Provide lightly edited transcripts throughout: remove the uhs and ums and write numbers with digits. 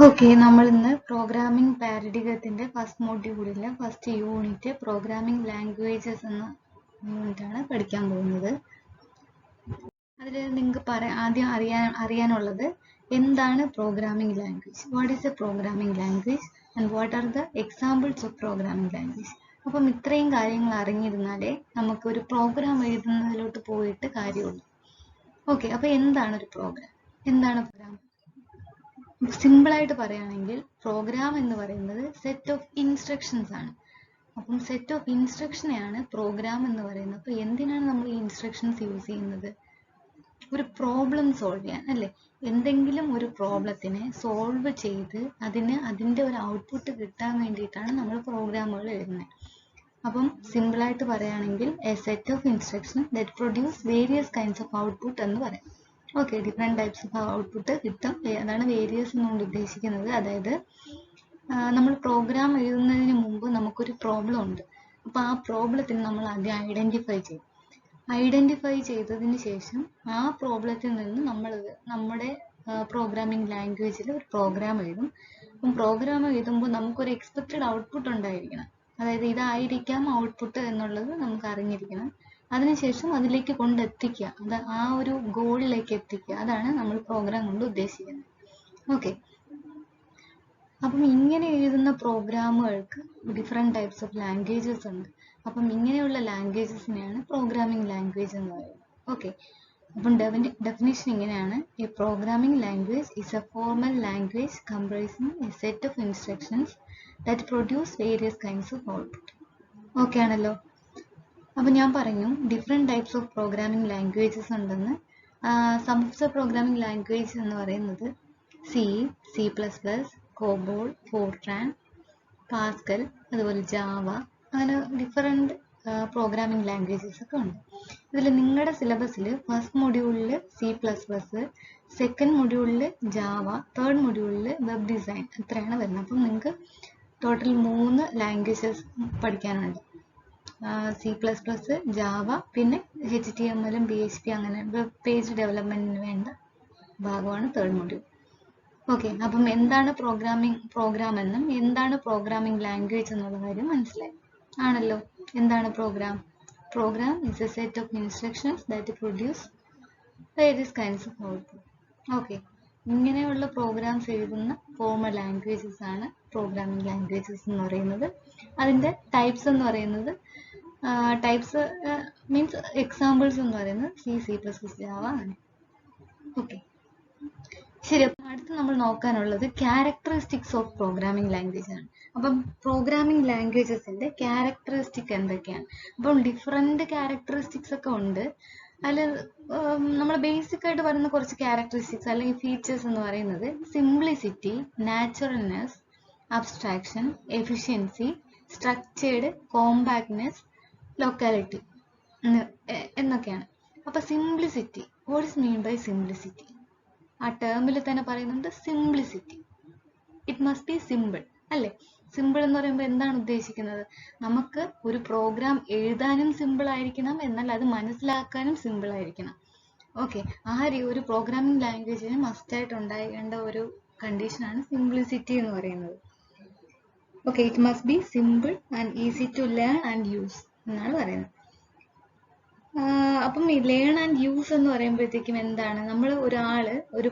Okay, നമ്മൾ ഇന്ന് programming പാരഡിഗത്തിന്റെ ഫസ്റ്റ് മൊഡ്യൂളിലെ ഫസ്റ്റ് യൂണിറ്റ് പ്രോഗ്രാമിംഗ് ലാംഗ്വേജസ് എന്ന യൂണിറ്റാണ് പഠിക്കാൻ പോകുന്നത്. അതിൽ നിങ്ങൾക്ക് ആദ്യം അറിയാനുള്ളത് എന്താണ് programming language, what is a programming language and what are the examples of programming language. അപ്പം ഇത്രയും കാര്യങ്ങൾ അറിഞ്ഞിരുന്നാലേ നമുക്ക് ഒരു പ്രോഗ്രാം എഴുതുന്നതിലോട്ട് പോയിട്ട് കാര്യമുള്ളൂ. ഓക്കെ, അപ്പോൾ എന്താണ് ഒരു പ്രോഗ്രാം? എന്താണ് പ്രോഗ്രാം? സിമ്പിൾ ആയിട്ട് പറയുകയാണെങ്കിൽ പ്രോഗ്രാം എന്ന് പറയുന്നത് സെറ്റ് ഓഫ് ഇൻസ്ട്രക്ഷൻസ് ആണ്. അപ്പം സെറ്റ് ഓഫ് ഇൻസ്ട്രക്ഷനെയാണ് പ്രോഗ്രാം എന്ന് പറയുന്നത്. അപ്പോൾ എന്തിനാണ് നമ്മൾ ഈ ഇൻസ്ട്രക്ഷൻസ് യൂസ് ചെയ്യുന്നത്? ഒരു പ്രോബ്ലം സോൾവ് ചെയ്യാൻ അല്ലേ? എന്തെങ്കിലും ഒരു പ്രോബ്ലത്തിനെ സോൾവ് ചെയ്ത് അതിൻ്റെ ഒരു ഔട്ട്പുട്ട് കിട്ടാൻ വേണ്ടിയിട്ടാണ് നമ്മൾ പ്രോഗ്രാമുകൾ എഴുതുന്നത്. അപ്പം സിമ്പിളായിട്ട് പറയുകയാണെങ്കിൽ A set of instruction that produce various kinds of output എന്ന് പറയാം. Okay, different types of output കിട്ടും. അതാണ് വേരിയസ് എന്നുകൊണ്ട് ഉദ്ദേശിക്കുന്നത്. അതായത് നമ്മൾ പ്രോഗ്രാം എഴുതുന്നതിന് മുമ്പ് നമുക്കൊരു പ്രോബ്ലം ഉണ്ട്. അപ്പോൾ ആ പ്രോബ്ലത്തിന് നമ്മൾ ആദ്യം ഐഡൻറ്റിഫൈ ചെയ്യും. ഐഡൻറ്റിഫൈ ചെയ്തതിന് ശേഷം ആ പ്രോബ്ലത്തിൽ നിന്ന് നമ്മൾ നമ്മുടെ പ്രോഗ്രാമിംഗ് ലാംഗ്വേജിൽ ഒരു പ്രോഗ്രാം എഴുതും. അപ്പം പ്രോഗ്രാം എഴുതുമ്പോൾ നമുക്കൊരു എക്സ്പെക്റ്റഡ് ഔട്ട്പുട്ട് ഉണ്ടായിരിക്കണം. അതായത് ഇതായിരിക്കാം ഔട്ട്പുട്ട് എന്നുള്ളത് നമുക്ക് അറിഞ്ഞിരിക്കണം. അതിനുശേഷം അതിലേക്ക് കൊണ്ടെത്തിക്കുക, അത് ആ ഒരു ഗോളിലേക്ക് എത്തിക്കുക. അതാണ് നമ്മൾ പ്രോഗ്രാം കൊണ്ട് ഉദ്ദേശിക്കുന്നത്. ഓക്കെ, അപ്പം ഇങ്ങനെ എഴുതുന്ന പ്രോഗ്രാമുകൾക്ക് ഡിഫറെൻറ്റ് ടൈപ്സ് ഓഫ് ലാംഗ്വേജസ് ഉണ്ട്. അപ്പം ഇങ്ങനെയുള്ള ലാംഗ്വേജസിനെയാണ് പ്രോഗ്രാമിംഗ് ലാംഗ്വേജ് എന്ന് പറയുന്നത്. ഓക്കെ, അപ്പം ഡെഫിനിഷൻ ഇങ്ങനെയാണ്: a programming language is a formal language comprising a set of instructions that produce various kinds of output. Okay ആണല്ലോ? അപ്പം ഞാൻ പറഞ്ഞു different types of programming languages ഉണ്ടെന്ന്. Some of the programming language എന്ന് പറയുന്നത് C, C++, COBOL, Fortran, Pascal, അതുപോലെ Java, അങ്ങനെ different programming languages ഒക്കെ ഉണ്ട്. ഇതിൽ നിങ്ങളുടെ സിലബസിൽ ഫസ്റ്റ് മൊഡ്യൂളിൽ C++, സെക്കൻഡ് മൊഡ്യൂളിൽ ജാവ, തേർഡ് മൊഡ്യൂളിൽ വെബ് ഡിസൈൻ, അത്രയാണ് വരുന്നത്. അപ്പം നിങ്ങൾക്ക് ടോട്ടൽ 3 ലാംഗ്വേജസ് പഠിക്കാനുണ്ട്. C++, ജാവ, പിന്നെ HTML, PHP, അങ്ങനെ വെബ് പേജ് ഡെവലപ്മെൻറ്റിന് വേണ്ട ഭാഗമാണ് തേർഡ് മൊഡ്യൂൾ. ഓക്കെ, അപ്പം എന്താണ് പ്രോഗ്രാം എന്നും എന്താണ് പ്രോഗ്രാമിംഗ് ലാംഗ്വേജ് എന്നുള്ള കാര്യം മനസ്സിലായി ആണല്ലോ? എന്താണ് program? Program is a set of instructions that produce various kinds of output. Okay, ഇങ്ങനെയുള്ള പ്രോഗ്രാംസ് എഴുതുന്ന ഫോർമൽ ലാംഗ്വേജസ് ആണ് പ്രോഗ്രാമിംഗ് ലാംഗ്വേജസ് എന്ന് പറയുന്നത്. അതിൻ്റെ ടൈപ്സ് എന്ന് പറയുന്നത് ടൈപ്സ് മീൻസ് എക്സാമ്പിൾസ് എന്ന് പറയുന്നത് C++, ജാവ ആണ്. ഓക്കെ, ശരി. അടുത്ത് നമ്മൾ നോക്കാനുള്ളത് ക്യാരക്ടറിസ്റ്റിക്സ് ഓഫ് പ്രോഗ്രാമിംഗ് ലാംഗ്വേജ് ആണ്. അപ്പം പ്രോഗ്രാമിംഗ് ലാംഗ്വേജസിന്റെ ക്യാരക്ടറിസ്റ്റിക് എന്തൊക്കെയാണ്? അപ്പം ഡിഫറെന്റ് ക്യാരക്ടറിസ്റ്റിക്സ് ഒക്കെ ഉണ്ട്. അതിൽ നമ്മൾ ബേസിക് ആയിട്ട് പറയുന്ന കുറച്ച് ക്യാരക്ടറിസ്റ്റിക്സ് അല്ലെങ്കിൽ ഫീച്ചേഴ്സ് എന്ന് പറയുന്നത് simplicity, naturalness, abstraction, efficiency, structured, compactness, locality എന്നൊക്കെയാണ്. അപ്പൊ simplicity, what is mean by simplicity? ആ ടേമിൽ തന്നെ പറയുന്നുണ്ട് simplicity. It must be simple അല്ലേ? സിമ്പിൾ എന്ന് പറയുമ്പോൾ എന്താണ് ഉദ്ദേശിക്കുന്നത്? നമുക്ക് ഒരു പ്രോഗ്രാം എഴുതാനും സിമ്പിൾ ആയിരിക്കണം, എന്നാൽ അത് മനസ്സിലാക്കാനും സിമ്പിൾ ആയിരിക്കണം. ഓക്കെ, ഒരു പ്രോഗ്രാമിംഗ് ലാംഗ്വേജിന് മസ്റ്റായിട്ട് ഉണ്ടാകേണ്ട ഒരു കണ്ടീഷനാണ് സിംപ്ലിസിറ്റി എന്ന് പറയുന്നത്. Okay, it must be simple and easy to learn and use എന്നാണ് പറയുന്നത്. അപ്പം ഈ ലേൺ ആൻഡ് യൂസ് എന്ന് പറയുമ്പോഴത്തേക്കും എന്താണ്? നമ്മൾ ഒരു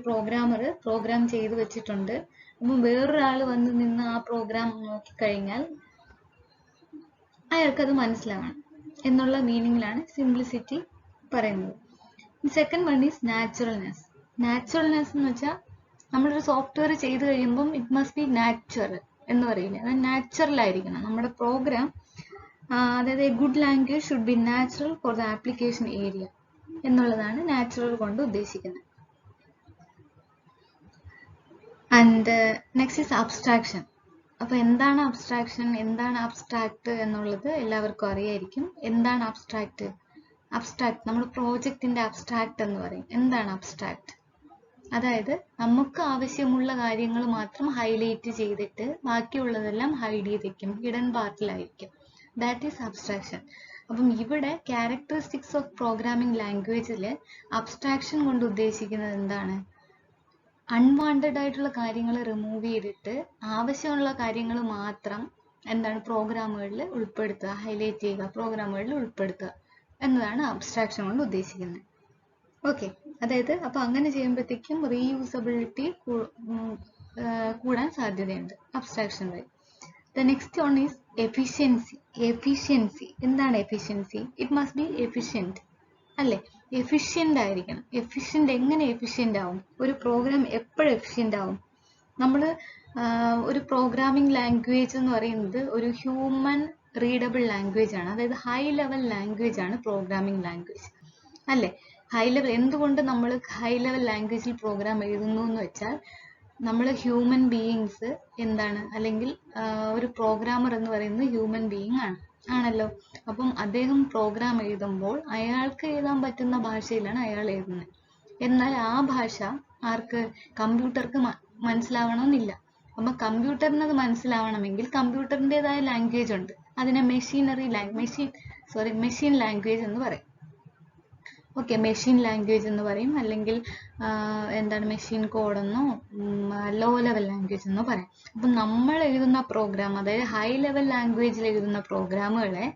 പ്രോഗ്രാം ചെയ്ത് വെച്ചിട്ടുണ്ട്. അപ്പം വേറൊരാൾ വന്ന് നിന്ന് ആ പ്രോഗ്രാം നോക്കിക്കഴിഞ്ഞാൽ അയാൾക്കത് മനസ്സിലാവണം എന്നുള്ള മീനിങ്ങിലാണ് സിംപ്ലിസിറ്റി പറയുന്നത്. Second one is naturalness. Naturalness എന്ന് വെച്ചാൽ നമ്മളൊരു സോഫ്റ്റ്വെയർ ചെയ്ത് കഴിയുമ്പം ഇറ്റ് മസ്റ്റ് ബി നാച്ചുറൽ എന്ന് പറയില്ല, അത് നാച്ചുറൽ ആയിരിക്കണം നമ്മുടെ പ്രോഗ്രാം. അതായത് A good language should be natural for the application area എന്നുള്ളതാണ് നാച്ചുറൽ കൊണ്ട് ഉദ്ദേശിക്കുന്നത്. And next is abstraction. അപ്പോൾ എന്താണ് അബ്സ്ട്രാക്ഷൻ, എന്താണ് അബ്സ്ട്രാക്ട് എന്നുള്ളത് എല്ലാവർക്കും അറിയായിരിക്കും. എന്താണ് അബ്സ്ട്രാക്ട്? നമ്മുടെ പ്രോജക്റ്റിന്റെ അബ്സ്ട്രാക്ട് എന്ന് പറയും. എന്താണ് അബ്സ്ട്രാക്ട്? അതായത് നമുക്ക് ആവശ്യമുള്ള കാര്യങ്ങൾ മാത്രം ഹൈലൈറ്റ് ചെയ്തിട്ട് ബാക്കിയുള്ളതെല്ലാം ഹൈഡ് ചെയ്ത് വെക്കും, ഹിഡൻ പാർട്ടിലായിരിക്കും. That is abstraction. അപ്പം ഇവിടെ ക്യാരക്ടറിസ്റ്റിക്സ് ഓഫ് പ്രോഗ്രാമിംഗ് ലാംഗ്വേജിൽ അബ്സ്ട്രാക്ഷൻ കൊണ്ട് ഉദ്ദേശിക്കുന്നത് എന്താണ്? അൺവാണ്ടഡ് ആയിട്ടുള്ള കാര്യങ്ങൾ റിമൂവ് ചെയ്തിട്ട് ആവശ്യമുള്ള കാര്യങ്ങൾ മാത്രം എന്താണ് പ്രോഗ്രാമുകളിൽ ഉൾപ്പെടുത്തുക, ഹൈലൈറ്റ് ചെയ്യുക, പ്രോഗ്രാമുകളിൽ ഉൾപ്പെടുത്തുക എന്നതാണ് അബ്സ്ട്രാക്ഷൻ കൊണ്ട് ഉദ്ദേശിക്കുന്നത്. ഓക്കെ, അതായത് അപ്പൊ അങ്ങനെ ചെയ്യുമ്പോഴത്തേക്കും റീയൂസബിലിറ്റി കൂടാൻ സാധ്യതയുണ്ട് അബ്സ്ട്രാക്ഷൻ വഴി. The next one is efficiency. Efficiency എന്താണ് efficiency? It must be efficient അല്ലേ? എഫിഷ്യൻ്റ് ആയിരിക്കണം. എഫിഷ്യൻ്റ് എങ്ങനെ എഫിഷ്യൻ്റ് ആവും? ഒരു പ്രോഗ്രാം എപ്പോഴും എഫിഷ്യൻ്റ് ആവും? നമ്മൾ ഒരു പ്രോഗ്രാമിംഗ് ലാംഗ്വേജ് എന്ന് പറയുന്നത് ഒരു ഹ്യൂമൻ റീഡബിൾ ലാംഗ്വേജ് ആണ്. അതായത് ഹൈ ലെവൽ ലാംഗ്വേജ് ആണ് പ്രോഗ്രാമിംഗ് ലാംഗ്വേജ് അല്ലേ? ഹൈ ലെവൽ, എന്തുകൊണ്ട് നമ്മൾ ഹൈ ലെവൽ ലാംഗ്വേജിൽ പ്രോഗ്രാം എഴുതുന്നു എന്ന് വെച്ചാൽ നമ്മൾ ഹ്യൂമൻ ബീയിങ്സ് എന്താണ്, അല്ലെങ്കിൽ ഒരു പ്രോഗ്രാമർ എന്ന് പറയുന്നത് ഹ്യൂമൻ ബീയിങ് ആണല്ലോ. അപ്പം അദ്ദേഹം പ്രോഗ്രാം എഴുതുമ്പോൾ അയാൾക്ക് എഴുതാൻ പറ്റുന്ന ഭാഷയിലാണ് അയാൾ എഴുതുന്നത്. എന്നാൽ ആ ഭാഷ ആർക്ക്, കമ്പ്യൂട്ടർക്ക് മനസ്സിലാവണമെന്നില്ല. അപ്പം കമ്പ്യൂട്ടറിന് അത് മനസ്സിലാവണമെങ്കിൽ കമ്പ്യൂട്ടറിൻ്റെതായ ലാംഗ്വേജ് ഉണ്ട്. അതിനെ മെഷീൻ ലാംഗ്വേജ് എന്ന് പറയും. ഓക്കെ, മെഷീൻ ലാംഗ്വേജ് എന്ന് പറയും, അല്ലെങ്കിൽ എന്താണ് മെഷീൻ കോഡെന്നോ ലോ ലെവൽ ലാംഗ്വേജ് എന്നോ പറയും. അപ്പം നമ്മൾ എഴുതുന്ന പ്രോഗ്രാം, അതായത് ഹൈ ലെവൽ ലാംഗ്വേജിൽ എഴുതുന്ന പ്രോഗ്രാമുകളെ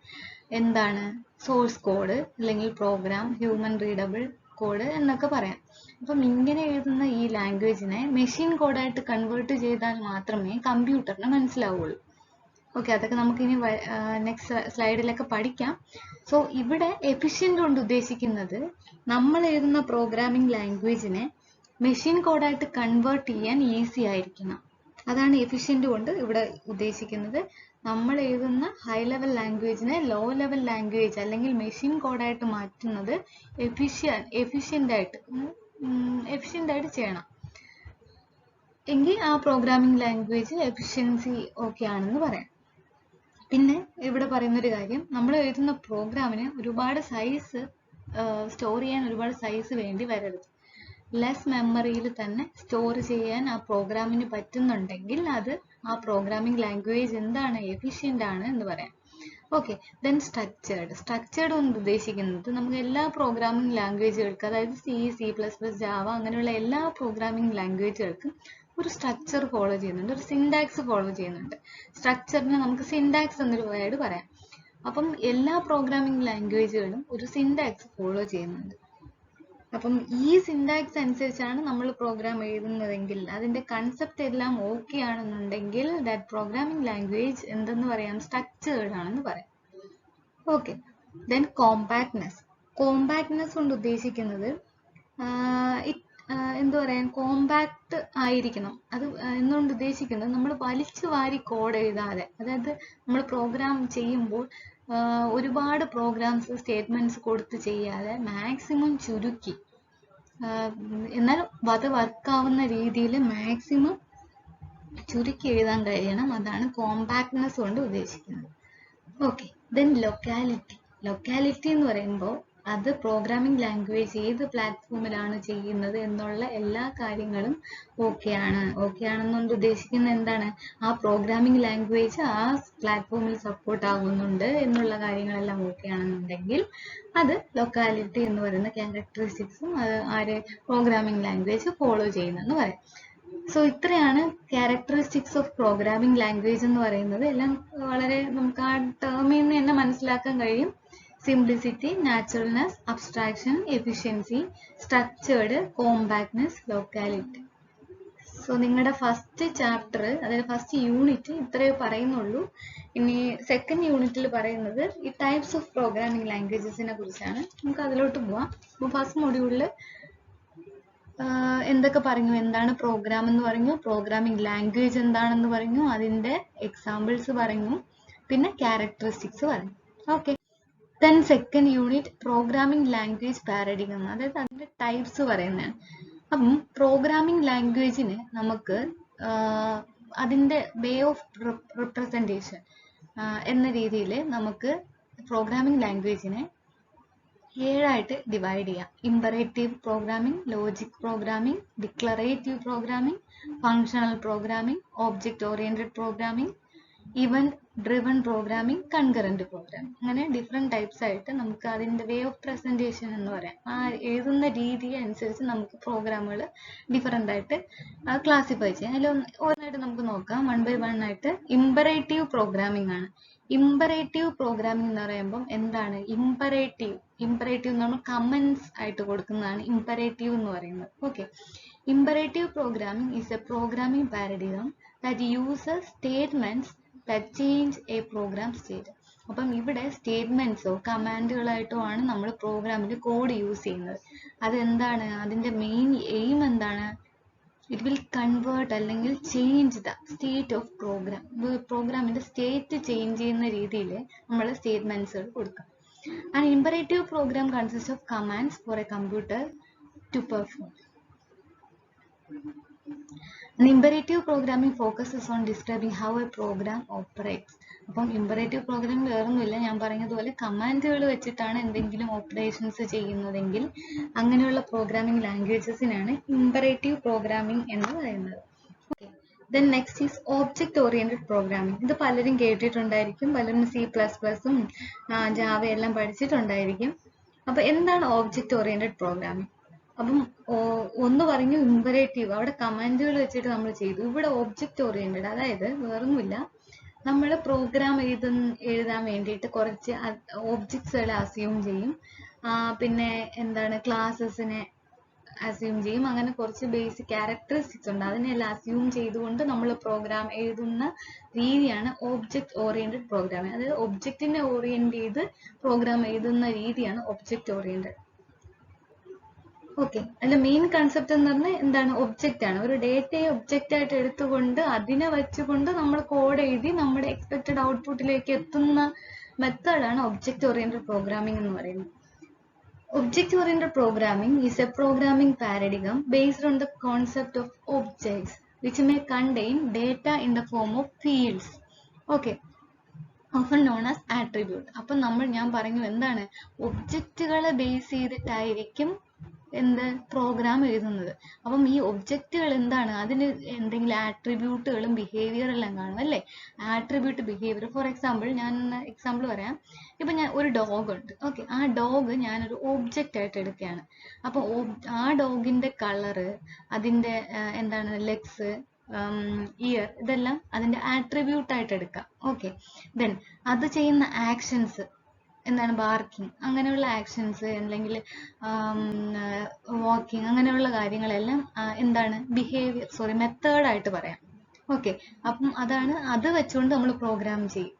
എന്താണ് സോഴ്സ് കോഡ് അല്ലെങ്കിൽ പ്രോഗ്രാം, ഹ്യൂമൻ റീഡബിൾ കോഡ് എന്നൊക്കെ പറയാം. അപ്പം ഇങ്ങനെ എഴുതുന്ന ഈ ലാംഗ്വേജിനെ മെഷീൻ കോഡായിട്ട് കൺവേർട്ട് ചെയ്താൽ മാത്രമേ കമ്പ്യൂട്ടറിന് മനസ്സിലാവുള്ളൂ. ഓക്കെ, അതൊക്കെ നമുക്കിനി നെക്സ്റ്റ് സ്ലൈഡിലൊക്കെ പഠിക്കാം. സോ ഇവിടെ എഫിഷ്യൻ്റ് കൊണ്ട് ഉദ്ദേശിക്കുന്നത് നമ്മൾ എഴുതുന്ന പ്രോഗ്രാമിംഗ് ലാംഗ്വേജിനെ മെഷീൻ കോഡായിട്ട് കൺവേർട്ട് ചെയ്യാൻ ഈസി ആയിരിക്കണം. അതാണ് എഫിഷ്യൻ്റ് കൊണ്ട് ഇവിടെ ഉദ്ദേശിക്കുന്നത്. നമ്മൾ എഴുതുന്ന ഹൈ ലെവൽ ലാംഗ്വേജിനെ ലോ ലെവൽ ലാംഗ്വേജ് അല്ലെങ്കിൽ മെഷീൻ കോഡായിട്ട് മാറ്റുന്നത് എഫിഷ്യൻ്റ് ആയിട്ട് ചെയ്യണം. എങ്കിൽ ആ പ്രോഗ്രാമിംഗ് ലാംഗ്വേജ് എഫിഷ്യൻസി ഓക്കെ ആണെന്ന് പറയാം. പിന്നെ ഇവിടെ പറയുന്നൊരു കാര്യം, നമ്മൾ എഴുതുന്ന പ്രോഗ്രാമിന് ഒരുപാട് സൈസ് സ്റ്റോർ ചെയ്യാൻ ഒരുപാട് സൈസ് വേണ്ടി വരരുത്. ലെസ് മെമ്മറിയിൽ തന്നെ സ്റ്റോർ ചെയ്യാൻ ആ പ്രോഗ്രാമിന് പറ്റുന്നുണ്ടെങ്കിൽ അത് ആ പ്രോഗ്രാമിംഗ് ലാംഗ്വേജ് എന്താണ്, എഫിഷ്യൻ്റ് ആണ് എന്ന് പറയാം. ഓക്കെ, ദെൻ സ്ട്രക്ചേർഡ് കൊണ്ട് ഉദ്ദേശിക്കുന്നത് നമുക്ക് എല്ലാ പ്രോഗ്രാമിംഗ് ലാംഗ്വേജുകൾക്കും, അതായത് C++, ജാവ അങ്ങനെയുള്ള എല്ലാ പ്രോഗ്രാമിംഗ് ലാംഗ്വേജുകൾക്കും ഒരു സ്ട്രക്ചർ ഫോളോ ചെയ്യുന്നുണ്ട്, ഒരു സിൻടാക്സ് ഫോളോ ചെയ്യുന്നുണ്ട്. സ്ട്രക്ചറിന് നമുക്ക് സിൻടാക്സ് എന്നൊരു വേർഡ് പറയാം. അപ്പം എല്ലാ പ്രോഗ്രാമിംഗ് ലാംഗ്വേജുകളും ഒരു സിൻടാക്സ് ഫോളോ ചെയ്യുന്നുണ്ട്. അപ്പം ഈ സിൻടാക്സ് അനുസരിച്ചാണ് നമ്മൾ പ്രോഗ്രാം എഴുതുന്നതെങ്കിൽ, അതിന്റെ കൺസെപ്റ്റ് എല്ലാം ഓക്കെ ആണെന്നുണ്ടെങ്കിൽ ദാറ്റ് പ്രോഗ്രാമിംഗ് ലാംഗ്വേജ് എന്തെന്ന് പറയാം, സ്ട്രക്ചേർഡ് ആണെന്ന് പറയാം. ഓക്കെ, ദെൻ കോമ്പാക്ട്നെസ് കൊണ്ട് ഉദ്ദേശിക്കുന്നത് എന്താ പറയാ, കോമ്പാക്ട് ആയിരിക്കണം. അത് എന്നുകൊണ്ട് ഉദ്ദേശിക്കുന്നത് നമ്മൾ വലിച്ചു വാരി കോഡ് എഴുതാതെ, അതായത് നമ്മൾ പ്രോഗ്രാം ചെയ്യുമ്പോൾ ഒരുപാട് പ്രോഗ്രാംസ് സ്റ്റേറ്റ്മെന്റ്സ് കൊടുത്ത് ചെയ്യാതെ മാക്സിമം ചുരുക്കി, എന്നാൽ അത് വർക്കാവുന്ന രീതിയിൽ മാക്സിമം ചുരുക്കി എഴുതാൻ കഴിയണം. അതാണ് കോമ്പാക്ട്നെസ് കൊണ്ട് ഉദ്ദേശിക്കുന്നത്. ഓക്കെ, ദെൻ ലൊക്കാലിറ്റി എന്ന് പറയുമ്പോൾ അത് പ്രോഗ്രാമിംഗ് ലാംഗ്വേജ് ഏത് പ്ലാറ്റ്ഫോമിലാണ് ചെയ്യുന്നത് എന്നുള്ള എല്ലാ കാര്യങ്ങളും ഓക്കെ ആണെന്നുകൊണ്ട് ഉദ്ദേശിക്കുന്നത് എന്താണ്, ആ പ്രോഗ്രാമിംഗ് ലാംഗ്വേജ് ആ പ്ലാറ്റ്ഫോമിൽ സപ്പോർട്ട് ആകുന്നുണ്ട് എന്നുള്ള കാര്യങ്ങളെല്ലാം ഓക്കെ ആണെന്നുണ്ടെങ്കിൽ അത് ലൊക്കാലിറ്റി എന്ന് പറയുന്ന ക്യാരക്ടറിസ്റ്റിക്സും അത് പ്രോഗ്രാമിംഗ് ലാംഗ്വേജ് ഫോളോ ചെയ്യുന്നെന്ന് പറയാം. സോ ഇത്രയാണ് ക്യാരക്ടറിസ്റ്റിക്സ് ഓഫ് പ്രോഗ്രാമിംഗ് ലാംഗ്വേജ് എന്ന് പറയുന്നത്. എല്ലാം വളരെ നമുക്ക് ആ ടേമിൽ നിന്ന് തന്നെ മനസ്സിലാക്കാൻ കഴിയും. Simplicity, naturalness, abstraction, efficiency, structured, compactness, locality. So നിങ്ങളുടെ ഫസ്റ്റ് ചാപ്റ്റർ, അതായത് ഫസ്റ്റ് യൂണിറ്റ് ഇത്രയേ പറയുന്നുള്ളൂ. ഇനി സെക്കൻഡ് യൂണിറ്റിൽ പറയുന്നത് ഈ ടൈപ്സ് ഓഫ് പ്രോഗ്രാമിംഗ് ലാംഗ്വേജസിനെ കുറിച്ചാണ്. നമുക്ക് അതിലോട്ട് പോവാം. അപ്പോൾ ഫസ്റ്റ് മൊഡ്യൂളിൽ എന്തൊക്കെ പറഞ്ഞു, എന്താണ് പ്രോഗ്രാം എന്ന് പറഞ്ഞു, പ്രോഗ്രാമിംഗ് ലാംഗ്വേജ് എന്താണെന്ന് പറഞ്ഞു, അതിന്റെ എക്സാമ്പിൾസ് പറഞ്ഞു, പിന്നെ ക്യാരക്ടറിസ്റ്റിക്സ് പറഞ്ഞു. Okay, then second unit programming language paradigm, അതായത് അതിന്റെ ടൈപ്സ് പറയുന്നതാണ്. അപ്പം പ്രോഗ്രാമിംഗ് ലാംഗ്വേജിന് നമുക്ക് അതിന്റെ വേ ഓഫ് റിപ്രസെന്റേഷൻ എന്ന രീതിയിൽ നമുക്ക് പ്രോഗ്രാമിംഗ് ലാംഗ്വേജിനെ 7ആയിട്ട് ഡിവൈഡ് ചെയ്യാം. Imperative programming, logic programming, declarative programming, functional programming, object oriented programming, event driven programming, concurrent programming, അങ്ങനെ ഡിഫറെന്റ് ടൈപ്സ് ആയിട്ട് നമുക്ക് അതിന്റെ വേ ഓഫ് പ്രസന്റേഷൻ എന്ന് പറയാം. ആ എഴുതുന്ന രീതി അനുസരിച്ച് നമുക്ക് പ്രോഗ്രാമുകൾ ഡിഫറെന്റ് ആയിട്ട് ക്ലാസിഫൈ ചെയ്യാം. അതിൽ ഒന്നായിട്ട് നമുക്ക് നോക്കാം, 1 by 1 ആയിട്ട്. ഇമ്പറേറ്റീവ് പ്രോഗ്രാമിംഗ് ആണ്. ഇമ്പറേറ്റീവ് പ്രോഗ്രാമിംഗ് എന്ന് പറയുമ്പോൾ എന്താണ് ഇമ്പറേറ്റീവ്? ഇമ്പറേറ്റീവ് എന്ന് പറഞ്ഞാൽ കമന്റ്സ് ആയിട്ട് കൊടുക്കുന്നതാണ് ഇമ്പറേറ്റീവ് എന്ന് പറയുന്നത്. Okay, imperative programming is a programming paradigm that uses statements that change a program state. അപ്പം ഇവിടെ സ്റ്റേറ്റ്മെന്റ്സോ കമാൻഡുകളായിട്ടോ ആണ് നമ്മൾ പ്രോഗ്രാമിൽ കോഡ് യൂസ് ചെയ്യുന്നത്. അതെന്താണ് അതിന്റെ മെയിൻ എയിം എന്താണ്? ഇറ്റ് വിൽ കൺവേർട്ട് അല്ലെങ്കിൽ change the state of program. പ്രോഗ്രാമിന്റെ സ്റ്റേറ്റ് ചേഞ്ച് ചെയ്യുന്ന രീതിയിൽ നമ്മൾ സ്റ്റേറ്റ്മെന്റ്സുകൾ കൊടുക്കാം. And imperative program consist of commands for a computer to perform. An imperative programming focuses on describing how a program operates. അപ്പം imperative programming വേറൊന്നുമില്ല, ഞാൻ പറഞ്ഞതുപോലെ കമാൻഡുകൾ വെച്ചിട്ടാണ് എന്തെങ്കിലും ഓപ്പറേഷൻസ് ചെയ്യുന്നതെങ്കിൽ അങ്ങനെയുള്ള പ്രോഗ്രാമിംഗ് ലാംഗ്വേജസിനാണ് ഇമ്പറേറ്റീവ് പ്രോഗ്രാമിംഗ് എന്ന് പറയുന്നത്. Then next is object oriented programming. ഇത് പലരും കേട്ടിട്ടുണ്ടായിരിക്കും, പലരും C++ഉം ജാവ എല്ലാം പഠിച്ചിട്ടുണ്ടായിരിക്കും. അപ്പൊ എന്താണ് ഓബ്ജക്റ്റ് ഓറിയന്റഡ് പ്രോഗ്രാമിംഗ്? അപ്പം ഒന്ന് പറഞ്ഞു ഇമ്പറേറ്റീവ്, അവിടെ കമാൻഡുകൾ വെച്ചിട്ട് നമ്മൾ ചെയ്തു. ഇവിടെ ഒബ്ജക്റ്റ് ഓറിയന്റഡ്, അതായത് വേറൊന്നുമില്ല, നമ്മൾ പ്രോഗ്രാം എഴുതാൻ വേണ്ടിയിട്ട് കുറച്ച് ഒബ്ജക്ട്സുകളെ അസ്യൂം ചെയ്യും, പിന്നെ എന്താണ് ക്ലാസ്സസിനെ അസ്യൂം ചെയ്യും, അങ്ങനെ കുറച്ച് ബേസിക് ക്യാരക്ടറിസ്റ്റിക്സ് ഉണ്ട്, അതിനെല്ലാം അസ്യൂം ചെയ്തുകൊണ്ട് നമ്മൾ പ്രോഗ്രാം എഴുതുന്ന രീതിയാണ് ഒബ്ജക്റ്റ് ഓറിയന്റഡ് പ്രോഗ്രാമിംഗ്. അതായത് ഒബ്ജക്റ്റിനെ ഓറിയന്റ് ചെയ്ത് പ്രോഗ്രാം എഴുതുന്ന രീതിയാണ് ഒബ്ജക്റ്റ് ഓറിയന്റഡ്. ഓക്കെ, അതിന്റെ മെയിൻ കൺസെപ്റ്റ് എന്ന് പറഞ്ഞാൽ എന്താണ്? ഒബ്ജക്റ്റ് ആണ്. ഒരു ഡേറ്റയെ ഒബ്ജക്റ്റ് ആയിട്ട് എടുത്തുകൊണ്ട് അതിനെ വെച്ചുകൊണ്ട് നമ്മൾ കോഡ് എഴുതി നമ്മുടെ എക്സ്പെക്റ്റഡ് ഔട്ട്പുട്ടിലേക്ക് എത്തുന്ന മെത്തേഡാണ് ഒബ്ജക്റ്റ് ഓറിയന്റഡ് പ്രോഗ്രാമിംഗ് എന്ന് പറയുന്നത്. Object oriented programming is a programming paradigm based on the concept of objects which may contain data in the form of fields. Okay, often known as attribute. അപ്പം ഞാൻ പറഞ്ഞു എന്താണ് ഒബ്ജക്റ്റുകളെ base ചെയ്തിട്ടായിരിക്കും എന്ത് programme എഴുതുന്നത്. അപ്പം ഈ ഒബ്ജക്റ്റുകൾ എന്താണ്? അതിന് എന്തെങ്കിലും ആട്രിബ്യൂട്ടുകളും ബിഹേവിയർ എല്ലാം കാണും അല്ലേ? Attribute, behaviour. ഫോർ എക്സാമ്പിൾ ഞാൻ എക്സാമ്പിൾ പറയാം. ഇപ്പൊ ഞാൻ ഒരു ഡോഗ് ഉണ്ട്. ഓക്കെ, ആ ഡോഗ് ഞാനൊരു ഒബ്ജക്റ്റ് ആയിട്ട് എടുക്കുകയാണ്. അപ്പൊ ആ ഡോഗിന്റെ കളറ്, അതിന്റെ എന്താണ് ലെഗ്സ്, ഇയർ, ഇതെല്ലാം അതിന്റെ ആട്രിബ്യൂട്ട് ആയിട്ട് എടുക്കാം. ഓക്കെ, ദെൻ അത് ചെയ്യുന്ന ആക്ഷൻസ് എന്താണ്? ബാർക്കിംഗ്, അങ്ങനെയുള്ള ആക്ഷൻസ്, അല്ലെങ്കിൽ വാക്കിംഗ്, അങ്ങനെയുള്ള കാര്യങ്ങളെല്ലാം എന്താണ്? ബിഹേവിയർ, മെത്തേഡായിട്ട് പറയാം. ഓക്കെ, അപ്പം അത് വെച്ചുകൊണ്ട് നമ്മൾ പ്രോഗ്രാം ചെയ്യും.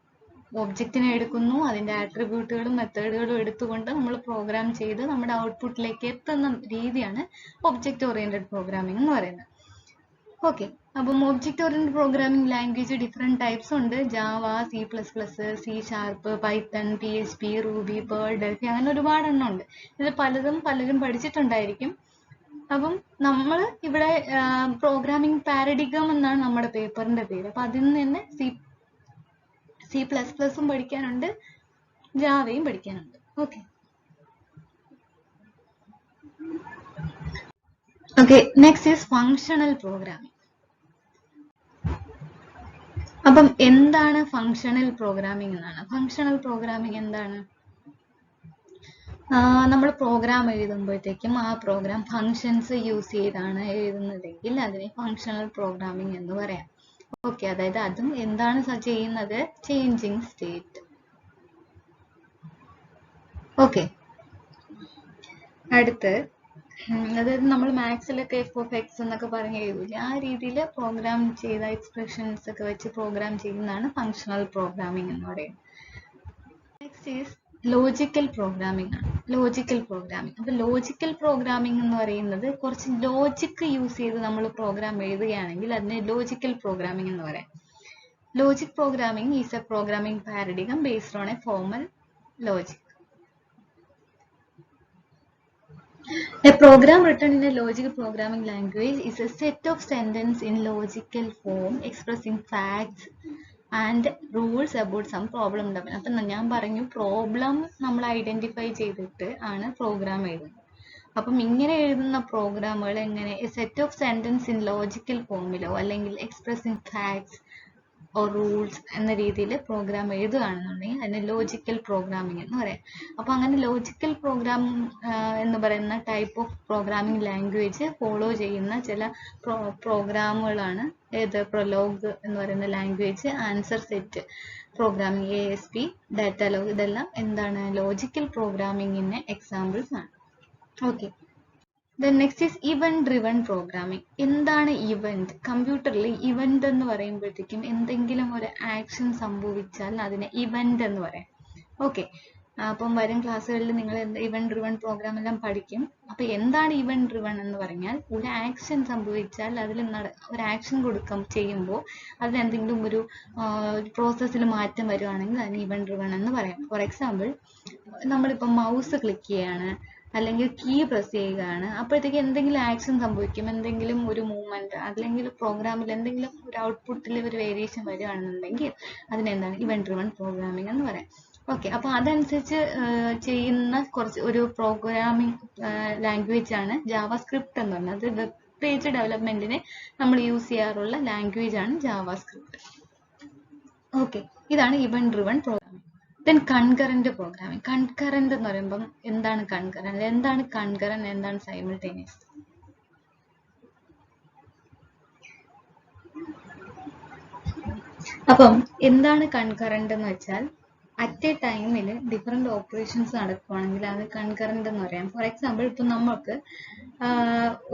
ഒബ്ജക്റ്റിനെ എടുക്കുന്നു, അതിന്റെ ആട്രിബ്യൂട്ടുകളും മെത്തേഡുകളും എടുത്തുകൊണ്ട് നമ്മൾ പ്രോഗ്രാം ചെയ്ത് നമ്മുടെ ഔട്ട്പുട്ടിലേക്ക് എത്തുന്ന രീതിയാണ് ഒബ്ജക്റ്റ് ഓറിയന്റഡ് പ്രോഗ്രാമിംഗ് എന്ന് പറയുന്നത്. ഓക്കെ, അപ്പം object oriented programming language different types ഉണ്ട്. Java, C++, C#, Python, PHP, Ruby, Perl, Delphi, അങ്ങനെ ഒരുപാട് എണ്ണം ഉണ്ട്. ഇത് പലരും പഠിച്ചിട്ടുണ്ടായിരിക്കും. അപ്പം നമ്മൾ ഇവിടെ പ്രോഗ്രാമിംഗ് പാരഡിഗം എന്നാണ് നമ്മുടെ പേപ്പറിന്റെ പേര്. അപ്പൊ അതിൽ നിന്ന് തന്നെ C++ഉം പഠിക്കാനുണ്ട്, ജാവയും പഠിക്കാനുണ്ട്. Okay, next is functional programming. അപ്പം എന്താണ് ഫങ്ഷണൽ പ്രോഗ്രാമിംഗ് എന്നാണ്. ഫങ്ഷണൽ പ്രോഗ്രാമിംഗ് എന്താണ്? നമ്മൾ പ്രോഗ്രാം എഴുതുമ്പോഴത്തേക്കും ആ പ്രോഗ്രാം ഫങ്ഷൻസ് യൂസ് ചെയ്താണ് എഴുതുന്നതെങ്കിൽ അതിനെ ഫങ്ഷണൽ പ്രോഗ്രാമിംഗ് എന്ന് പറയാം. ഓക്കെ, അതായത് അതും എന്താണ് ചെയ്യുന്നത്? Changing state. ഓക്കെ, അടുത്ത് അതായത് നമ്മൾ മാത്സിലൊക്കെ f(x) എന്നൊക്കെ പറഞ്ഞ് എഴുതൂലേ, ആ രീതിയിൽ പ്രോഗ്രാം ചെയ്ത എക്സ്പ്രഷൻസ് ഒക്കെ വെച്ച് പ്രോഗ്രാം ചെയ്യുന്നതാണ് ഫങ്ഷണൽ പ്രോഗ്രാമിംഗ് എന്ന് പറയുന്നത്. നെക്സ്റ്റ് ഈസ് ലോജിക്കൽ പ്രോഗ്രാമിംഗ് ആണ്. Logical programming. അപ്പൊ ലോജിക്കൽ പ്രോഗ്രാമിംഗ് എന്ന് പറയുന്നത് കുറച്ച് ലോജിക് യൂസ് ചെയ്ത് നമ്മൾ പ്രോഗ്രാം എഴുതുകയാണെങ്കിൽ അതിനെ ലോജിക്കൽ പ്രോഗ്രാമിംഗ് എന്ന് പറയാം. Logic programming is a programming paradigm based on A formal logic. A program written in a logical programming language is a set of sentences in logical form expressing facts and rules about some problem development. അപ്പം ഞാൻ പറഞ്ഞു problem നമ്മൾ identify ചെയ്തിട്ട് ആണ് programme എഴുതുന്നത്. അപ്പം ഇങ്ങനെ എഴുതുന്ന പ്രോഗ്രാമുകൾ എങ്ങനെ? A set of sentence in logical ഫോമിലോ അല്ലെങ്കിൽ എക്സ്പ്രസിംഗ് ഫാക്ട്സ് ഓർ റൂൾസ് എന്ന രീതിയിൽ പ്രോഗ്രാം എഴുതുകയാണെന്നുണ്ടെങ്കിൽ അതിന് ലോജിക്കൽ പ്രോഗ്രാമിംഗ് എന്ന് പറയാം. അപ്പോൾ അങ്ങനെ ലോജിക്കൽ പ്രോഗ്രാം എന്ന് പറയുന്ന type of programming language follow ചെയ്യുന്ന ചില പ്രോഗ്രാമുകളാണ് ഏത് പ്രൊലോഗ് എന്ന് പറയുന്ന language, answer set programming, ASP, ഡാറ്റാലോഗ്, ഇതെല്ലാം എന്താണ് ലോജിക്കൽ പ്രോഗ്രാമിംഗിന്റെ എക്സാമ്പിൾസ് ആണ്. Okay, then next is event driven programming. എന്താണ് ഇവന്റ്? കമ്പ്യൂട്ടറിൽ ഇവന്റ് എന്ന് പറയുമ്പോഴത്തേക്കും എന്തെങ്കിലും ഒരു ആക്ഷൻ സംഭവിച്ചാൽ അതിനെ ഇവന്റ് എന്ന് പറയാം. ഓക്കെ, അപ്പം വരും ക്ലാസ്സുകളിൽ നിങ്ങൾ ഇവന്റ് ഡ്രിവൺ പ്രോഗ്രാം എല്ലാം പഠിക്കും. അപ്പൊ എന്താണ് ഇവന്റ് ഡ്രിവൺ എന്ന് പറഞ്ഞാൽ ഒരു ആക്ഷൻ സംഭവിച്ചാൽ അതിൽ ഒരു ആക്ഷൻ ചെയ്യുമ്പോൾ അതിൽ എന്തെങ്കിലും ഒരു പ്രോസസ്സിൽ മാറ്റം വരുവാണെങ്കിൽ അതിന് ഇവന്റ് ഡ്രിവൺ എന്ന് പറയാം. ഫോർ എക്സാമ്പിൾ, നമ്മളിപ്പോൾ മൗസ് ക്ലിക്ക് ചെയ്യാണ് അല്ലെങ്കിൽ കീ പ്രസ് ചെയ്യുകയാണ്, അപ്പോഴത്തേക്ക് എന്തെങ്കിലും ആക്ഷൻ സംഭവിക്കും, എന്തെങ്കിലും ഒരു മൂവ്മെന്റ് അല്ലെങ്കിൽ പ്രോഗ്രാമിൽ എന്തെങ്കിലും ഒരു ഔട്ട്പുട്ടിൽ ഒരു വേരിയേഷൻ വരികയാണെന്നുണ്ടെങ്കിൽ അതിനെന്താണ് ഇവന്റ് ഡ്രിവൺ പ്രോഗ്രാമിംഗ് എന്ന് പറയാം. ഓക്കെ, അപ്പൊ അതനുസരിച്ച് ചെയ്യുന്ന ഒരു പ്രോഗ്രാമിംഗ് ലാംഗ്വേജ് ആണ് ജാവാസ്ക്രിപ്റ്റ് എന്ന് പറയുന്നത്. അത് വെബ് പേജ് ഡെവലപ്മെന്റിന് നമ്മൾ യൂസ് ചെയ്യാറുള്ള ലാംഗ്വേജ് ആണ് ജാവാസ്ക്രിപ്റ്റ്. ഓക്കെ, ഇതാണ് event driven programming. Then concurrent programming. Concurrent എന്ന് പറയുമ്പം എന്താണ് കൺകറന്റ്, എന്താണ് സൈമിൾട്ടേനിയസ്? അപ്പം എന്താണ് കൺകറന്റ് എന്ന് വെച്ചാൽ അറ്റ് എ ടൈമിൽ ഡിഫറെന്റ് ഓപ്പറേഷൻസ് നടക്കുവാണെങ്കിൽ അത് കൺകറന്റ് എന്ന് പറയാം. ഫോർ എക്സാമ്പിൾ, ഇപ്പം നമുക്ക്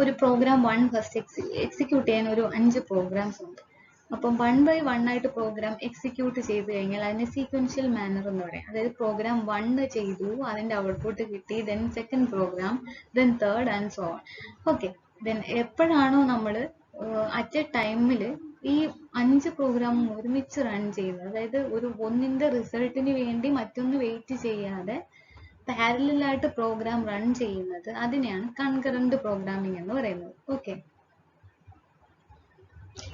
ഒരു പ്രോഗ്രാം 1 ഫസ്റ്റ് എക്സിക്യൂട്ട് ചെയ്യാൻ ഒരു 5 പ്രോഗ്രാംസ് ഉണ്ട്. അപ്പം 1 by 1 ആയിട്ട് പ്രോഗ്രാം എക്സിക്യൂട്ട് ചെയ്ത് കഴിഞ്ഞാൽ അതിനെ സീക്വൻഷ്യൽ മാനർ എന്ന് പറയാം. അതായത് പ്രോഗ്രാം 1 ചെയ്തു, അതിന്റെ ഔട്ട്പുട്ട് കിട്ടി, then second program, then third and so on. Okay, then എപ്പോഴാണോ നമ്മൾ അറ്റ് എ ടൈമിൽ ഈ 5 പ്രോഗ്രാം ഒരുമിച്ച് റൺ ചെയ്യുന്നത്, അതായത് ഒന്നിന്റെ റിസൾട്ടിന് വേണ്ടി മറ്റൊന്ന് വെയിറ്റ് ചെയ്യാതെ പാരലലായിട്ട് പ്രോഗ്രാം റൺ ചെയ്യുന്നത്, അതിനെയാണ് കൺകറന്റ് പ്രോഗ്രാമിംഗ് എന്ന് പറയുന്നത്. ഓക്കെ,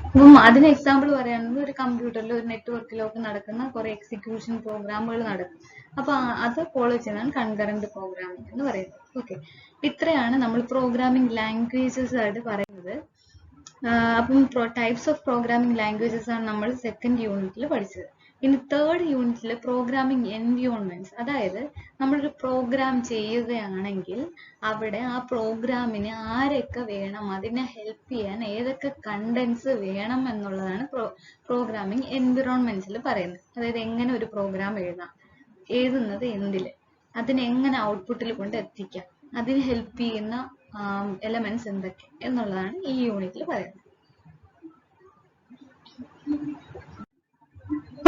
അപ്പം അതിന് എക്സാമ്പിൾ പറയുകയാണെങ്കിൽ ഒരു കമ്പ്യൂട്ടറിൽ ഒരു നെറ്റ്വർക്കിലോ ഒക്കെ നടക്കുന്ന കുറെ എക്സിക്യൂഷൻ പ്രോഗ്രാമുകൾ നടക്കും. അപ്പൊ അത് ഫോളോ ചെയ്യുന്നതാണ് കൺകറന്റ് പ്രോഗ്രാമിംഗ് എന്ന് പറയുന്നത്. ഓക്കെ, ഇത്രയാണ് നമ്മൾ പ്രോഗ്രാമിംഗ് ലാംഗ്വേജസ് ആയിട്ട് പറയുന്നത്. അപ്പം ടൈപ്സ് ഓഫ് പ്രോഗ്രാമിംഗ് ലാംഗ്വേജസ് ആണ് നമ്മൾ സെക്കൻഡ് യൂണിറ്റിൽ പഠിച്ചത്. ഇനി തേർഡ് യൂണിറ്റിൽ പ്രോഗ്രാമിംഗ് എൻവയോൺമെന്റ്സ്, അതായത് നമ്മളൊരു പ്രോഗ്രാം ചെയ്യുകയാണെങ്കിൽ അവിടെ ആ പ്രോഗ്രാമിന് ആരൊക്കെ വേണം, അതിനെ ഹെൽപ്പ് ചെയ്യാൻ ഏതൊക്കെ കണ്ടന്റ്സ് വേണം എന്നുള്ളതാണ് പ്രോഗ്രാമിംഗ് എൻവിറോൺമെന്റ്സിൽ പറയുന്നത്. അതായത് എങ്ങനെ ഒരു പ്രോഗ്രാം എഴുതുന്നത് എന്തില്, അതിനെ എങ്ങനെ ഔട്ട്പുട്ടിൽ കൊണ്ട് എത്തിക്കാം, അതിന് ഹെൽപ്പ് ചെയ്യുന്ന എലമെന്റ്സ് എന്തൊക്കെ എന്നുള്ളതാണ് ഈ യൂണിറ്റിൽ പറയുന്നത്.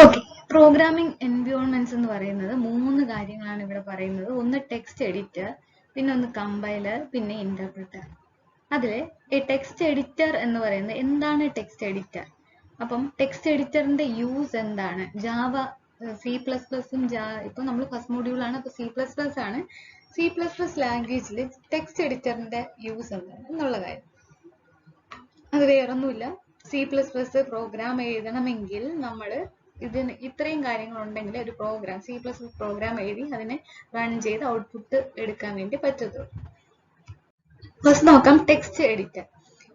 ഓക്കെ, പ്രോഗ്രാമിംഗ് എൻവയോൺമെന്റ്സ് എന്ന് പറയുന്നത് 3 കാര്യങ്ങളാണ് ഇവിടെ പറയുന്നത്. ഒന്ന് ടെക്സ്റ്റ് എഡിറ്റർ, പിന്നെ ഒന്ന് കമ്പൈലർ, പിന്നെ ഇന്റർപ്രിറ്റർ. അതില് ടെക്സ്റ്റ് എഡിറ്റർ എന്ന് പറയുന്നത് എന്താണ് ടെക്സ്റ്റ് എഡിറ്റർ? അപ്പം ടെക്സ്റ്റ് എഡിറ്ററിന്റെ യൂസ് എന്താണ്? ജാവ, C++ഉം ഇപ്പൊ നമ്മൾ ഫസ്റ്റ് മൊഡ്യൂൾ ആണ്, അപ്പൊ C++ ആണ്. C++ ലാംഗ്വേജിൽ ടെക്സ്റ്റ് എഡിറ്ററിന്റെ യൂസ് എന്താണ് എന്നുള്ള കാര്യം, അത് വേറൊന്നുമില്ല. C++ പ്രോഗ്രാം എഴുതണമെങ്കിൽ നമ്മൾ ഇതിന് ഇത്രയും കാര്യങ്ങൾ ഉണ്ടെങ്കിൽ ഒരു പ്രോഗ്രാം C++ പ്രോഗ്രാം എഴുതി അതിനെ റൺ ചെയ്ത് ഔട്ട്പുട്ട് എടുക്കാൻ വേണ്ടി പറ്റത്തുള്ളൂ. ഫസ്റ്റ് നോക്കാം text editor.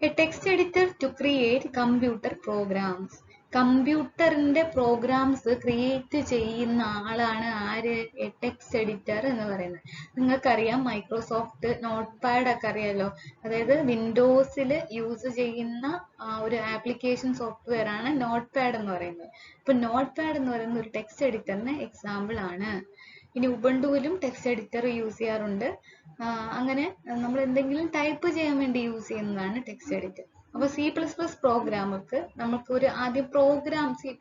A text editor to create computer programs. കമ്പ്യൂട്ടറിന്റെ പ്രോഗ്രാംസ് ക്രിയേറ്റ് ചെയ്യുന്ന ആളാണ് ആര്? ടെക്സ്റ്റ് എഡിറ്റർ എന്ന് പറയുന്നത്. നിങ്ങൾക്കറിയാം മൈക്രോസോഫ്റ്റ് നോട്ട് പാഡ് ഒക്കെ അറിയാലോ, അതായത് വിൻഡോസിൽ യൂസ് ചെയ്യുന്ന ഒരു ആപ്ലിക്കേഷൻ സോഫ്റ്റ്വെയർ ആണ് നോട്ട് പാഡ് എന്ന് പറയുന്നത്. ഇപ്പൊ നോട്ട് പാഡ് എന്ന് പറയുന്ന ഒരു ടെക്സ്റ്റ് എഡിറ്ററിന് എക്സാമ്പിൾ ആണ്. ഇനി ഉബുണ്ടുവിലും ടെക്സ്റ്റ് എഡിറ്റർ യൂസ് ചെയ്യാറുണ്ട്. അങ്ങനെ നമ്മൾ എന്തെങ്കിലും ടൈപ്പ് ചെയ്യാൻ വേണ്ടി യൂസ് ചെയ്യുന്നതാണ് ടെക്സ്റ്റ് എഡിറ്റർ. അപ്പൊ C++ പ്രോഗ്രാമർക്ക് നമുക്ക് ഒരു ആദ്യം പ്രോഗ്രാം C++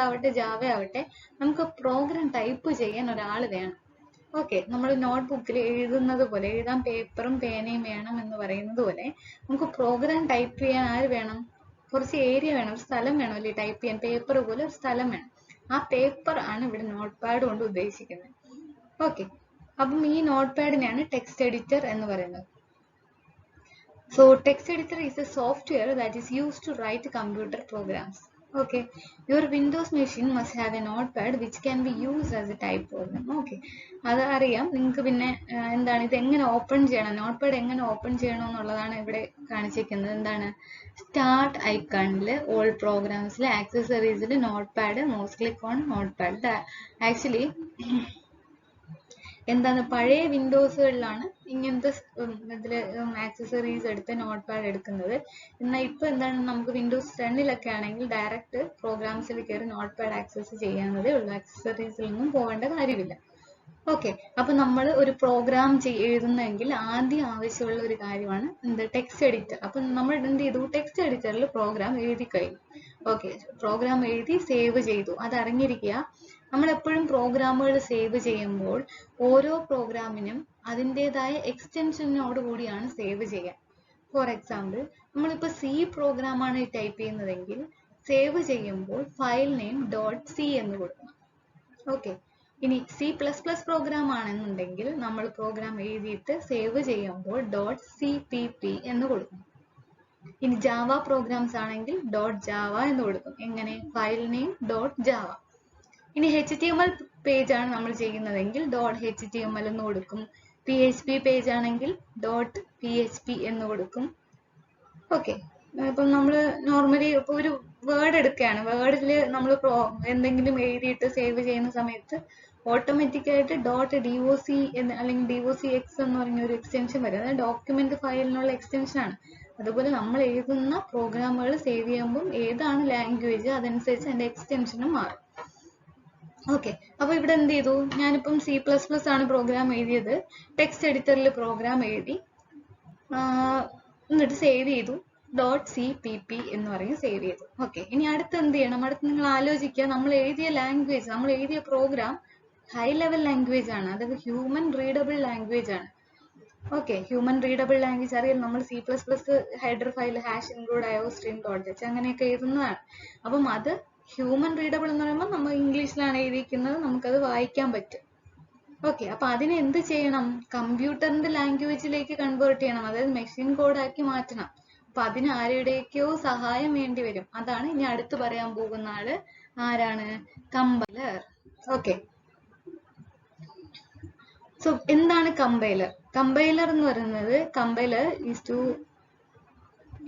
ആവട്ടെ ജാവ ആവട്ടെ നമുക്ക് പ്രോഗ്രാം ടൈപ്പ് ചെയ്യാൻ ഒരാൾ വേണം. ഓക്കെ, നമ്മൾ നോട്ട്ബുക്കിൽ എഴുതുന്നത് പോലെ എഴുതാൻ പേപ്പറും പേനയും വേണം എന്ന് പറയുന്നത് പോലെ നമുക്ക് പ്രോഗ്രാം ടൈപ്പ് ചെയ്യാൻ ആര് വേണം? കുറച്ച് ഏരിയ വേണം, സ്ഥലം വേണം അല്ലേ ടൈപ്പ് ചെയ്യാൻ? പേപ്പർ പോലെ ഒരു സ്ഥലം വേണം. ആ പേപ്പർ ആണ് ഇവിടെ നോട്ട് പാഡ് കൊണ്ട് ഉദ്ദേശിക്കുന്നത്. ഓക്കെ, അപ്പം ഈ നോട്ട് പാഡിനെയാണ് ടെക്സ്റ്റ് എഡിറ്റർ എന്ന് പറയുന്നത്. So text editor is a software that is used to write computer programs. Okay, your Windows machine must have a notepad which can be used as a type program. Okay, അത് അറിയാം നിങ്ങൾക്ക്. പിന്നെ എന്താണ് ഇത് എങ്ങനെ open ചെയ്യണം, notepad എങ്ങനെ open ചെയ്യണം എന്നുള്ളതാണ് ഇവിടെ കാണിച്ചിരിക്കുന്നത്. എന്താണ് സ്റ്റാർട്ട് ഐക്കണിൽ ഓൾ പ്രോഗ്രാംസിൽ ആക്സസറീസിൽ Notepad mouse click on Notepad. Actually എന്താണ് പഴയ വിൻഡോസുകളിലാണ് ഇങ്ങനത്തെ ഇതിൽ ആക്സസറീസ് എടുത്ത് നോട്ട് പാഡ് എടുക്കുന്നത്. എന്നാൽ ഇപ്പോൾ എന്താണ് നമുക്ക് വിൻഡോസ് 10 ആണെങ്കിൽ ഡയറക്റ്റ് പ്രോഗ്രാംസിൽ കയറി നോട്ട് പാഡ് ആക്സസ് ചെയ്യാവുന്നതേ ഉള്ളൂ. ആക്സസറീസിലൊന്നും പോകേണ്ട കാര്യമില്ല. ഓക്കെ, അപ്പൊ നമ്മൾ ഒരു പ്രോഗ്രാം എഴുതുന്നെങ്കിൽ ആദ്യം ആവശ്യമുള്ള ഒരു കാര്യമാണ് എന്ത് ടെക്സ്റ്റ് എഡിറ്റർ. അപ്പൊ നമ്മൾ എന്ത് ചെയ്തു, ടെക്സ്റ്റ് എഡിറ്ററിൽ പ്രോഗ്രാം എഴുതി കഴിഞ്ഞു. ഓക്കെ, പ്രോഗ്രാം എഴുതി സേവ് ചെയ്തു. അത് അറിഞ്ഞിരിക്കുക, നമ്മൾ എപ്പോഴും പ്രോഗ്രാമുകൾ സേവ് ചെയ്യുമ്പോൾ ഓരോ പ്രോഗ്രാമിനും അതിൻ്റെതായ എക്സ്റ്റൻഷനോട് കൂടിയാണ് സേവ് ചെയ്യുക. ഫോർ എക്സാമ്പിൾ, നമ്മളിപ്പോൾ C പ്രോഗ്രാമാണ് ടൈപ്പ് ചെയ്യുന്നതെങ്കിൽ സേവ് ചെയ്യുമ്പോൾ ഫയൽ നെയിം .c എന്ന് കൊടുക്കണം. ഓക്കെ, ഇനി C++ പ്രോഗ്രാം ആണെന്നുണ്ടെങ്കിൽ നമ്മൾ പ്രോഗ്രാം എഴുതിയിട്ട് സേവ് ചെയ്യുമ്പോൾ .cpp എന്ന് കൊടുക്കണം. ഇനി ജാവ പ്രോഗ്രാംസ് ആണെങ്കിൽ .java എന്ന് കൊടുക്കും. എങ്ങനെ, ഫയൽ നെയിം .java. ഇനി HTML പേജ് ആണ് നമ്മൾ ചെയ്യുന്നതെങ്കിൽ .html എന്ന് കൊടുക്കും. PHP പേജ് ആണെങ്കിൽ .php എന്ന് കൊടുക്കും. ഓക്കെ, ഇപ്പം നമ്മൾ നോർമലി ഇപ്പോൾ ഒരു വേർഡ് എടുക്കുകയാണ്, വേർഡിൽ നമ്മൾ എന്തെങ്കിലും എഴുതിയിട്ട് സേവ് ചെയ്യുന്ന സമയത്ത് ഓട്ടോമാറ്റിക്കായിട്ട് .doc എന്ന് അല്ലെങ്കിൽ docx എന്ന് പറഞ്ഞ ഒരു എക്സ്റ്റൻഷൻ വരും. അതായത് ഡോക്യുമെന്റ് ഫയലിനുള്ള എക്സ്റ്റൻഷൻ ആണ്. അതുപോലെ നമ്മൾ എഴുതുന്ന പ്രോഗ്രാമുകൾ സേവ് ചെയ്യുമ്പോൾ ഏതാണ് ലാംഗ്വേജ് അതനുസരിച്ച് അതിന്റെ എക്സ്റ്റൻഷനും മാറും. ഓക്കെ, അപ്പൊ ഇവിടെ എന്ത് ചെയ്തു, ഞാനിപ്പം C++ ആണ് പ്രോഗ്രാം എഴുതിയത്. ടെക്സ്റ്റ് എഡിറ്ററിൽ പ്രോഗ്രാം എഴുതി എന്നിട്ട് സേവ് ചെയ്തു. .cpp എന്ന് പറഞ്ഞ് സേവ് ചെയ്തു. ഓക്കെ, ഇനി അടുത്ത് എന്ത് ചെയ്യണം, അടുത്ത് നിങ്ങൾ ആലോചിക്കുക, നമ്മൾ എഴുതിയ ലാംഗ്വേജ്, നമ്മൾ എഴുതിയ പ്രോഗ്രാം ഹൈ ലെവൽ ലാംഗ്വേജ് ആണ്, അതായത് ഹ്യൂമൻ റീഡബിൾ ലാംഗ്വേജ് ആണ്. ഓക്കെ, ഹ്യൂമൻ റീഡബിൾ ലാംഗ്വേജ് അറിയാം, നമ്മൾ C++ header file #include IOStream.h അങ്ങനെയൊക്കെ എഴുതുന്നതാണ്. അപ്പം അത് ഹ്യൂമൻ റീഡബിൾ എന്ന് പറയുമ്പോൾ നമ്മൾ ഇംഗ്ലീഷിലാണ് എഴുതിയിരിക്കുന്നത്, നമുക്കത് വായിക്കാൻ പറ്റും. ഓക്കെ, അപ്പൊ അതിന് എന്ത് ചെയ്യണം, കമ്പ്യൂട്ടറിന്റെ ലാംഗ്വേജിലേക്ക് കൺവേർട്ട് ചെയ്യണം, അതായത് മെഷീൻ കോഡാക്കി മാറ്റണം. അപ്പൊ അതിന് ആരുടെയൊക്കെയോ സഹായം വേണ്ടി വരും. അതാണ് ഇനി അടുത്ത് പറയാൻ പോകുന്ന ആള്. ആരാണ്, കമ്പൈലർ. ഓക്കെ, സോ എന്താണ് കമ്പൈലർ? കമ്പൈലർ എന്ന് പറയുന്നത്, compiler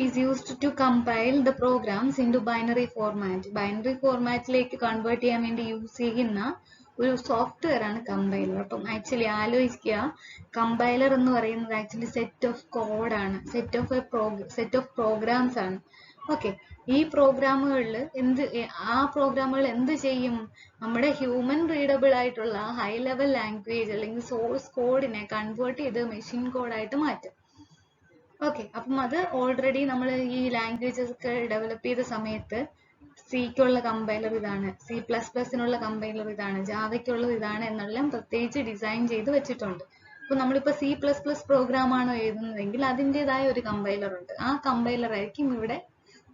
is used to compile the programs into binary format. Binary ഫോർമാറ്റിലേക്ക് കൺവേർട്ട് ചെയ്യാൻ വേണ്ടി യൂസ് ചെയ്യുന്ന ഒരു സോഫ്റ്റ്വെയർ ആണ് കമ്പൈലർ. അപ്പം ആക്ച്വലി ആലോചിക്കുക, കമ്പൈലർ എന്ന് പറയുന്നത് ആക്ച്വലി സെറ്റ് ഓഫ് കോഡാണ്, സെറ്റ് ഓഫ് പ്രോഗ്രാംസ് ആണ്. ഓക്കെ, ഈ പ്രോഗ്രാമുകളിൽ പ്രോഗ്രാമുകൾ എന്ത് ചെയ്യും, നമ്മുടെ ഹ്യൂമൻ റീഡബിൾ ആയിട്ടുള്ള ഹൈ ലെവൽ ലാംഗ്വേജ് അല്ലെങ്കിൽ സോഴ്സ് കോഡിനെ കൺവേർട്ട് ചെയ്ത് മെഷീൻ കോഡായിട്ട് മാറ്റും. ഓക്കെ, അപ്പം അത് ഓൾറെഡി നമ്മൾ ഈ ലാംഗ്വേജസ് ഒക്കെ ഡെവലപ്പ് ചെയ്ത സമയത്ത് സിക്കുള്ള കമ്പൈലർ ഇതാണ്, C++നുള്ള കമ്പൈലർ ഇതാണ്, ജാവയ്ക്കുള്ളത് ഇതാണ് എന്നെല്ലാം പ്രത്യേകിച്ച് ഡിസൈൻ ചെയ്ത് വെച്ചിട്ടുണ്ട്. അപ്പൊ നമ്മളിപ്പോ C++ പ്രോഗ്രാം ആണോ എഴുതുന്നതെങ്കിൽ അതിൻ്റെതായ ഒരു കമ്പൈലർ ഉണ്ട്. ആ കമ്പൈലർ ആയിരിക്കും ഇവിടെ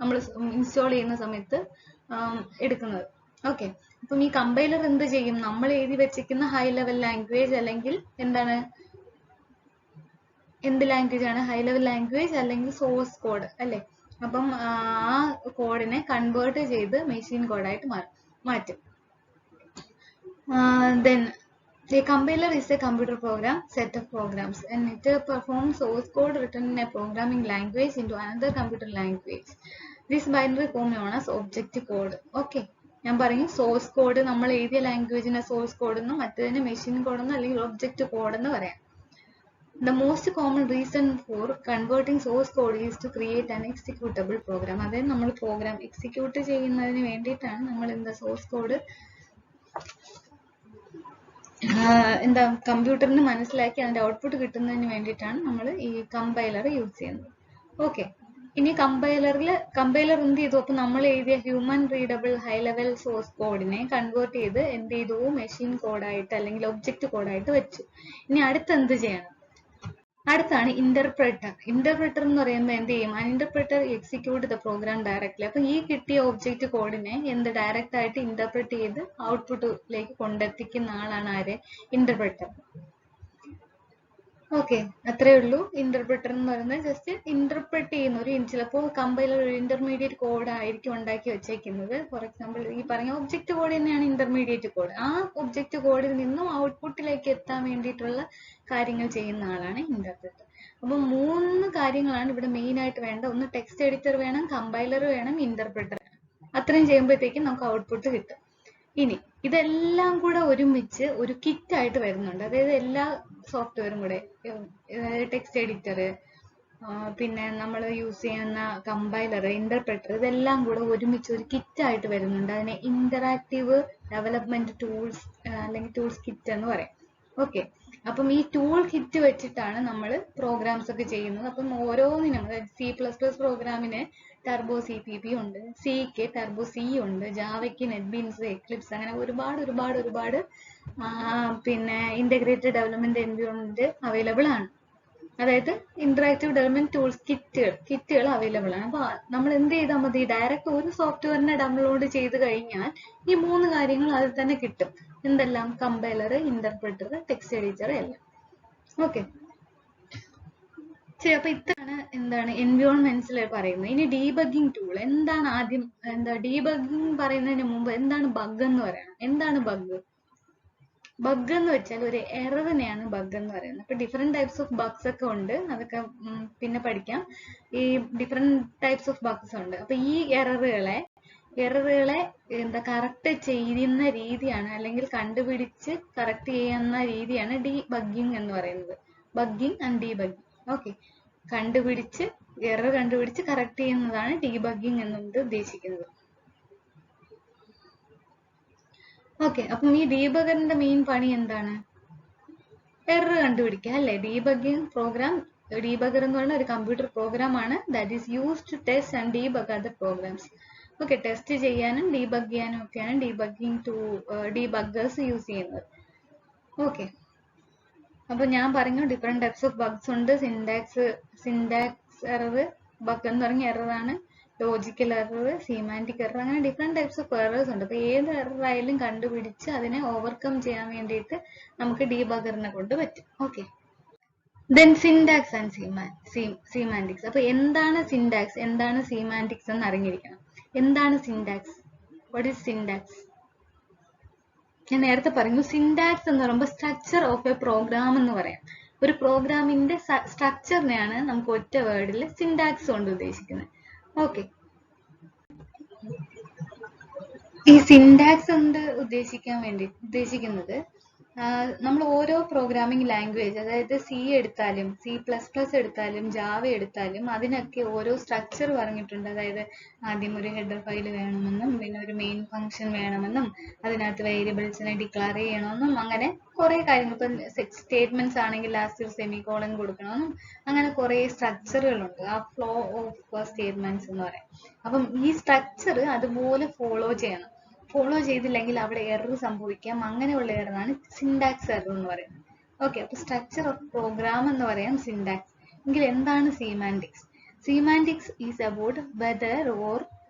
നമ്മൾ ഇൻസ്റ്റാൾ ചെയ്യുന്ന സമയത്ത് എടുക്കുന്നത്. ഓക്കെ, അപ്പം ഈ കമ്പൈലർ എന്ത് ചെയ്യും, നമ്മൾ എഴുതി വെച്ചിരിക്കുന്ന ഹൈ ലെവൽ ലാംഗ്വേജ് അല്ലെങ്കിൽ എന്ത് ലാംഗ്വേജ് ആണ്, ഹൈ ലെവൽ ലാംഗ്വേജ് അല്ലെങ്കിൽ സോഴ്സ് കോഡ് അല്ലെ, അപ്പം ആ കോഡിനെ കൺവേർട്ട് ചെയ്ത് മെഷീൻ കോഡായിട്ട് മാറ്റും. Then a compiler is a computer program set of programs and it performs source code written in a programming language into another computer language. This binary form known as object code. Okay, ഞാൻ പറയും source code, നമ്മൾ എഴുതിയ ലാംഗ്വേജിനെ source code എന്നും മറ്റേതിനെ machine code എന്നും അല്ലെങ്കിൽ object code എന്ന് പറയാം. The most common reason for converting source code is to create an executable program. അതായത് നമ്മൾ പ്രോഗ്രാം എക്സിക്യൂട്ട് ചെയ്യുന്നതിന് വേണ്ടിയിട്ടാണ് നമ്മൾ സോഴ്സ് കോഡ് കമ്പ്യൂട്ടറിന് മനസ്സിലാക്കി അതിന്റെ ഔട്ട്പുട്ട് കിട്ടുന്നതിന് വേണ്ടിയിട്ടാണ് നമ്മൾ ഈ കമ്പൈലർ യൂസ് ചെയ്യുന്നത്. ഓക്കെ, ഇനി കമ്പൈലർ എന്ത് ചെയ്തു, അപ്പൊ നമ്മൾ എഴുതിയ human readable high level source കോഡിനെ കൺവേർട്ട് ചെയ്ത് എന്ത് ചെയ്തു, മെഷീൻ കോഡായിട്ട് അല്ലെങ്കിൽ ഒബ്ജക്റ്റ് കോഡായിട്ട് വെച്ചു. ഇനി അടുത്ത് എന്ത് ചെയ്യണം, അടുത്താണ് ഇന്റർപ്രെറ്റർ. ഇന്റർപ്രെറ്റർ എന്ന് പറയുമ്പോൾ എന്ത് ചെയ്യും, ഇന്റർപ്രെറ്റർ എക്സിക്യൂട്ട് ദ പ്രോഗ്രാം ഡയറക്ട്ലി. അപ്പൊ ഈ കിട്ടിയ ഒബ്ജക്റ്റ് കോഡിനെ ഡയറക്റ്റ് ആയിട്ട് ഇന്റർപ്രറ്റ് ചെയ്ത് ഔട്ട്പുട്ടിലേക്ക് കൊണ്ടെത്തിക്കുന്ന ആളാണ് ആര്, ഇന്റർപ്രെറ്റർ. ഓക്കെ, അത്രേ ഉള്ളൂ. ഇന്റർപ്രിറ്റർ എന്ന് പറയുന്നത് ജസ്റ്റ് ഇന്റർപ്രറ്റ് ചെയ്യുന്ന ഒരു ചിലപ്പോൾ കമ്പൈലർ ഒരു ഇന്റർമീഡിയറ്റ് കോഡ് ആയിരിക്കും ഉണ്ടാക്കി വെച്ചേക്കുന്നത്. ഫോർ എക്സാമ്പിൾ ഈ പറഞ്ഞ ഒബ്ജക്റ്റ് കോഡ് തന്നെയാണ് ഇന്റർമീഡിയറ്റ് കോഡ്. ആ ഒബ്ജക്റ്റ് കോഡിൽ നിന്നും ഔട്ട്പുട്ടിലേക്ക് എത്താൻ വേണ്ടിയിട്ടുള്ള കാര്യങ്ങൾ ചെയ്യുന്ന ആളാണ് ഇന്റർപ്രിറ്റർ. അപ്പൊ 3 കാര്യങ്ങളാണ് ഇവിടെ മെയിൻ ആയിട്ട് വേണ്ട. ഒന്ന് ടെക്സ്റ്റ് എഡിറ്റർ വേണം, കമ്പൈലർ വേണം, ഇന്റർപ്രിറ്റർ വേണം. അത്രയും ചെയ്യുമ്പോഴത്തേക്കും നമുക്ക് ഔട്ട്പുട്ട് കിട്ടും. ഇനി ഇതെല്ലാം കൂടെ ഒരുമിച്ച് ഒരു കിറ്റ് ആയിട്ട് വരുന്നുണ്ട്. അതായത് എല്ലാ സോഫ്റ്റ്വെയറും കൂടെ, ടെക്സ്റ്റ് എഡിറ്റർ, പിന്നെ നമ്മൾ യൂസ് ചെയ്യുന്ന കമ്പൈലർ, ഇന്റർപ്രറ്റർ, ഇതെല്ലാം കൂടെ ഒരുമിച്ച് ഒരു കിറ്റ് ആയിട്ട് വരുന്നുണ്ട്. അതിനെ ഇന്ററാക്റ്റീവ് ഡെവലപ്മെന്റ് ടൂൾസ് അല്ലെങ്കിൽ ടൂൾസ് കിറ്റ് എന്ന് പറയും. ഓക്കെ, അപ്പം ഈ ടൂൾ കിറ്റ് വെച്ചിട്ടാണ് നമ്മൾ പ്രോഗ്രാംസ് ഒക്കെ ചെയ്യുന്നത്. അപ്പം ഓരോന്നിനും, അതായത് C++ പ്രോഗ്രാമിന് ടർബോ CPP ഉണ്ട്, സിക്ക് ടർബോ C ഉണ്ട്, ജാവയ്ക്ക് നെറ്റ്ബീൻസ്, എക്ലിപ്സ്, അങ്ങനെ ഒരുപാട് പിന്നെ ഇന്റഗ്രേറ്റഡ് ഡെവലപ്മെന്റ് എൻവയോൺമെന്റ് അവൈലബിൾ ആണ്. അതായത് ഇന്ററാക്റ്റീവ് ഡെവലപ്മെന്റ് ടൂൾസ് കിറ്റുകൾ അവൈലബിൾ ആണ്. അപ്പൊ നമ്മൾ എന്ത് ചെയ്താൽ മതി, ഡയറക്റ്റ് ഒരു സോഫ്റ്റ്വെയറിനെ ഡൗൺലോഡ് ചെയ്ത് കഴിഞ്ഞാൽ ഈ 3 കാര്യങ്ങൾ അതിൽ തന്നെ കിട്ടും. എന്തെല്ലാം? കമ്പൈലർ, ഇന്റർപ്രിറ്റർ, ടെക്സ്റ്റ് എഡിറ്റർ എല്ലാം. ഓക്കെ, ശരി. അപ്പൊ ഇതാണ് എന്താണ് എൻവയോൺമെന്റ്സിൽ പറയുന്നത്. ഇനി ഡീബഗിങ് ടൂൾ എന്താണ്? ആദ്യം ഡീബഗിങ് പറയുന്നതിന് മുമ്പ് എന്താണ് ബഗ് എന്ന് പറയണം. എന്താണ് ബഗ്? ബഗ് എന്ന് വെച്ചാൽ ഒരു എററിനെയാണ് ബഗ് എന്ന് പറയുന്നത്. അപ്പൊ ഡിഫറെന്റ് ടൈപ്സ് ഓഫ് ബഗ്സ് ഒക്കെ ഉണ്ട്, അതൊക്കെ പിന്നെ പഠിക്കാം. ഈ ഡിഫറെന്റ് ടൈപ്സ് ഓഫ് ബഗ്സ് ഉണ്ട്. അപ്പൊ ഈ എററുകളെ കറക്റ്റ് ചെയ്യുന്ന രീതിയാണ്, അല്ലെങ്കിൽ കണ്ടുപിടിച്ച് കറക്റ്റ് ചെയ്യുന്ന രീതിയാണ് ഡീബഗ്ഗിങ് എന്ന് പറയുന്നത്. Begging and debugging. Okay, error കണ്ടുപിടിച്ച് കറക്റ്റ് ചെയ്യുന്നതാണ് ഡീബഗ്ഗിങ് എന്നുകൊണ്ട് ഉദ്ദേശിക്കുന്നത്. ഓക്കെ, അപ്പം ഈ ഡീബഗറിന്റെ മെയിൻ പണി എന്താണ്? എറർ കണ്ടുപിടിക്കുക അല്ലേ? ഡീബഗർ എന്ന് പറയുന്ന ഒരു കമ്പ്യൂട്ടർ പ്രോഗ്രാം ആണ്. That is used to test and debug other programs. Okay, test ചെയ്യാനും ഡീബഗ് ചെയ്യാനും ഒക്കെയാണ് ഡീബഗേഴ്സ് യൂസ് ചെയ്യുന്നത്. ഓക്കെ, അപ്പൊ ഞാൻ പറഞ്ഞു ഡിഫറെന്റ് ടൈപ്സ് ഓഫ് ബഗ്സ് ഉണ്ട്. സിൻടാക്സ് എറർ, ബഗ് എന്ന് പറഞ്ഞ എറർ ആണ്, ലോജിക്കൽ എറർ, സീമാന്റിക് എറർ, അങ്ങനെ ഡിഫറെന്റ് ടൈപ്സ് ഓഫ് എറേഴ്സ് ഉണ്ട്. അപ്പൊ ഏത് എറർ ആയാലും കണ്ടുപിടിച്ച് അതിനെ ഓവർകം ചെയ്യാൻ വേണ്ടിയിട്ട് നമുക്ക് ഡീബഗറിനെ കൊണ്ട് പറ്റും. Okay, then syntax and semantics. അപ്പൊ എന്താണ് സിൻടാക്സ്, എന്താണ് സീമാന്റിക്സ് എന്ന് അറിഞ്ഞിരിക്കണം. എന്താണ് സിൻടാക്സ്? What is syntax? ഞാൻ നേരത്തെ പറഞ്ഞു, സിൻടാക്സ് എന്ന് പറയുമ്പോൾ സ്ട്രക്ചർ ഓഫ് എ പ്രോഗ്രാം എന്ന് പറയാം. ഒരു പ്രോഗ്രാമിന്റെ സ്ട്രക്ചറിനെയാണ് നമുക്ക് ഒറ്റ വേർഡിൽ സിൻടാക്സ് കൊണ്ട് ഉദ്ദേശിക്കുന്നത്. ഓക്കെ, ഈ സിൻടാക്സ് കൊണ്ട് ഉദ്ദേശിക്കുന്നത് നമ്മൾ ഓരോ പ്രോഗ്രാമിംഗ് ലാംഗ്വേജ്, അതായത് എടുത്താലും C++ എടുത്താലും ജാവ എടുത്താലും അതിനൊക്കെ ഓരോ സ്ട്രക്ചർ പറഞ്ഞിട്ടുണ്ട്. അതായത് ആദ്യം ഒരു ഹെഡർ ഫയൽ വേണമെന്നും, പിന്നെ ഒരു മെയിൻ ഫംഗ്ഷൻ വേണമെന്നും, അതിനകത്ത് വേരിയബിൾസിനെ ഡിക്ലെയർ ചെയ്യണമെന്നും, അങ്ങനെ കുറെ കാര്യങ്ങൾ. ഇപ്പം സ്റ്റേറ്റ്മെന്റ്സ് ആണെങ്കിൽ ലാസ്റ്റ് ഒരു സെമികോളൻ കൊടുക്കണമെന്നും, അങ്ങനെ കുറെ സ്ട്രക്ചറുകളുണ്ട്. ആ ഫ്ലോ ഓഫ് സ്റ്റേറ്റ്മെന്റ്സ് എന്ന് പറയാം. അപ്പം ഈ സ്ട്രക്ചർ അതുപോലെ ഫോളോ ചെയ്തില്ലെങ്കിൽ അവിടെ എറർ സംഭവിക്കാം. അങ്ങനെയുള്ള എററാണ് സിൻടാക്സ് എറർ എന്ന് പറയുന്നത്. ഓക്കെ, അപ്പൊ സ്ട്രക്ചർ ഓഫ് പ്രോഗ്രാം എന്ന് പറയാം സിൻടാക്സ്. എങ്കിൽ എന്താണ് semantics? Semantics is about whether or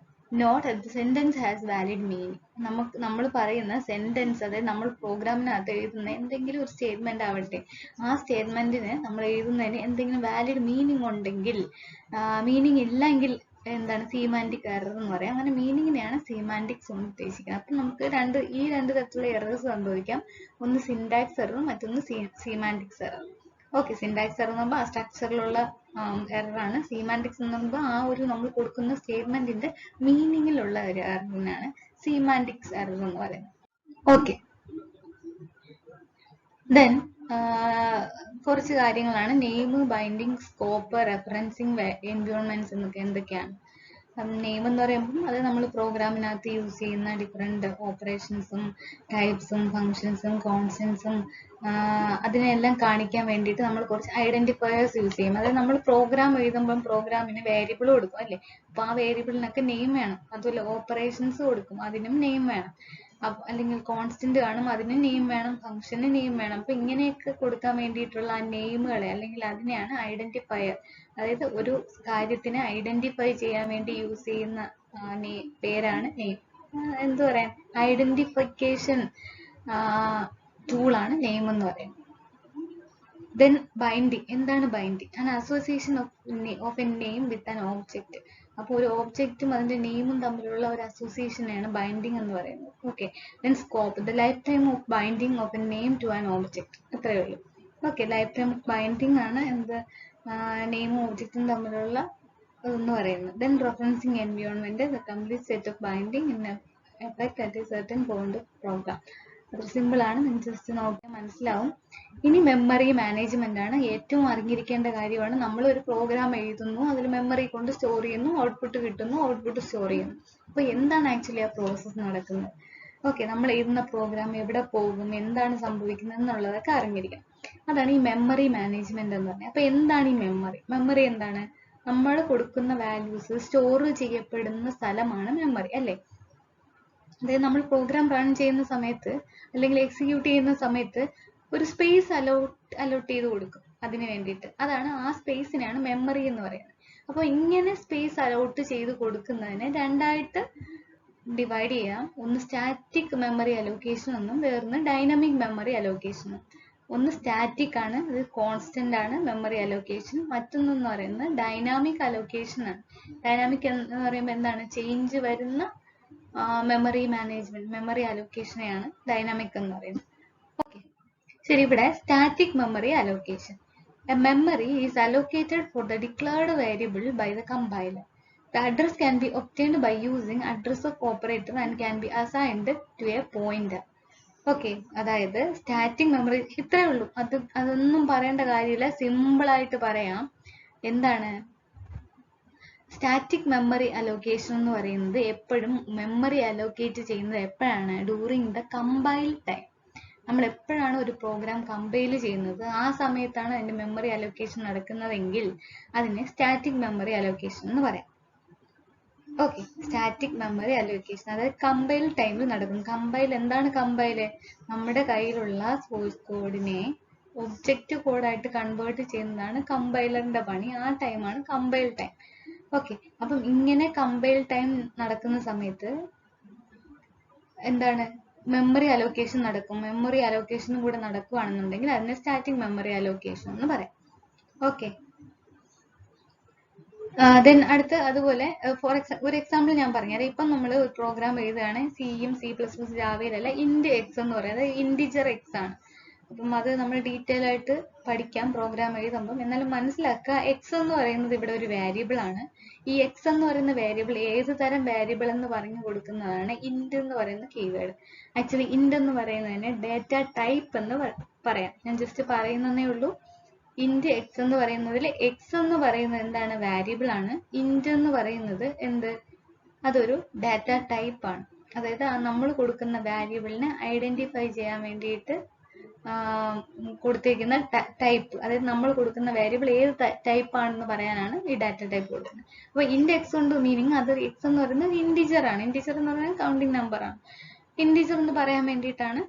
not the sentence has valid meaning. നമ്മൾ പറയുന്ന സെന്റൻസ്, അതായത് നമ്മൾ പ്രോഗ്രാമിനകത്ത് എഴുതുന്ന എന്തെങ്കിലും ഒരു സ്റ്റേറ്റ്മെന്റ് ആവട്ടെ, ആ സ്റ്റേറ്റ്മെന്റിന് നമ്മൾ എഴുതുന്നതിന് എന്തെങ്കിലും വാലിഡ് മീനിങ് ഉണ്ടെങ്കിൽ, മീനിങ് ഇല്ലെങ്കിൽ എന്താണ് സീമാന്റിക് എറർ എന്ന് പറയാം. അങ്ങനെ മീനിങ്ങിനെയാണ് സീമാന്റിക്സ് കൊണ്ട് ഉദ്ദേശിക്കുന്നത്. അപ്പൊ നമുക്ക് ഈ രണ്ട് തരത്തിലുള്ള എറേഴ്സ് സംഭവിക്കാം. ഒന്ന് സിൻടാക്സ് എററും മറ്റൊന്ന് സീമാന്റിക്സ് എറർ. ഓക്കെ, സിൻടാക്സ് എറർ എന്ന് പറയുമ്പോൾ ആ സ്ട്രക്ചറിലുള്ള എററാണ്. സീമാന്റിക്സ് എന്ന് പറയുമ്പോൾ ആ ഒരു നമ്മൾ കൊടുക്കുന്ന സ്റ്റേറ്റ്മെന്റിന്റെ മീനിങ്ങിലുള്ള ഒരു എററിനാണ് സീമാന്റിക്സ് എറർ എന്ന് പറയുന്നത്. ഓക്കെ, ദെൻ കുറച്ച് കാര്യങ്ങളാണ് name, binding, scope, referencing, environments എന്നൊക്കെ എന്തൊക്കെയാണ്. നെയിം എന്ന് പറയുമ്പോൾ അത് നമ്മൾ പ്രോഗ്രാമിനകത്ത് യൂസ് ചെയ്യുന്ന ഡിഫറെന്റ് ഓപ്പറേഷൻസും ടൈപ്സും ഫങ്ഷൻസും കോൺസ്റ്റൻസും അതിനെല്ലാം കാണിക്കാൻ വേണ്ടിയിട്ട് നമ്മൾ കുറച്ച് ഐഡന്റിഫയേഴ്സ് യൂസ് ചെയ്യും. അതായത് നമ്മൾ പ്രോഗ്രാം എഴുതുമ്പം പ്രോഗ്രാമിന് വേരിയബിൾ കൊടുക്കും അല്ലേ? അപ്പൊ ആ വേരിയബിളിനൊക്കെ നെയിം വേണം. അതുപോലെ ഓപ്പറേഷൻസ് കൊടുക്കും, അതിനും നെയിം വേണം. അല്ലെങ്കിൽ കോൺസ്റ്റന്റ് കാണും, അതിന് നെയിം വേണം, ഫംഗ്ഷന് നെയിം വേണം. അപ്പൊ ഇങ്ങനെയൊക്കെ കൊടുക്കാൻ വേണ്ടിയിട്ടുള്ള ആ നെയിമുകളെ, അല്ലെങ്കിൽ അതിനെയാണ് ഐഡന്റിഫയർ. അതായത് ഒരു കാര്യത്തിനെ ഐഡന്റിഫൈ ചെയ്യാൻ വേണ്ടി യൂസ് ചെയ്യുന്ന പേരാണ് നെയിം. എന്തു പറയാൻ, ഐഡന്റിഫിക്കേഷൻ ടൂളാണ് നെയിം എന്ന് പറയുന്നത്. Then binding. എന്താണ് binding? An association of a name with an object. അപ്പോൾ ഒരു ഓബ്ജക്റ്റും അതിന്റെ നെയിമും തമ്മിലുള്ള ഒരു അസോസിയേഷനെയാണ് ബൈൻഡിങ് എന്ന് പറയുന്നത്. Okay. Then scope. The lifetime of binding of a name to an object. അത്രയേ ഉള്ളൂ. Okay. Lifetime of binding ആണ് എന്ത് നെയിമും ഓബ്ജക്റ്റും തമ്മിലുള്ള എന്ന് പറയുന്നത്. Then referencing environment. The complete set of binding in effect at a certain point of program. അത്ര സിമ്പിൾ ആണ്. നിങ്ങൾ ജസ്റ്റ് നോക്കിയാൽ മനസ്സിലാവും. ഇനി മെമ്മറി മാനേജ്മെന്റ് ആണ് ഏറ്റവും അറിഞ്ഞിരിക്കേണ്ട കാര്യമാണ്. നമ്മൾ ഒരു പ്രോഗ്രാം എഴുതുന്നു, അതിൽ മെമ്മറി കൊണ്ട് സ്റ്റോർ ചെയ്യുന്നു, ഔട്ട്പുട്ട് കിട്ടുന്നു, ഔട്ട്പുട്ട് സ്റ്റോർ ചെയ്യുന്നു. അപ്പൊ എന്താണ് ആക്ച്വലി ആ പ്രോസസ്സ് നടക്കുന്നത്? ഓക്കെ. നമ്മൾ എഴുതുന്ന പ്രോഗ്രാം എവിടെ പോകും, എന്താണ് സംഭവിക്കുന്നത് എന്നുള്ളതൊക്കെ അറിഞ്ഞിരിക്കണം. അതാണ് ഈ മെമ്മറി മാനേജ്മെന്റ് എന്ന് പറഞ്ഞത്. അപ്പൊ എന്താണ് ഈ മെമ്മറി? മെമ്മറി എന്താണ്? നമ്മൾ കൊടുക്കുന്ന വാല്യൂസ് സ്റ്റോർ ചെയ്യപ്പെടുന്ന സ്ഥലമാണ് മെമ്മറി, അല്ലേ? അതായത് നമ്മൾ പ്രോഗ്രാം റൺ ചെയ്യുന്ന സമയത്ത് അല്ലെങ്കിൽ എക്സിക്യൂട്ട് ചെയ്യുന്ന സമയത്ത് ഒരു സ്പേസ് അലോട്ട് ചെയ്ത് കൊടുക്കും അതിന് വേണ്ടിയിട്ട്. അതാണ് ആ സ്പേസിനെയാണ് മെമ്മറി എന്ന് പറയുന്നത്. അപ്പോൾ ഇങ്ങനെ സ്പേസ് അലോട്ട് ചെയ്ത് കൊടുക്കുന്നതിനെ രണ്ടായിട്ട് ഡിവൈഡ് ചെയ്യാം. ഒന്ന് സ്റ്റാറ്റിക് മെമ്മറി അലോക്കേഷൻ എന്നും വേറൊന്ന് ഡൈനാമിക് മെമ്മറി അലോക്കേഷൻ. ഒന്ന് സ്റ്റാറ്റിക് ആണ്, അത് കോൺസ്റ്റന്റ് ആണ് മെമ്മറി അലോക്കേഷൻ. മറ്റൊന്നെന്ന് പറയുന്നത് ഡൈനാമിക് അലോക്കേഷൻ ആണ്. ഡൈനാമിക് എന്ന് പറയുമ്പോൾ എന്താണ്? ചേഞ്ച് വരുന്ന മെമ്മറി മാനേജ്മെന്റ്, മെമ്മറി അലോക്കേഷനെയാണ് ഡൈനാമിക് എന്ന് പറയുന്നത്. ഓക്കെ. ശരി. ഇവിടെ static memory allocation. A memory is allocated for the declared variable by the compiler. The address can be obtained by using address of operator and can be assigned to a pointer. Okay. അതായത് static memory ഇത്രയേ ഉള്ളൂ. അതൊന്നും പറയേണ്ട കാര്യമില്ല. Simple ആയിട്ട് പറയാം. എന്താണ് static memory allocation എന്ന് പറയുന്നത്? എപ്പോഴും മെമ്മറി അലോക്കേറ്റ് ചെയ്യുന്നത് എപ്പോഴാണ്? During the compile time. നമ്മൾ എപ്പോഴാണ് ഒരു പ്രോഗ്രാം കമ്പൈൽ ചെയ്യുന്നത് ആ സമയത്താണ് അതിന്റെ മെമ്മറി അലോക്കേഷൻ നടക്കുന്നതെങ്കിൽ അതിനെ സ്റ്റാറ്റിക് മെമ്മറി അലോക്കേഷൻ എന്ന് പറയാം. ഓക്കെ. സ്റ്റാറ്റിക് മെമ്മറി അലോക്കേഷൻ അതായത് കമ്പൈൽ ടൈമിൽ നടക്കും. കമ്പൈൽ എന്താണ്? കമ്പൈല് നമ്മുടെ കയ്യിലുള്ള സോഴ്സ് കോഡിനെ ഒബ്ജക്റ്റ് കോഡായിട്ട് കൺവേർട്ട് ചെയ്യുന്നതാണ് കമ്പൈലറിന്റെ പണി. ആ ടൈമാണ് കമ്പൈൽ ടൈം. ഓക്കെ. അപ്പം ഇങ്ങനെ കമ്പൈൽ ടൈം നടക്കുന്ന സമയത്ത് എന്താണ്? മെമ്മറി അലോക്കേഷൻ നടക്കും. മെമ്മറി അലോക്കേഷനും കൂടെ നടക്കുകയാണെന്നുണ്ടെങ്കിൽ അതിനെ സ്റ്റാറ്റിക് മെമ്മറി അലോക്കേഷൻ എന്ന് പറയാം. ഓക്കെ. ദെൻ അടുത്ത് അതുപോലെ ഒരു എക്സാമ്പിൾ ഞാൻ പറഞ്ഞുതരാം. ഇപ്പം നമ്മൾ ഒരു പ്രോഗ്രാം എഴുതുകയാണ് സിയും C++ ജാവയിലല്ല, ഇൻഡ് എക്സ് എന്ന് പറയുന്നത് ഇൻഡിജർ എക്സ് ആണ്. അപ്പം അത് നമ്മൾ ഡീറ്റെയിൽ ആയിട്ട് പഠിക്കാം പ്രോഗ്രാം എഴുതുമ്പം. എന്നാലും മനസ്സിലാക്കുക, എക്സ് എന്ന് പറയുന്നത് ഇവിടെ ഒരു വേരിയബിൾ ആണ്. ഈ എക്സ് എന്ന് പറയുന്ന വേരിയബിൾ ഏത് തരം വേരിയബിൾ എന്ന് പറഞ്ഞു കൊടുക്കുന്നതാണ് ഇൻഡ് എന്ന് പറയുന്ന കീവേഡ്. ആക്ച്വലി ഇൻഡ് എന്ന് പറയുന്നതിന് ഡാറ്റ ടൈപ്പ് എന്ന് പറയാം. ഞാൻ ജസ്റ്റ് പറയുന്നതേ ഉള്ളൂ. ഇൻഡ് എക്സ് എന്ന് പറയുന്നതിൽ എക്സ് എന്ന് പറയുന്നത് എന്താണ്? വേരിയബിൾ ആണ്. ഇൻഡ് എന്ന് പറയുന്നത് എന്ത്? അതൊരു ഡാറ്റ ടൈപ്പ് ആണ്. അതായത് നമ്മൾ കൊടുക്കുന്ന വാരിയബിളിനെ ഐഡന്റിഫൈ ചെയ്യാൻ വേണ്ടിയിട്ട് കൊടുത്തിരിക്കുന്ന ടൈപ്പ്. അതായത് നമ്മൾ കൊടുക്കുന്ന വേരിയബിൾ ഏത് ടൈപ്പ് ആണെന്ന് പറയാനാണ് ഈ ഡാറ്റ ടൈപ്പ് കൊടുക്കുന്നത്. അപ്പോൾ ഇൻഡ് എക്സ് കൊണ്ട് മീനിങ് അത് എക്സ് എന്ന് പറയുന്നത് ഇൻഡിജർ ആണ്. ഇൻഡിജർ എന്ന് പറയുന്നത് കൗണ്ടിങ് നമ്പർ ആണ്. ഇൻഡിജർ എന്ന് പറയാൻ വേണ്ടിയിട്ടാണ്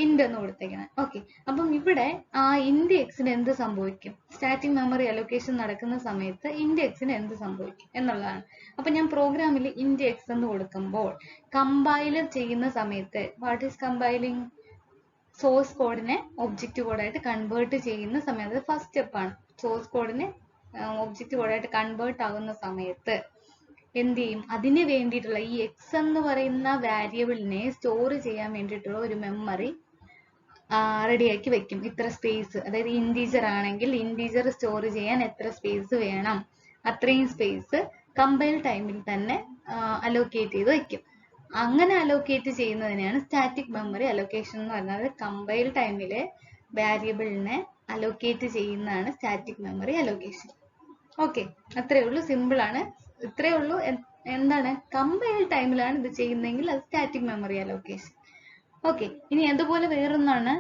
ഇൻഡ് എന്ന് കൊടുത്തേക്കുന്നത്. ഓക്കെ. അപ്പം ഇവിടെ ആ ഇൻഡ് എക്സിന് എന്ത് സംഭവിക്കും? സ്റ്റാറ്റിക് മെമ്മറി അലോക്കേഷൻ നടക്കുന്ന സമയത്ത് ഇൻഡ് എക്സിന് എന്ത് സംഭവിക്കും എന്നുള്ളതാണ്. അപ്പൊ ഞാൻ പ്രോഗ്രാമിൽ ഇൻഡ് എക്സ് എന്ന് കൊടുക്കുമ്പോൾ കമ്പൈലർ ചെയ്യുന്ന സമയത്ത് വാട്ട് ഈസ് കമ്പൈലിംഗ്? സോഴ്സ് കോഡിനെ ഒബ്ജക്റ്റ് കോഡായിട്ട് കൺവേർട്ട് ചെയ്യുന്ന സമയത്ത് ഫസ്റ്റ് സ്റ്റെപ്പാണ്. സോഴ്സ് കോഡിനെ ഒബ്ജക്റ്റ് കോഡായിട്ട് കൺവേർട്ട് ആകുന്ന സമയത്ത് എന്ത് ചെയ്യും? അതിന് വേണ്ടിയിട്ടുള്ള ഈ എക്സ് എന്ന് പറയുന്ന വാരിയബിളിനെ സ്റ്റോർ ചെയ്യാൻ വേണ്ടിയിട്ടുള്ള ഒരു മെമ്മറി റെഡിയാക്കി വെക്കും. ഇത്ര സ്പേസ്, അതായത് ഇൻറ്റീജർ ആണെങ്കിൽ ഇൻറ്റീജർ സ്റ്റോർ ചെയ്യാൻ എത്ര സ്പേസ് വേണം, അത്രയും സ്പേസ് കമ്പൈൽ ടൈമിൽ തന്നെ അലോക്കേറ്റ് ചെയ്ത് വെക്കും. അങ്ങനെ അലോക്കേറ്റ് ചെയ്യുന്നതിനെയാണ് സ്റ്റാറ്റിക് മെമ്മറി അലോക്കേഷൻ എന്ന് പറയുന്നത്. കമ്പൈൽ ടൈമിലെ വാരിയബിളിനെ അലോക്കേറ്റ് ചെയ്യുന്നതാണ് സ്റ്റാറ്റിക് മെമ്മറി അലോക്കേഷൻ. ഓക്കെ. അത്രയേ ഉള്ളൂ. സിമ്പിൾ ആണ്. ഇത്രയേ ഉള്ളൂ. എന്താണ്? കമ്പൈൽ ടൈമിലാണ് ഇത് ചെയ്യുന്നതെങ്കിൽ അത് സ്റ്റാറ്റിക് മെമ്മറി അലോക്കേഷൻ. ഓക്കെ. ഇനി അതുപോലെ വേറൊന്നാണ്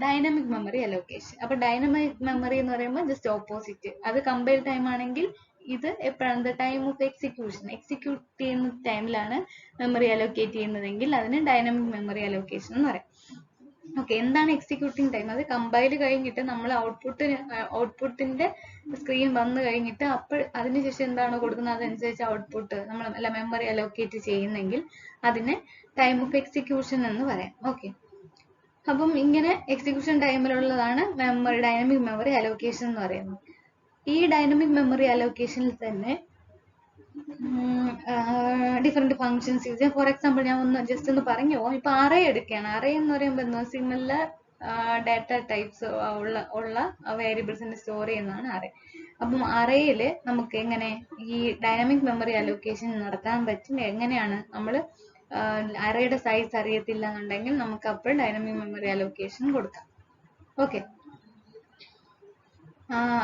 ഡൈനാമിക് മെമ്മറി അലോക്കേഷൻ. അപ്പൊ ഡൈനാമിക് മെമ്മറി എന്ന് പറയുമ്പോൾ ജസ്റ്റ് ഓപ്പോസിറ്റ്. അത് കമ്പൈൽ ടൈം ആണെങ്കിൽ ഇത് എപ്പോഴാണ്? Time of execution. എക്സിക്യൂട്ട് ചെയ്യുന്ന ടൈമിലാണ് മെമ്മറി അലോക്കേറ്റ് ചെയ്യുന്നതെങ്കിൽ അതിന് ഡൈനാമിക് മെമ്മറി അലോക്കേഷൻ എന്ന് പറയാം. ഓക്കെ. എന്താണ് എക്സിക്യൂട്ടിംഗ് ടൈം? അത് കമ്പൈൽ കഴിഞ്ഞിട്ട് നമ്മൾ ഔട്ട്പുട്ടിന്റെ സ്ക്രീൻ വന്നു കഴിഞ്ഞിട്ട് അപ്പോൾ അതിനുശേഷം എന്താണോ കൊടുക്കുന്നത് അതനുസരിച്ച് ഔട്ട്പുട്ട് നമ്മൾ അല്ല മെമ്മറി അലോക്കേറ്റ് ചെയ്യുന്നെങ്കിൽ അതിന് ടൈം ഓഫ് എക്സിക്യൂഷൻ എന്ന് പറയാം. ഓക്കെ. അപ്പം ഇങ്ങനെ എക്സിക്യൂഷൻ ടൈമിലുള്ളതാണ് ഡൈനാമിക് മെമ്മറി അലോക്കേഷൻ എന്ന് പറയുന്നത്. ഈ ഡൈനാമിക് മെമ്മറി അലോക്കേഷനിൽ തന്നെ ഡിഫറെന്റ് ഫങ്ഷൻസ് യൂസ് ചെയ്യാം. ഫോർ എക്സാമ്പിൾ ഞാൻ ഒന്ന് ജസ്റ്റ് ഒന്ന് പറഞ്ഞു പോവാം. ഇപ്പൊ അറേ എടുക്കുകയാണ്. അറേ എന്ന് പറയുമ്പോൾ എന്താ, സിമിലർ ഡാറ്റ ടൈപ്സ് ഉള്ള വേരിയബിൾസിനെ സ്റ്റോർ ചെയ്യുന്നതാണ് അറേ. അപ്പം അറേയില് നമുക്ക് എങ്ങനെ ഈ ഡൈനാമിക് മെമ്മറി അലോക്കേഷൻ നടത്താൻ പറ്റും? എങ്ങനെയാണ് നമ്മൾ അറേയുടെ സൈസ് അറിയത്തില്ല എന്നുണ്ടെങ്കിൽ നമുക്ക് അപ്പോൾ ഡൈനാമിക് മെമ്മറി അലോക്കേഷൻ കൊടുക്കാം. ഓക്കെ,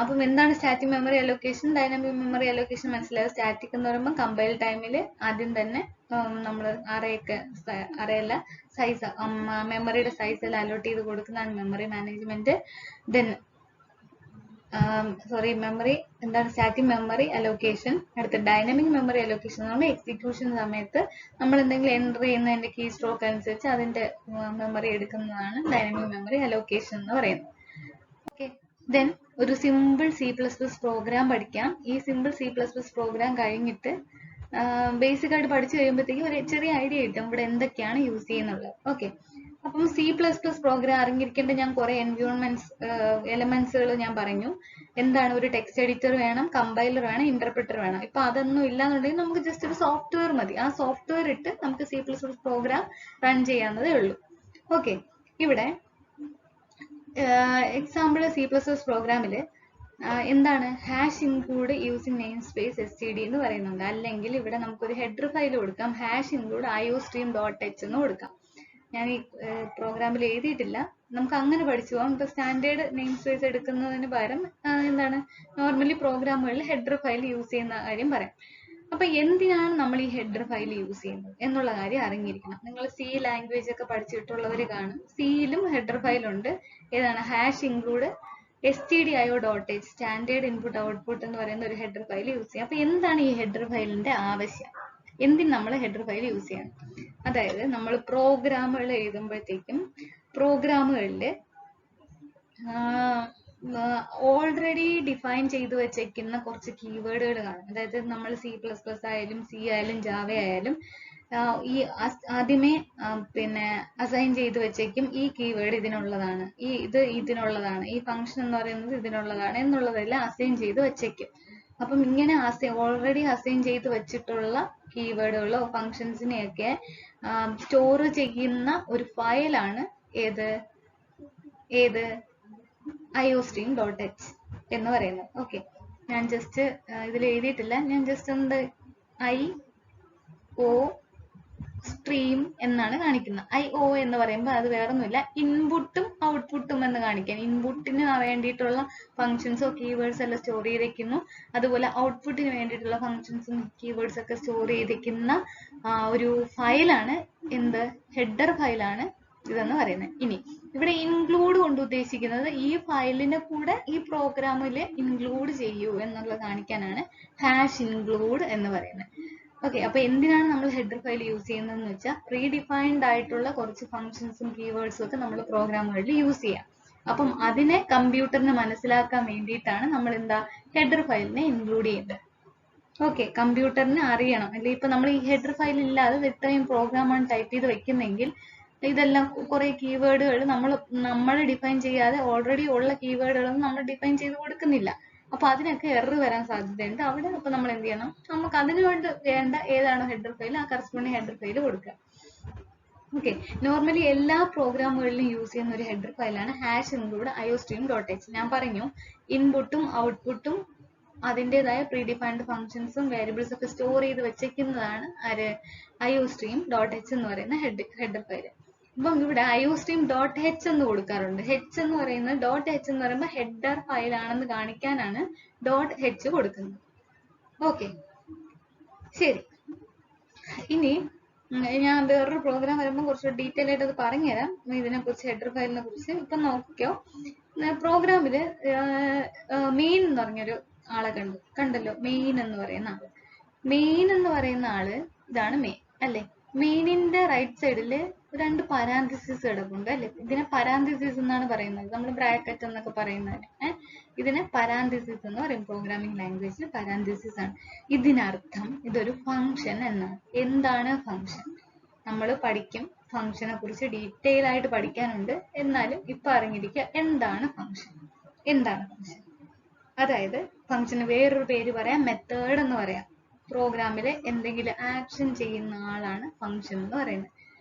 അപ്പം എന്താണ് static memory allocation, dynamic memory allocation മനസ്സിലായത്? സ്റ്റാറ്റിക് എന്ന് പറയുമ്പോൾ കമ്പൈൽ ടൈമിൽ ആദ്യം തന്നെ നമ്മൾ അറേയല്ല സൈസ് മെമ്മറിയുടെ സൈസ് എല്ലാം അലോട്ട് ചെയ്ത് കൊടുക്കുന്നതാണ് മെമ്മറി മാനേജ്മെന്റ്. ദെൻ മെമ്മറി എന്താണ് സ്റ്റാറ്റിക് മെമ്മറി അലോക്കേഷൻ. അടുത്ത ഡൈനാമിക് മെമ്മറി അലോക്കേഷൻ എന്ന് പറയുമ്പോൾ എക്സിക്യൂഷൻ സമയത്ത് നമ്മൾ എന്തെങ്കിലും എൻ്റർ ചെയ്യുന്നതിന്റെ കീ സ്ട്രോക്ക് അനുസരിച്ച് അതിന്റെ മെമ്മറി എടുക്കുന്നതാണ് ഡൈനാമിക് മെമ്മറി അലോക്കേഷൻ എന്ന് പറയുന്നത്. ഓക്കെ, ദെൻ ഒരു സിമ്പിൾ C++ പ്രോഗ്രാം പഠിക്കാം. ഈ സിമ്പിൾ C++ പ്രോഗ്രാം കഴിഞ്ഞിട്ട് ബേസിക് ആയിട്ട് പഠിച്ചു കഴിയുമ്പോഴത്തേക്കും ഒരു ചെറിയ ഐഡിയ കിട്ടും ഇവിടെ എന്തൊക്കെയാണ് യൂസ് ചെയ്യുന്നുള്ളത്. ഓക്കെ, അപ്പം C++ പ്രോഗ്രാം അറിഞ്ഞിരിക്കേണ്ട ഞാൻ കുറെ എലമെന്റ്സുകൾ ഞാൻ പറഞ്ഞു. എന്താണ്, ഒരു ടെക്സ്റ്റ് എഡിറ്റർ വേണം, കമ്പൈലർ വേണം, ഇന്റർപ്രിറ്റർ വേണം. ഇപ്പൊ അതൊന്നും ഇല്ലാന്നുണ്ടെങ്കിൽ നമുക്ക് ജസ്റ്റ് ഒരു സോഫ്റ്റ്വെയർ മതി. ആ സോഫ്റ്റ്വെയർ ഇട്ട് നമുക്ക് C++ പ്രോഗ്രാം റൺ ചെയ്യാവുന്നതേ ഉള്ളൂ. ഓക്കെ, ഇവിടെ എക്സാമ്പിൾ C++ പ്രോഗ്രാമിൽ എന്താണ് hash include using name space std എന്ന് പറയുന്നുണ്ട്. അല്ലെങ്കിൽ ഇവിടെ നമുക്കൊരു ഹെഡർ ഫയൽ കൊടുക്കാം, ഹാഷ് ഇൻക്ലൂഡ് iostream.h എന്ന് കൊടുക്കാം. ഞാൻ ഈ പ്രോഗ്രാമിൽ എഴുതിയിട്ടില്ല, നമുക്ക് അങ്ങനെ പഠിച്ചു പോകാം. ഇപ്പൊ സ്റ്റാൻഡേർഡ് നെയിം സ്പേസ് എടുക്കുന്നതിന് പകരം എന്താണ് നോർമലി പ്രോഗ്രാമുകളിൽ ഹെഡർ ഫയൽ യൂസ് ചെയ്യുന്ന കാര്യം പറയാം. അപ്പൊ എന്തിനാണ് നമ്മൾ ഈ ഹെഡർ ഫയൽ യൂസ് ചെയ്യുന്നത് എന്നുള്ള കാര്യം അറിഞ്ഞിരിക്കണം. നിങ്ങൾ C ലാംഗ്വേജ് ഒക്കെ പഠിച്ചിട്ടുള്ളവർ കാണും, സിയിലും ഹെഡർ ഫയൽ ഉണ്ട്. ഏതാണ്, hash include stdio.h standard input output എന്ന് പറയുന്ന ഒരു ഹെഡർ ഫയൽ യൂസ് ചെയ്യാം. അപ്പൊ എന്താണ് ഈ ഹെഡർ ഫയലിന്റെ ആവശ്യം, എന്തിന് നമ്മൾ ഹെഡർ ഫയൽ യൂസ് ചെയ്യണം? അതായത് നമ്മൾ പ്രോഗ്രാമുകൾ എഴുതുമ്പോഴത്തേക്കും പ്രോഗ്രാമുകളിൽ ഓൾറെഡി ഡിഫൈൻ ചെയ്തു വെച്ചേക്കുന്ന കുറച്ച് കീവേഡുകൾ കാണും. അതായത് നമ്മൾ C++ ആയാലും C ആയാലും ജാവ ആയാലും ഈ ആദ്യമേ പിന്നെ അസൈൻ ചെയ്ത് വെച്ചേക്കും ഈ കീവേഡ് ഇതിനുള്ളതാണ്, ഇത് ഇതിനുള്ളതാണ്, ഈ ഫംഗ്ഷൻ എന്ന് പറയുന്നത് ഇതിനുള്ളതാണ് എന്നുള്ളതെല്ലാം അസൈൻ ചെയ്ത് വെച്ചേക്കും. അപ്പം ഇങ്ങനെ ഓൾറെഡി അസൈൻ ചെയ്ത് വെച്ചിട്ടുള്ള കീവേഡുകളോ ഫങ്ഷൻസിനെയൊക്കെ സ്റ്റോർ ചെയ്യുന്ന ഒരു ഫയലാണ് ഏത് iostream.h എന്ന് പറയുന്നത്. ഓക്കെ, ഞാൻ ജസ്റ്റ് ഇതിൽ എഴുതിയിട്ടില്ല, ഞാൻ ജസ്റ്റ് ഒന്ന് IO സ്ട്രീം എന്നാണ് കാണിക്കുന്നത്. IO എന്ന് പറയുമ്പോൾ അത് വേറൊന്നുമില്ല, ഇൻപുട്ടും ഔട്ട്പുട്ടും എന്ന് കാണിക്കാൻ. ഇൻപുട്ടിന് വേണ്ടിയിട്ടുള്ള ഫങ്ഷൻസോ കീവേഡ്സ് എല്ലാം സ്റ്റോർ ചെയ്തിരിക്കുന്നു, അതുപോലെ ഔട്ട്പുട്ടിന് വേണ്ടിയിട്ടുള്ള ഫങ്ഷൻസും കീവേഡ്സ് ഒക്കെ സ്റ്റോർ ചെയ്തിരിക്കുന്ന ഒരു ഫയലാണ് ഹെഡർ ഫയലാണ് ഇതെന്ന് പറയുന്നത്. ഇനി ഇവിടെ ഇൻക്ലൂഡ് കൊണ്ട് ഉദ്ദേശിക്കുന്നത് ഈ ഫയലിനെ കൂടെ ഈ പ്രോഗ്രാമിൽ ഇൻക്ലൂഡ് ചെയ്യൂ എന്നുള്ളത് കാണിക്കാനാണ് ഹാഷ് ഇൻക്ലൂഡ് എന്ന് പറയുന്നത്. ഓക്കെ, അപ്പൊ എന്തിനാണ് നമ്മൾ ഹെഡർ ഫയൽ യൂസ് ചെയ്യുന്നതെന്ന് വെച്ചാൽ പ്രീ ഡിഫൈൻഡ് ആയിട്ടുള്ള കുറച്ച് ഫങ്ഷൻസും കീവേഡ്സും ഒക്കെ നമ്മൾ പ്രോഗ്രാമുകളിൽ യൂസ് ചെയ്യാം. അപ്പം അതിനെ കമ്പ്യൂട്ടറിന് മനസ്സിലാക്കാൻ വേണ്ടിയിട്ടാണ് നമ്മൾ ഹെഡർ ഫയലിനെ ഇൻക്ലൂഡ് ചെയ്യുന്നത്. ഓക്കെ, കമ്പ്യൂട്ടറിന് അറിയണം. അല്ലെങ്കിൽ ഇപ്പൊ നമ്മൾ ഈ ഹെഡർ ഫയൽ ഇല്ലാതെ ഇത്രയും പ്രോഗ്രാമാണ് ടൈപ്പ് ചെയ്ത് വെക്കുന്നെങ്കിൽ ഇതെല്ലാം കുറെ കീവേഡുകൾ നമ്മൾ ഡിഫൈൻ ചെയ്യാതെ ഓൾറെഡി ഉള്ള കീവേഡുകളൊന്നും നമ്മൾ ഡിഫൈൻ ചെയ്ത് കൊടുക്കുന്നില്ല. അപ്പൊ അതിനൊക്കെ എറർ വരാൻ സാധ്യതയുണ്ട്. അവിടെ അപ്പൊ നമ്മൾ എന്ത് ചെയ്യണം, നമുക്ക് അതിനു വേണ്ട ഏതാണോ ഹെഡർ ഫയൽ ആ കറസ്പോണ്ടിങ് ഹെഡർ ഫയൽ കൊടുക്കുക. ഓക്കെ, നോർമലി എല്ലാ പ്രോഗ്രാമുകളിലും യൂസ് ചെയ്യുന്ന ഒരു ഹെഡർ ഫയലാണ് ഹാഷ് ഇൻക്ലൂഡ് iostream.h. ഞാൻ പറഞ്ഞു ഇൻപുട്ടും ഔട്ട്പുട്ടും അതിൻ്റെതായ പ്രീ ഡിഫൈൻഡ് ഫങ്ഷൻസും വേരിയബിൾസ് ഒക്കെ സ്റ്റോർ ചെയ്ത് വെച്ചേക്കുന്നതാണ് iostream.h എന്ന് പറയുന്ന ഹെഡർ ഫയൽ. അപ്പം ഇവിടെ iostream.h എന്ന് കൊടുക്കാറുണ്ട്. h എന്ന് പറയുന്നത് .h എന്ന് പറയുമ്പോൾ ഹെഡർ ഫയൽ ആണെന്ന് കാണിക്കാനാണ് .h കൊടുക്കുന്നത്. ഓക്കെ, ശരി. ഇനി ഞാൻ വേറൊരു പ്രോഗ്രാം വരുമ്പോൾ കുറച്ച് ഡീറ്റെയിൽ ആയിട്ട് അത് പറഞ്ഞുതരാം ഇതിനെക്കുറിച്ച്, ഹെഡർ ഫയലിനെ കുറിച്ച്. ഇപ്പൊ നോക്കിക്കോ, പ്രോഗ്രാമില് മെയിൻ എന്ന് പറഞ്ഞൊരു ആളെ കണ്ടല്ലോ, മെയിൻ എന്ന് പറയുന്ന ആള്. മെയിൻ എന്ന് പറയുന്ന ആള് ഇതാണ് മെയിൻ അല്ലെ. മെയിനിന്റെ റൈറ്റ് സൈഡില് 2 പാരാന്തസിസ് കിടപ്പുണ്ട് അല്ലെ. ഇതിനെ പാരാന്തസിസ് എന്നാണ് പറയുന്നത്, നമ്മൾ ബ്രാക്കറ്റ് എന്നൊക്കെ പറയുന്നതിന് ഇതിനെ പാരാന്തസിസ് എന്ന് പറയും. പ്രോഗ്രാമിംഗ് ലാംഗ്വേജിൽ പാരാന്തസിസ് ആണ്. ഇതിനർത്ഥം ഇതൊരു ഫംഗ്ഷൻ എന്നാണ്. എന്താണ് ഫംഗ്ഷൻ? നമ്മൾ പഠിക്കും ഫംഗ്ഷനെ കുറിച്ച് ഡീറ്റെയിൽ ആയിട്ട് പഠിക്കാനുണ്ട്. എന്നാലും ഇപ്പൊ അറിഞ്ഞിരിക്കുക എന്താണ് ഫംഗ്ഷൻ. എന്താണ് ഫംഗ്ഷൻ? അതായത് ഫംഗ്ഷന് വേറൊരു പേര് പറയാം, മെത്തേഡ് എന്ന് പറയാം. പ്രോഗ്രാമിലെ എന്തെങ്കിലും ആക്ഷൻ ചെയ്യുന്ന ആളാണ് ഫംഗ്ഷൻ എന്ന് പറയുന്നത്.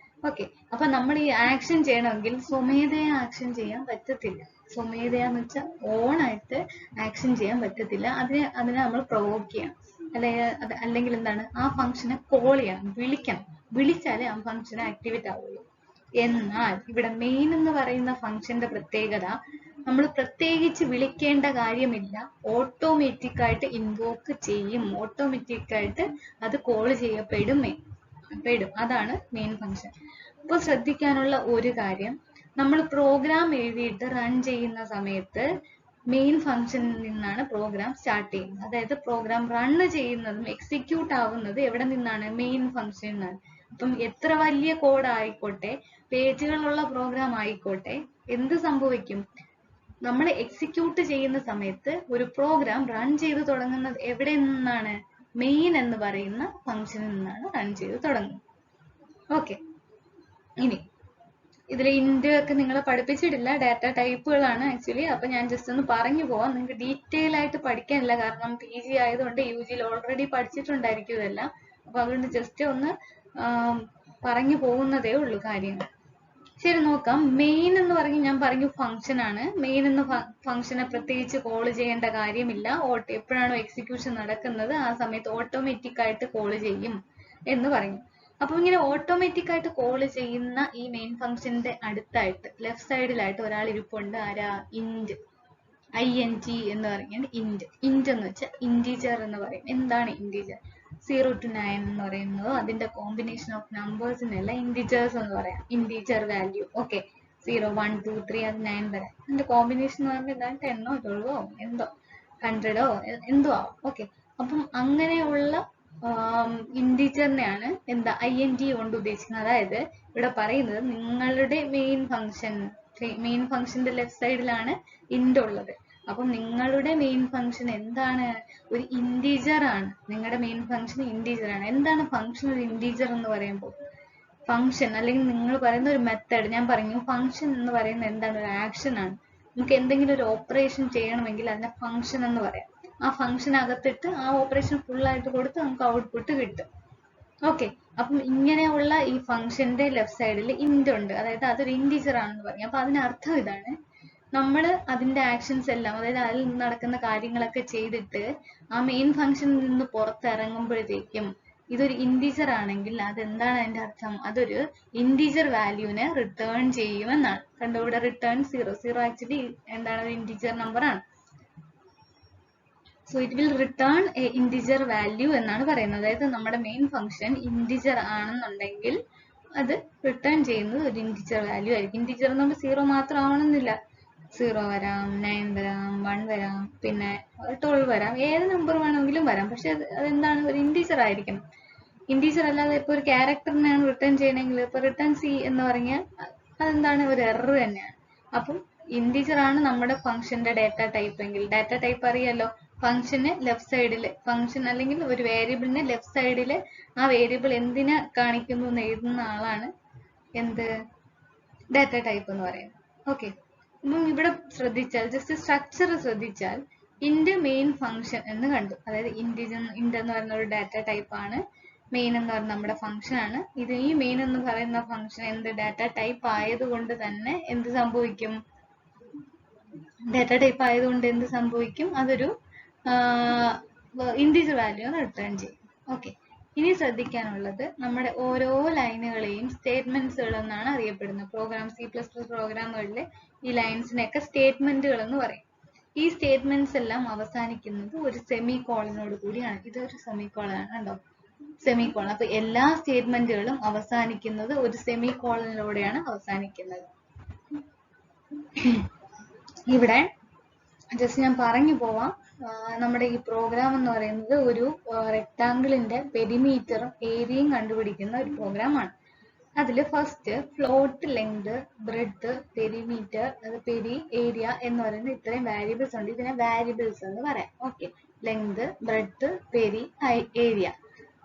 ഓക്കെ, അപ്പൊ നമ്മൾ ഈ ആക്ഷൻ ചെയ്യണമെങ്കിൽ സ്വമേധയാ ആക്ഷൻ ചെയ്യാൻ പറ്റത്തില്ല. സ്വമേധയാന്ന് വെച്ചാൽ ഓണായിട്ട് ആക്ഷൻ ചെയ്യാൻ പറ്റത്തില്ല. അതിനെ നമ്മൾ പ്രൊവോക്ക് ചെയ്യണം. അല്ലെങ്കിൽ എന്താണ്, ആ ഫംഗ്ഷനെ കോൾ ചെയ്യണം, വിളിക്കണം. വിളിച്ചാലേ ആ ഫംഗ്ഷൻ ആക്ടിവേറ്റ് ആവുള്ളൂ. എന്നാൽ ഇവിടെ മെയിൻ എന്ന് പറയുന്ന ഫംഗ്ഷന്റെ പ്രത്യേകത, നമ്മൾ പ്രത്യേകിച്ച് വിളിക്കേണ്ട കാര്യമില്ല. ഓട്ടോമാറ്റിക് ആയിട്ട് ഇൻവോക്ക് ചെയ്യും. ഓട്ടോമാറ്റിക് ആയിട്ട് അത് കോൾ ചെയ്യപ്പെടും. അതാണ് മെയിൻ ഫംഗ്ഷൻ. അപ്പോൾ ശ്രദ്ധിക്കാനുള്ള ഒരു കാര്യം, നമ്മൾ പ്രോഗ്രാം എഴുതിയിട്ട് റൺ ചെയ്യുന്ന സമയത്ത് മെയിൻ ഫംഗ്ഷനിൽ നിന്നാണ് പ്രോഗ്രാം സ്റ്റാർട്ട് ചെയ്യുന്നത്. അതായത് പ്രോഗ്രാം റൺ ചെയ്യുന്നതും എക്സിക്യൂട്ട് ആവുന്നത് എവിടെ നിന്നാണ്? മെയിൻ ഫംഗ്ഷനിൽ നിന്നാണ്. അപ്പം എത്ര വലിയ കോഡ് ആയിക്കോട്ടെ, പേജുകളുള്ള പ്രോഗ്രാം ആയിക്കോട്ടെ, എന്ത് സംഭവിക്കും? നമ്മൾ എക്സിക്യൂട്ട് ചെയ്യുന്ന സമയത്ത് ഒരു പ്രോഗ്രാം റൺ ചെയ്ത് തുടങ്ങുന്നത് എവിടെ നിന്നാണ്? മെയിൻ എന്ന് പറയുന്ന ഫംഗ്ഷനിൽ നിന്നാണ് റൺ ചെയ്ത് തുടങ്ങുന്നത്. ഓക്കെ, ഇനി ഇതിൽ ഇന്റ് ഒക്കെ നിങ്ങളെ പഠിപ്പിച്ചിട്ടില്ല, ഡാറ്റ ടൈപ്പുകളാണ് ആക്ച്വലി. അപ്പൊ ഞാൻ ജസ്റ്റ് ഒന്ന് പറഞ്ഞു പോവാം. നിങ്ങൾക്ക് ഡീറ്റെയിൽ ആയിട്ട് പഠിക്കാനില്ല, കാരണം PG ആയതുകൊണ്ട് UGയിൽ ഓൾറെഡി പഠിച്ചിട്ടുണ്ടായിരിക്കും ഇതെല്ലാം. അപ്പൊ അതുകൊണ്ട് ജസ്റ്റ് ഒന്ന് പറഞ്ഞു പോകുന്നതേ ഉള്ളൂ കാര്യങ്ങൾ. ശരി, നോക്കാം. മെയിൻ എന്ന് പറഞ്ഞ് ഞാൻ പറഞ്ഞു ഫംഗ്ഷൻ ആണ്. മെയിൻ എന്ന ഫംഗ്ഷനെ പ്രത്യേകിച്ച് കോൾ ചെയ്യേണ്ട കാര്യമില്ല. എപ്പോഴാണോ എക്സിക്യൂഷൻ നടക്കുന്നത് ആ സമയത്ത് ഓട്ടോമാറ്റിക് ആയിട്ട് കോൾ ചെയ്യും എന്ന് പറഞ്ഞു. അപ്പൊ ഇങ്ങനെ ഓട്ടോമാറ്റിക് ആയിട്ട് കോൾ ചെയ്യുന്ന ഈ മെയിൻ ഫംഗ്ഷന്റെ അടുത്തായിട്ട് ലെഫ്റ്റ് സൈഡിലായിട്ട് ഒരാൾ ഇരിപ്പുണ്ട്. ആരാ? ഇന്റ്. INT എന്ന് പറയുന്നത് ഇന്റ്. ഇന്റ് എന്ന് വെച്ചാൽ ഇന്റീജർ എന്ന് പറയും. എന്താണ് ഇന്റീജർ? 0 to 9 എന്ന് പറയുന്നത് അതിന്റെ കോമ്പിനേഷൻ ഓഫ് നമ്പേഴ്സിനല്ല ഇന്റീജേഴ്സ് എന്ന് പറയാം. Integer value. ഓക്കെ, 0, 1, 2, 3 അത് 9 വരെ. അതിന്റെ കോമ്പിനേഷൻ എന്ന് പറയുമ്പോൾ എന്താണ്? 10ഓ 12ഓ എന്തോ 100ഓ എന്തോ ആവും. ഓക്കെ, അപ്പം അങ്ങനെയുള്ള ഇന്റീജറിനെയാണ് എന്താ INT കൊണ്ട് ഉദ്ദേശിക്കുന്നത്. അതായത് ഇവിടെ പറയുന്നത് നിങ്ങളുടെ മെയിൻ ഫംഗ്ഷന്റെ ലെഫ്റ്റ് സൈഡിലാണ് ഇന്റ് ഉള്ളത്. അപ്പം നിങ്ങളുടെ മെയിൻ ഫംഗ്ഷൻ എന്താണ്? ഒരു ഇന്റീജർ ആണ്. നിങ്ങളുടെ മെയിൻ ഫംഗ്ഷൻ ഇന്റീജർ ആണ്. എന്താണ് ഫംഗ്ഷൻ ഒരു ഇന്റീജർ എന്ന് പറയുമ്പോൾ? ഫംഗ്ഷൻ അല്ലെങ്കിൽ നിങ്ങൾ പറയുന്ന ഒരു മെത്തേഡ്. ഞാൻ പറഞ്ഞു ഫംഗ്ഷൻ എന്ന് പറയുന്നത് എന്താണ്? ഒരു ആക്ഷൻ ആണ്. നമുക്ക് എന്തെങ്കിലും ഒരു ഓപ്പറേഷൻ ചെയ്യണമെങ്കിൽ അതിനെ ഫംഗ്ഷൻ എന്ന് പറയാം. ആ ഫംഗ്ഷൻ അകത്തിട്ട് ആ ഓപ്പറേഷൻ ഫുൾ ആയിട്ട് കൊടുത്ത് നമുക്ക് ഔട്ട്പുട്ട് കിട്ടും. ഓക്കെ, അപ്പം ഇങ്ങനെയുള്ള ഈ ഫംഗ്ഷന്റെ ലെഫ്റ്റ് സൈഡിൽ ഇന്റ് ഉണ്ട്. അതായത് അതൊരു ഇന്റീജർ ആണെന്ന് പറഞ്ഞു. അപ്പൊ അതിനർത്ഥം ഇതാണ്, നമ്മൾ അതിന്റെ ആക്ഷൻസ് എല്ലാം, അതായത് അതിൽ നടക്കുന്ന കാര്യങ്ങളൊക്കെ ചെയ്തിട്ട് ആ മെയിൻ ഫംഗ്ഷനിൽ നിന്ന് പുറത്തിറങ്ങുമ്പോഴത്തേക്കും ഇതൊരു ഇന്റീജർ ആണെങ്കിൽ അതെന്താണ് അതിന്റെ അർത്ഥം? അതൊരു ഇന്റീജർ വാല്യൂവിനെ റിട്ടേൺ ചെയ്യുമെന്നാണ്. കണ്ടോ, ഇവിടെ റിട്ടേൺ 0. 0 ആക്ച്വലി എന്താണ്? ഒരു ഇന്റീജർ നമ്പർ ആണ്. So it will return A integer value എന്നാണ് പറയുന്നത്. അതായത് നമ്മുടെ മെയിൻ ഫംഗ്ഷൻ ഇന്റീജർ ആണെന്നുണ്ടെങ്കിൽ അത് റിട്ടേൺ ചെയ്യുന്നത് ഒരു ഇന്റീജർ വാല്യൂ ആയിരിക്കും. ഇന്റീജർ എന്ന് പറയുമ്പോൾ 0 മാത്രം ആവണമെന്നില്ല. 0 വരാം, 9 വരാം, 1 വരാം, പിന്നെ 12 വരാം, ഏത് നമ്പർ വേണമെങ്കിലും വരാം. പക്ഷെ അതെന്താണ്? ഒരു ഇന്റീജർ ആയിരിക്കണം. ഇന്റീജർ അല്ലാതെ ഇപ്പൊ ഒരു ക്യാരക്ടറിനെയാണ് റിട്ടേൺ ചെയ്യണമെങ്കിൽ ഇപ്പൊ റിട്ടേൺ C എന്ന് പറഞ്ഞാൽ അതെന്താണ്? ഒരു എറർ തന്നെയാണ്. അപ്പം ഇന്റീജർ ആണ് നമ്മുടെ ഫംഗ്ഷന്റെ ഡാറ്റ ടൈപ്പ് എങ്കിൽ, ഡാറ്റ ടൈപ്പ് അറിയാലോ, ഫംഗ്ഷന് ലെഫ്റ്റ് സൈഡിൽ, ഫംഗ്ഷൻ അല്ലെങ്കിൽ ഒരു വേരിയബിളിന് ലെഫ്റ്റ് സൈഡിൽ ആ വേരിയബിൾ എന്തിനെ കാണിക്കുന്നു എന്ന് എഴുതുന്ന ആളാണ് എന്ത്? ഡാറ്റ ടൈപ്പ് എന്ന് പറയുന്നത്. ഓക്കെ, അപ്പം ഇവിടെ ശ്രദ്ധിച്ചാൽ, ജസ്റ്റ് സ്ട്രക്ചർ ശ്രദ്ധിച്ചാൽ, ഇന്റ് മെയിൻ ഫംഗ്ഷൻ എന്ന് കണ്ടു. അതായത് ഇന്റ് എന്ന് പറയുന്ന ഒരു ഡാറ്റ ടൈപ്പ് ആണ്. മെയിൻ എന്ന് പറയുന്നത് നമ്മുടെ ഫംഗ്ഷൻ ആണ്. ഇത് ഈ മെയിൻ എന്ന് പറയുന്ന ഫംഗ്ഷൻ എന്ത്? ഡാറ്റ ടൈപ്പ് ആയതുകൊണ്ട് തന്നെ എന്ത് സംഭവിക്കും? ഡാറ്റ ടൈപ്പ് ആയതുകൊണ്ട് എന്ത് സംഭവിക്കും? അതൊരു ഇന്റീജർ വാല്യൂ റിട്ടേൺ ചെയ്യും. ഓക്കെ, ഇനി ശ്രദ്ധിക്കാനുള്ളത്, നമ്മുടെ ഓരോ ലൈനുകളെയും സ്റ്റേറ്റ്മെന്റ്സുകൾ എന്നാണ് അറിയപ്പെടുന്നത്. C++ പ്രോഗ്രാമുകളിൽ ഈ ലൈൻസിനെയൊക്കെ സ്റ്റേറ്റ്മെന്റുകൾ എന്ന് പറയും. ഈ സ്റ്റേറ്റ്മെന്റ്സ് എല്ലാം അവസാനിക്കുന്നത് ഒരു സെമി കോളനോട് കൂടിയാണ്. ഇതൊരു സെമി കോളൻ ആണ്, കണ്ടോ? Semi colon. അപ്പൊ എല്ലാ സ്റ്റേറ്റ്മെന്റുകളും അവസാനിക്കുന്നത് ഒരു സെമി കോളനിലൂടെയാണ് അവസാനിക്കുന്നത്. ഇവിടെ ജസ്റ്റ് ഞാൻ പറഞ്ഞു പോവാം. നമ്മുടെ ഈ പ്രോഗ്രാം എന്ന് പറയുന്നത് ഒരു റെക്ടാങ്കിളിന്റെ പെരിമീറ്ററും ഏരിയയും കണ്ടുപിടിക്കുന്ന ഒരു പ്രോഗ്രാമാണ്. അതിൽ first float, length, breadth, perimeter, peri, area എന്ന് പറയുന്ന ഇത്രയും വാരിയബിൾസ് ഉണ്ട്. ഇതിനെ വാരിയബിൾസ് എന്ന് പറയാം. Okay, length, breadth, peri, area.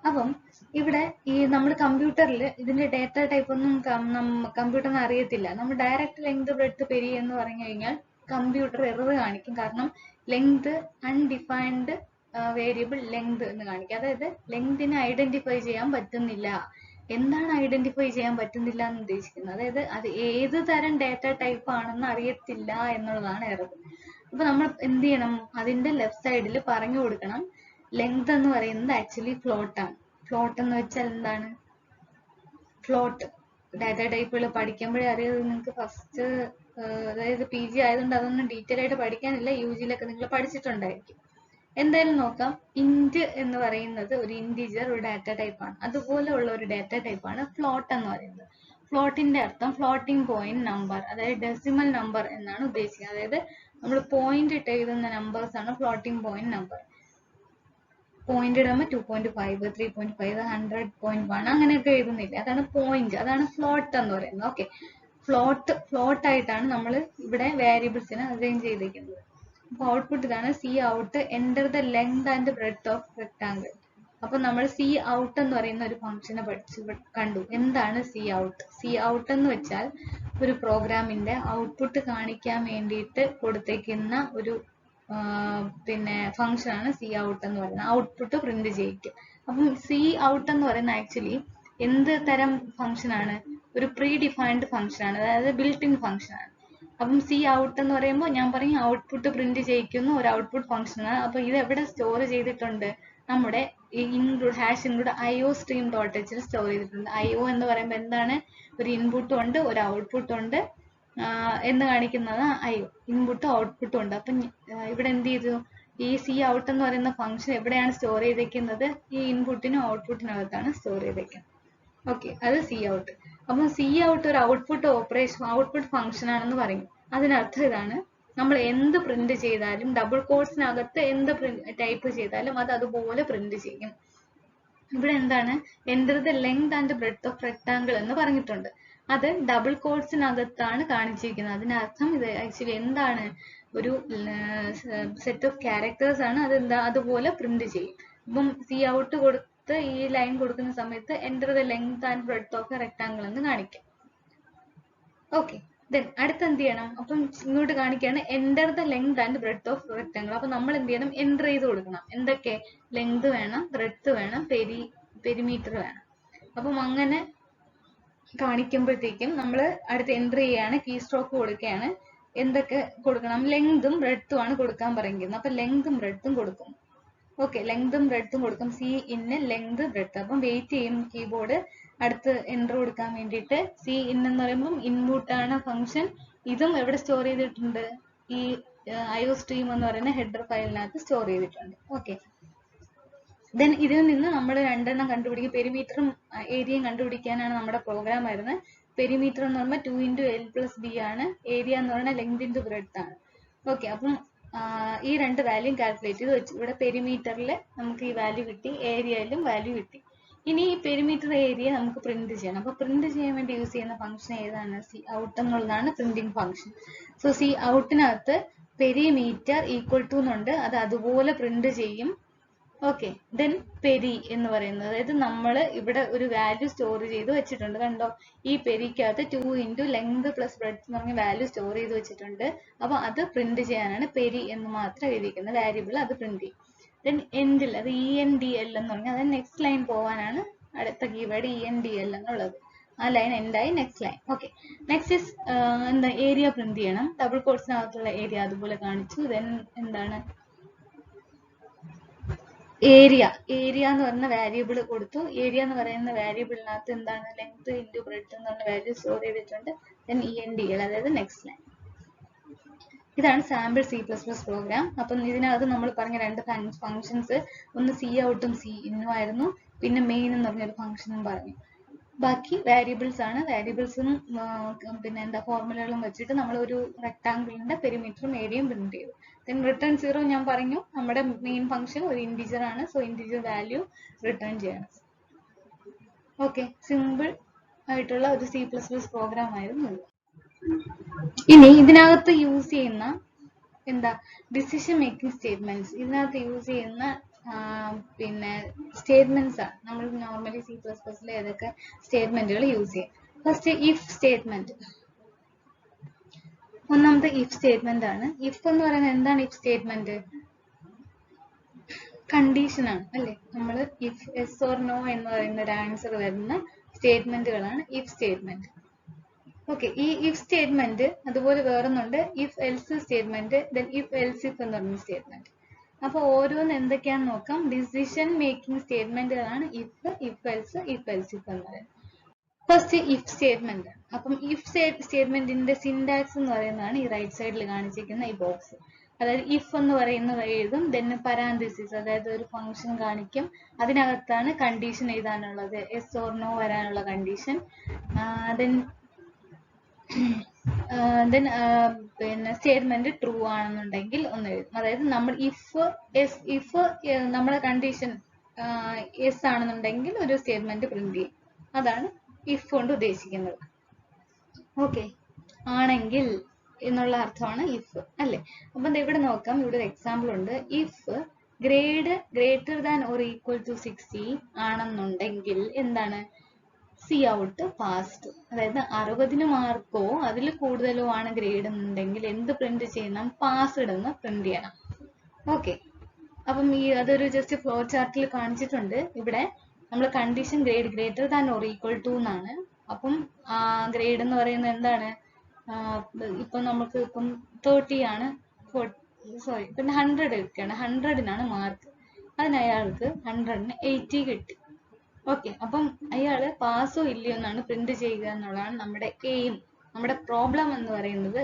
അപ്പം ഇവിടെ ഈ നമ്മൾ കമ്പ്യൂട്ടറിൽ ഇതിന്റെ ഡേറ്റ ടൈപ്പ് ഒന്നും കമ്പ്യൂട്ടറിന് അറിയത്തില്ല. നമ്മൾ ഡയറക്റ്റ് ലെങ്ത് ബ്രെഡ്ത്ത് പെരി എന്ന് പറഞ്ഞു കഴിഞ്ഞാൽ കമ്പ്യൂട്ടർ എറർ കാണിക്കും. കാരണം ലെങ്ത് അൺഡിഫൈൻഡ് വേരിയബിൾ ലെങ്ത് എന്ന് കാണിക്കും. അതായത് ലെങ്തിനെ ഐഡന്റിഫൈ ചെയ്യാൻ പറ്റുന്നില്ല. എന്താണ് ഐഡന്റിഫൈ ചെയ്യാൻ പറ്റുന്നില്ല എന്ന് ഉദ്ദേശിക്കുന്നത്? അതായത് അത് ഏത് തരം ഡേറ്റ ടൈപ്പ് ആണെന്ന് അറിയത്തില്ല എന്നുള്ളതാണ് എറർ. അപ്പൊ നമ്മൾ എന്ത് ചെയ്യണം? അതിന്റെ ലെഫ്റ്റ് സൈഡിൽ പറഞ്ഞു കൊടുക്കണം ലെങ്ത് എന്ന് പറയുന്നത് ആക്ച്വലി ഫ്ലോട്ട് ആണ്. ഫ്ലോട്ട് എന്ന് വെച്ചാൽ എന്താണ്? ഫ്ലോട്ട് ഡാറ്റ ടൈപ്പുകൾ പഠിക്കുമ്പോഴേ അറിയാതെ നിങ്ങൾക്ക് ഫസ്റ്റ് അതായത് PG ആയതുകൊണ്ട് അതൊന്നും ഡീറ്റെയിൽ ആയിട്ട് പഠിക്കാനില്ല. UGയിലൊക്കെ നിങ്ങൾ പഠിച്ചിട്ടുണ്ടായിരിക്കും. എന്തായാലും നോക്കാം. ഇന്റ് എന്ന് പറയുന്നത് ഒരു ഇന്റിജർ ഒരു ഡാറ്റ ടൈപ്പാണ്. അതുപോലെ ഉള്ള ഒരു ഡാറ്റ ടൈപ്പാണ് ഫ്ലോട്ട് എന്ന് പറയുന്നത്. ഫ്ലോട്ടിന്റെ അർത്ഥം ഫ്ലോട്ടിംഗ് പോയിന്റ് നമ്പർ, അതായത് ഡെസിമൽ നമ്പർ എന്നാണ് ഉദ്ദേശിക്കുന്നത്. അതായത് നമ്മൾ പോയിന്റ് ഇട്ട് എഴുതുന്ന നമ്പേഴ്സ് ആണ് ഫ്ലോട്ടിംഗ് പോയിന്റ് നമ്പർ. പോയിന്റ് ഇടുമ്പോൾ 2.5, 3.5, 100.1 അങ്ങനെയൊക്കെ എഴുതുന്നില്ല. അതാണ് പോയിന്റ്, അതാണ് ഫ്ലോട്ട് എന്ന് പറയുന്നത്. ഓക്കെ, ഫ്ലോട്ട് ആയിട്ടാണ് നമ്മൾ ഇവിടെ വേരിയബിൾസിനെ അസൈൻ ചെയ്തിരിക്കുന്നത്. അപ്പൊ ഔട്ട്പുട്ട് ഇതാണ്: C out enter the length and breadth of rectangle. അപ്പൊ നമ്മൾ സി ഔട്ട് എന്ന് പറയുന്ന ഒരു ഫംഗ്ഷനെ കണ്ടു. എന്താണ് സി ഔട്ട്? സി ഔട്ട് എന്ന് വെച്ചാൽ ഒരു പ്രോഗ്രാമിന്റെ ഔട്ട്പുട്ട് കാണിക്കാൻ വേണ്ടിയിട്ട് കൊടുത്തേക്കുന്ന ഒരു പിന്നെ ഫംഗ്ഷൻ ആണ് സി ഔട്ട് എന്ന് പറയുന്നത്. ഔട്ട്പുട്ട് പ്രിന്റ് ചെയ്യിക്കും. അപ്പം സി ഔട്ട് എന്ന് പറയുന്നത് ആക്ച്വലി എന്ത് തരം ഫംഗ്ഷൻ ആണ്? ഒരു പ്രീ ഡിഫൈൻഡ് ഫംഗ്ഷൻ ആണ്, അതായത് ബിൽറ്റ് ഇൻ ഫംഗ്ഷൻ ആണ്. അപ്പം സി ഔട്ട് എന്ന് പറയുമ്പോൾ ഞാൻ പറയും ഔട്ട്പുട്ട് പ്രിന്റ് ചെയ്യിക്കുന്ന ഒരു ഔട്ട്പുട്ട് ഫംഗ്ഷൻ ആണ്. അപ്പൊ ഇത് എവിടെ സ്റ്റോർ ചെയ്തിട്ടുണ്ട്? നമ്മുടെ ഇൻക്ലൂഡ് IO stream .h ൽ സ്റ്റോർ ചെയ്തിട്ടുണ്ട്. IO എന്ന് പറയുമ്പോൾ എന്താണ്? ഒരു ഇൻപുട്ടും ഉണ്ട് ഒരു ഔട്ട്പുട്ടും ഉണ്ട് എന്ന് കാണിക്കുന്നത് IO. ഇൻപുട്ടും ഔട്ട്പുട്ടും ഉണ്ട്. അപ്പം ഇവിടെ എന്ത് ചെയ്തു? ഈ സി ഔട്ട് എന്ന് പറയുന്ന ഫംഗ്ഷൻ എവിടെയാണ് സ്റ്റോർ ചെയ്തേക്കുന്നത്? ഈ ഇൻപുട്ടിനും ഔട്ട്പുട്ടിനകത്താണ് സ്റ്റോർ ചെയ്തേക്കുന്നത്. ഓക്കെ, അത് സി ഔട്ട്. അപ്പം സി ഔട്ട് ഒരു ഔട്ട്പുട്ട് ഫംഗ്ഷൻ ആണെന്ന് പറയും. അതിനർത്ഥം ഇതാണ്: നമ്മൾ എന്ത് പ്രിന്റ് ചെയ്താലും ഡബിൾ കോട്ട്സിനകത്ത് എന്ത് ടൈപ്പ് ചെയ്താലും അത് അതുപോലെ പ്രിന്റ് ചെയ്യും. ഇവിടെ എന്താണ്? Enter the length and breadth of rectangle എന്ന് പറഞ്ഞിട്ടുണ്ട്. അത് ഡബിൾ കോട്ട്സിനകത്താണ് കാണിച്ചിരിക്കുന്നത്. അതിനർത്ഥം ഇത് ആക്ച്വലി എന്താണ്? ഒരു സെറ്റ് ഓഫ് ക്യാരക്ടേഴ്സ് ആണ്. അതെന്താ? അതുപോലെ പ്രിന്റ് ചെയ്യും. അപ്പം സി ഔട്ട് കൊടുത്ത് ഈ ലൈൻ കൊടുക്കുന്ന സമയത്ത് enter the length and breadth of rectangle എന്ന് കാണിക്കും. ഓക്കെ, ദെൻ അടുത്ത് എന്ത് ചെയ്യണം? അപ്പം ഇങ്ങോട്ട് കാണിക്കുകയാണ് enter the length and breadth of rectangle. അപ്പൊ നമ്മൾ എന്ത് ചെയ്യണം? എൻ്റർ ചെയ്ത് കൊടുക്കണം. എന്തൊക്കെ? ലെങ്ത് വേണം, ബ്രെഡ്ത്ത് വേണം, പെരിമീറ്റർ വേണം. അപ്പം അങ്ങനെ കാണിക്കുമ്പോഴത്തേക്കും നമ്മൾ അടുത്ത് എൻ്റർ ചെയ്യാണ്, കീ സ്ട്രോക്ക് കൊടുക്കുകയാണ്. എന്തൊക്കെ കൊടുക്കണം? ലെങ്തും ബ്രെഡ്ത്തും ആണ് കൊടുക്കാൻ പറയുന്നത്. അപ്പൊ ലെങ്തും ബ്രെഡ്ത്തും കൊടുക്കും. ഓക്കെ, ലെങ്തും ബ്രെഡ്ത്തും കൊടുക്കും. സി ഇന്ന് ലെങ്ത് ബ്രെഡ്ത്ത്. അപ്പം വെയിറ്റ് ചെയ്യും കീബോർഡ് അടുത്ത് എൻ്റർ കൊടുക്കാൻ വേണ്ടിയിട്ട്. സി ഇൻ എന്ന് പറയുമ്പോൾ ഇൻപുട്ട് ആണ് ഫംഗ്ഷൻ. ഇതും എവിടെ സ്റ്റോർ ചെയ്തിട്ടുണ്ട്? ഈ IO stream എന്ന് പറയുന്ന ഹെഡർ ഫയലിനകത്ത് സ്റ്റോർ ചെയ്തിട്ടുണ്ട്. ഓക്കെ, ദെൻ ഇതിൽ നിന്ന് നമ്മൾ രണ്ടെണ്ണം കണ്ടുപിടിക്കും. പെരിമീറ്ററും ഏരിയയും കണ്ടുപിടിക്കാനാണ് നമ്മുടെ പ്രോഗ്രാം വരുന്നത്. പെരിമീറ്റർ എന്ന് പറയുമ്പോൾ 2 × L + B ആണ്. ഏരിയ എന്ന് പറയുന്നത് ലെങ്ത് ഇൻറ്റു ബ്രെഡ്ത്ത് ആണ്. ഓക്കെ, അപ്പം ഈ രണ്ട് വാല്യൂ കാൽക്കുലേറ്റ് ചെയ്ത് വെച്ചു. ഇവിടെ പെരിമീറ്ററിൽ നമുക്ക് ഈ വാല്യൂ കിട്ടി, ഏരിയയിലും വാല്യൂ കിട്ടി. ഇനി ഈ പെരിമീറ്റർ ഏരിയ നമുക്ക് പ്രിന്റ് ചെയ്യണം. അപ്പൊ പ്രിന്റ് ചെയ്യാൻ വേണ്ടി യൂസ് ചെയ്യുന്ന ഫംഗ്ഷൻ ഏതാണ്? സി ഔട്ട് എന്നുള്ളതാണ് പ്രിന്റിംഗ് ഫംഗ്ഷൻ. സോ സി ഔട്ടിനകത്ത് പെരിമീറ്റർ ഈക്വൽ ടു എന്നുണ്ട്, അത് അതുപോലെ പ്രിന്റ് ചെയ്യും. ഓക്കെ, ദെൻ പെരി എന്ന് പറയുന്നത്, അതായത് നമ്മൾ ഇവിടെ ഒരു വാല്യൂ സ്റ്റോർ ചെയ്ത് വെച്ചിട്ടുണ്ട്. കണ്ടോ? ഈ പെരിക്കകത്ത് 2 × ലെങ്ത് + ബ്രെഡ്ത്ത് എന്ന് പറഞ്ഞ വാല്യൂ സ്റ്റോർ ചെയ്ത് വെച്ചിട്ടുണ്ട്. അപ്പൊ അത് പ്രിന്റ് ചെയ്യാനാണ് പെരി എന്ന് മാത്രം എഴുതിയിരിക്കുന്ന വാരിയബിൾ, അത് പ്രിന്റ് ചെയ്യും. ദെൻ എൻഡിൽ അത് ENDL എന്ന് പറഞ്ഞാൽ അത് നെക്സ്റ്റ് ലൈൻ പോകാനാണ് അടുത്ത കീവേഡ് ENDL എന്നുള്ളത്. ആ ലൈൻ എൻഡായി next line. Okay, next is എന്താ? ഏരിയ പ്രിന്റ് ചെയ്യണം. ഡബിൾ കോട്ട്സിനകത്തുള്ള ഏരിയ അതുപോലെ കാണിച്ചു. ദെൻ എന്താണ്? ഏരിയ എന്ന് പറയുന്ന വാരിയബിൾ കൊടുത്തു. ഏരിയ എന്ന് പറയുന്ന വാരിയബിളിനകത്ത് എന്താണ്? ലെങ്ത് ഇൻറ്റു ബ്രെഡ്ത്ത് എന്ന് പറഞ്ഞ വാല്യൂ സ്റ്റോർ ചെയ്തിട്ടുണ്ട്. ദെൻ ENDL, അതായത് നെക്സ്റ്റ് ലൈൻ. ഇതാണ് സാമ്പിൾ C++ പ്രോഗ്രാം. അപ്പം ഇതിനകത്ത് നമ്മൾ പറഞ്ഞ രണ്ട് ഫംഗ്ഷൻസ്, ഒന്ന് സി ഔട്ടും സി ഇന്നും ആയിരുന്നു, പിന്നെ മെയിൻ എന്ന് പറഞ്ഞൊരു ഫംഗ്ഷനും പറഞ്ഞു. ബാക്കി വാരിയബിൾസ് ആണ്. വാരിയബിൾസും പിന്നെ എന്താ ഫോർമുലകളും വെച്ചിട്ട് നമ്മൾ ഒരു റെക്ടാങ്കിളിന്റെ പെരിമീറ്ററും ഏരിയയും പ്രിന്റ് ചെയ്തു. ദെൻ റിട്ടേൺ 0 ഞാൻ പറഞ്ഞു, നമ്മുടെ മെയിൻ ഫംഗ്ഷൻ ഒരു ഇന്റിജർ ആണ്. സോ ഇന്റിജർ വാല്യൂ റിട്ടേൺ ചെയ്യണം. ഓക്കെ, സിമ്പിൾ ആയിട്ടുള്ള ഒരു C++ പ്രോഗ്രാം ആയിരുന്നു ഇത്. ഇനി ഇതിനകത്ത് യൂസ് ചെയ്യുന്ന എന്താ? Decision making statements. ഇതിനകത്ത് യൂസ് ചെയ്യുന്ന പിന്നെ സ്റ്റേറ്റ്മെന്റ്സ് ആണ്. നമ്മൾ നോർമലി C++ൽ ഏതൊക്കെ സ്റ്റേറ്റ്മെന്റുകൾ യൂസ് ചെയ്യും. First if statement. ഒന്നാമത്തെ ഇഫ് സ്റ്റേറ്റ്മെന്റ് ആണ്. ഇഫ് എന്ന് പറയുന്നത് എന്താണ് ഇഫ് സ്റ്റേറ്റ്മെന്റ്? കണ്ടീഷൻ ആണ് അല്ലെ. നമ്മൾ ഇഫ് എസ് ഓർ നോ എന്ന് പറയുന്ന ഒരു ആൻസർ വരുന്ന സ്റ്റേറ്റ്മെന്റുകളാണ് ഇഫ് സ്റ്റേറ്റ്മെന്റ്. ഓക്കെ, ഈ ഇഫ് സ്റ്റേറ്റ്മെന്റ് അതുപോലെ വേറൊന്നുണ്ട് if else statement, then if else if എന്ന് പറയുന്ന സ്റ്റേറ്റ്മെന്റ്. അപ്പൊ ഓരോന്ന് എന്തൊക്കെയാണെന്ന് നോക്കാം. ഡിസിഷൻ മേക്കിംഗ് സ്റ്റേറ്റ്മെന്റുകളാണ് ഇഫ്, ഇഫ് എൽസ് ഇഫ് എന്ന് പറയുന്നത്. First if statement. അപ്പം ഇഫ് സ്റ്റേറ്റ്മെന്റിന്റെ സിന്റാക്സ് എന്ന് പറയുന്നതാണ് ഈ റൈറ്റ് സൈഡിൽ കാണിച്ചിരിക്കുന്ന ഈ ബോക്സ്. അതായത് ഇഫ് എന്ന് പറയുന്നത് എഴുതും, ദെൻ പരാന്തസിസ്, അതായത് ഒരു ഫംഗ്ഷൻ കാണിക്കും, അതിനകത്താണ് കണ്ടീഷൻ എഴുതാനുള്ളത്, എസ് ഓർ നോ വരാനുള്ള കണ്ടീഷൻ. പിന്നെ സ്റ്റേറ്റ്മെന്റ് ട്രൂ ആണെന്നുണ്ടെങ്കിൽ ഒന്ന് എഴുതും. അതായത് നമ്മൾ ഇഫ് നമ്മുടെ കണ്ടീഷൻ യെസ് ആണെന്നുണ്ടെങ്കിൽ ഒരു സ്റ്റേറ്റ്മെന്റ് പ്രിന്റ് ചെയ്യും. അതാണ് ഇഫ് കൊണ്ട് ഉദ്ദേശിക്കുന്നത്. ഓക്കെ, ആണെങ്കിൽ എന്നുള്ള അർത്ഥമാണ് ഇഫ് അല്ലെ. അപ്പൊ ഇവിടെ നോക്കാം, ഇവിടെ ഒരു എക്സാമ്പിൾ ഉണ്ട്. If grade greater than or equal to 60 ആണെന്നുണ്ടെങ്കിൽ എന്താണ്? C out passed. അതായത് 60 മാർക്കോ അതിൽ കൂടുതലോ ആണ് ഗ്രേഡ് എന്നുണ്ടെങ്കിൽ എന്ത് പ്രിന്റ് ചെയ്യണം? പാസ്ഡ് എന്ന് പ്രിന്റ് ചെയ്യണം. ഓക്കെ, അപ്പം അതൊരു ജസ്റ്റ് ഫ്ലോ ചാർട്ടിൽ കാണിച്ചിട്ടുണ്ട്. ഇവിടെ നമ്മൾ condition grade greater than or equal to എന്നാണ്. അപ്പം ഗ്രേഡ് എന്ന് പറയുന്നത് എന്താണ്? ഇപ്പം നമുക്ക് ഇപ്പം 30 ആണ്, സോറി പിന്നെ 100 എടുക്കുകയാണ്. 100-നാണ് മാർക്ക്. അതിന് അയാൾക്ക് 100-ന് 80 കിട്ടി. ഓക്കെ, അപ്പം അയാള് പാസോ ഇല്ലയോ എന്നാണ് പ്രിന്റ് ചെയ്യുക എന്നുള്ളതാണ് നമ്മുടെ എയിം. നമ്മുടെ പ്രോബ്ലം എന്ന് പറയുന്നത്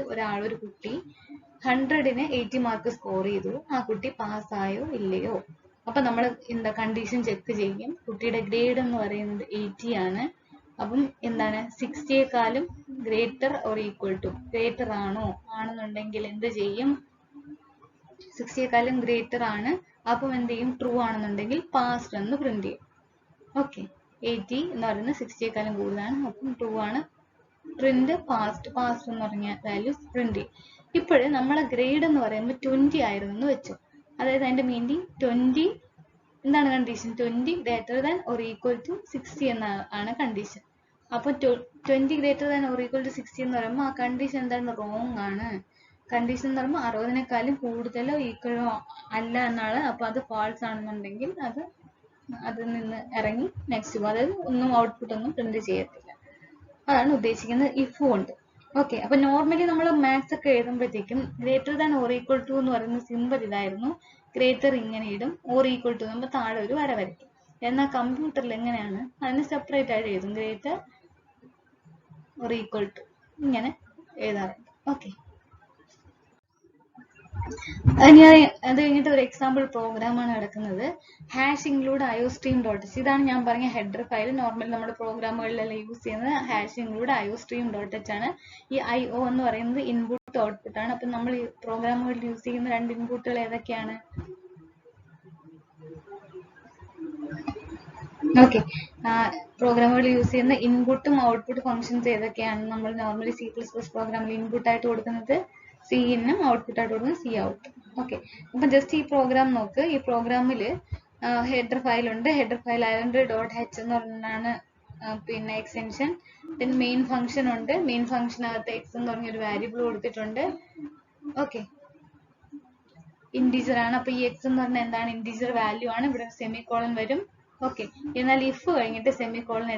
ഒരു കുട്ടി 100-ന് 80 മാർക്ക് സ്കോർ ചെയ്തു, ആ കുട്ടി പാസ്സായോ ഇല്ലയോ. അപ്പൊ നമ്മൾ എന്താ കണ്ടീഷൻ ചെക്ക് ചെയ്യും. കുട്ടിയുടെ ഗ്രേഡ് എന്ന് പറയുന്നത് 80 ആണ്. അപ്പം എന്താണ്? 60യേക്കാളും greater or equal to, greater ആണെന്നുണ്ടെങ്കിൽ എന്ത് ചെയ്യും? 60യേക്കാളും ഗ്രേറ്റർ ആണ്. അപ്പം എന്ത് ചെയ്യും? ട്രൂ ആണെന്നുണ്ടെങ്കിൽ പാസ്ഡ് എന്ന് പ്രിന്റ് ചെയ്യും. ഓക്കെ, 80 എന്ന് പറയുന്നത് 60യേക്കാളും കൂടുതലാണ്, അപ്പം ട്രൂ ആണ്. പ്രിന്റ് പാസ്ഡ് എന്ന് പറഞ്ഞ വാല്യൂസ് പ്രിന്റ് ചെയ്യും. ഇപ്പോഴും നമ്മളെ ഗ്രേഡ് എന്ന് പറയുമ്പോൾ 20 ആയിരുന്നു എന്ന് വെച്ചു. അതായത് അതിന്റെ മീനിങ് 20 എന്താണ് condition? 20 greater than or equal to 60 എന്നാണ് കണ്ടീഷൻ. അപ്പൊ 20 greater than or equal to 60 എന്ന് പറയുമ്പോൾ ആ കണ്ടീഷൻ എന്താണ്? റോങ് ആണ്. കണ്ടീഷൻ എന്ന് പറയുമ്പോൾ 60-നേക്കാളും കൂടുതലോ ഈക്വലോ അല്ല എന്നാണ്. അപ്പൊ അത് ഫാൾസ് ആണെന്നുണ്ടെങ്കിൽ അതിൽ നിന്ന് ഇറങ്ങി നെക്സ്റ്റ് പോകും. അതായത് ഒന്നും ഔട്ട്പുട്ട് ഒന്നും പ്രിന്റ് ചെയ്യത്തില്ല. അതാണ് ഉദ്ദേശിക്കുന്നത് ഇഫ് കൊണ്ട്. ഓക്കെ, അപ്പൊ നോർമലി നമ്മൾ മാത്സ് ഒക്കെ എഴുതുമ്പോഴത്തേക്കും greater than or equal to എന്ന് പറയുന്ന സിമ്പിൾ ഇതായിരുന്നു. ഗ്രേറ്റർ ഇങ്ങനെ ഇടും, ഓർ ഈക്വൽ ടു നമ്മൾ താഴെ ഒരു വര വരയ്ക്കും. എന്നാൽ കമ്പ്യൂട്ടറിൽ എങ്ങനെയാണ്? അതിന് സെപ്പറേറ്റ് ആയിട്ട് എഴുതും. ഗ്രേറ്റർ ഓർ ഈക്വൽ ടു ഇങ്ങനെ എഴുതാറുണ്ട്. ഓക്കെ, അത് കഴിഞ്ഞിട്ട് ഒരു എക്സാമ്പിൾ പ്രോഗ്രാമാണ് കിടക്കുന്നത്. Hash include iostream.h. ഇതാണ് ഞാൻ പറഞ്ഞ ഹെഡർ ഫയൽ. നോർമലി നമ്മുടെ പ്രോഗ്രാമുകളിലെല്ലാം യൂസ് ചെയ്യുന്നത് ഹാഷ് ഇൻക്ലൂഡ് iostream.h ആണ്. ഈ IO എന്ന് പറയുന്നത് ഇൻപുട്ട് ഔട്ട്പുട്ട് ആണ്. അപ്പം നമ്മൾ ഈ പ്രോഗ്രാമുകളിൽ യൂസ് ചെയ്യുന്ന 2 ഇൻപുട്ടുകൾ ഏതൊക്കെയാണ്? ഓക്കെ, പ്രോഗ്രാമുകളിൽ യൂസ് ചെയ്യുന്ന ഇൻപുട്ടും ഔട്ട്പുട്ട് ഫംഗ്ഷൻസ് ഏതൊക്കെയാണ്? നമ്മൾ നോർമലി C++ പ്രോഗ്രാമിൽ ഇൻപുട്ട് ആയിട്ട് കൊടുക്കുന്നത് സിഇന്നും ഔട്ട്പുട്ട് ആയിട്ട് കൊടുക്കുന്നത് സി ഔട്ട്. ഓക്കെ, അപ്പൊ ജസ്റ്റ് ഈ പ്രോഗ്രാം നോക്ക്. ഈ പ്രോഗ്രാമിൽ ഹെഡർ ഫയൽ ഉണ്ട്. ഹെഡർ ഫയൽ ആയതുകൊണ്ട് .h എന്ന് പറഞ്ഞാണ് പിന്നെ എക്സ്റ്റൻഷൻ. പിന്നെ മെയിൻ ഫംഗ്ഷൻ ഉണ്ട്. മെയിൻ ഫംഗ്ഷനകത്ത് എക്സ് എന്ന് പറഞ്ഞൊരു വാരിയബിൾ കൊടുത്തിട്ടുണ്ട്. ഓക്കെ, ഇന്റീജർ ആണ്. അപ്പൊ ഈ എക്സ് എന്ന് പറഞ്ഞാൽ എന്താണ്? ഇന്റീജർ വാല്യൂ ആണ്. ഇവിടെ സെമിക്കോളൻ വരും. ഓക്കെ, എന്നാൽ ഇഫ് കഴിഞ്ഞിട്ട് സെമിക്കോളൻ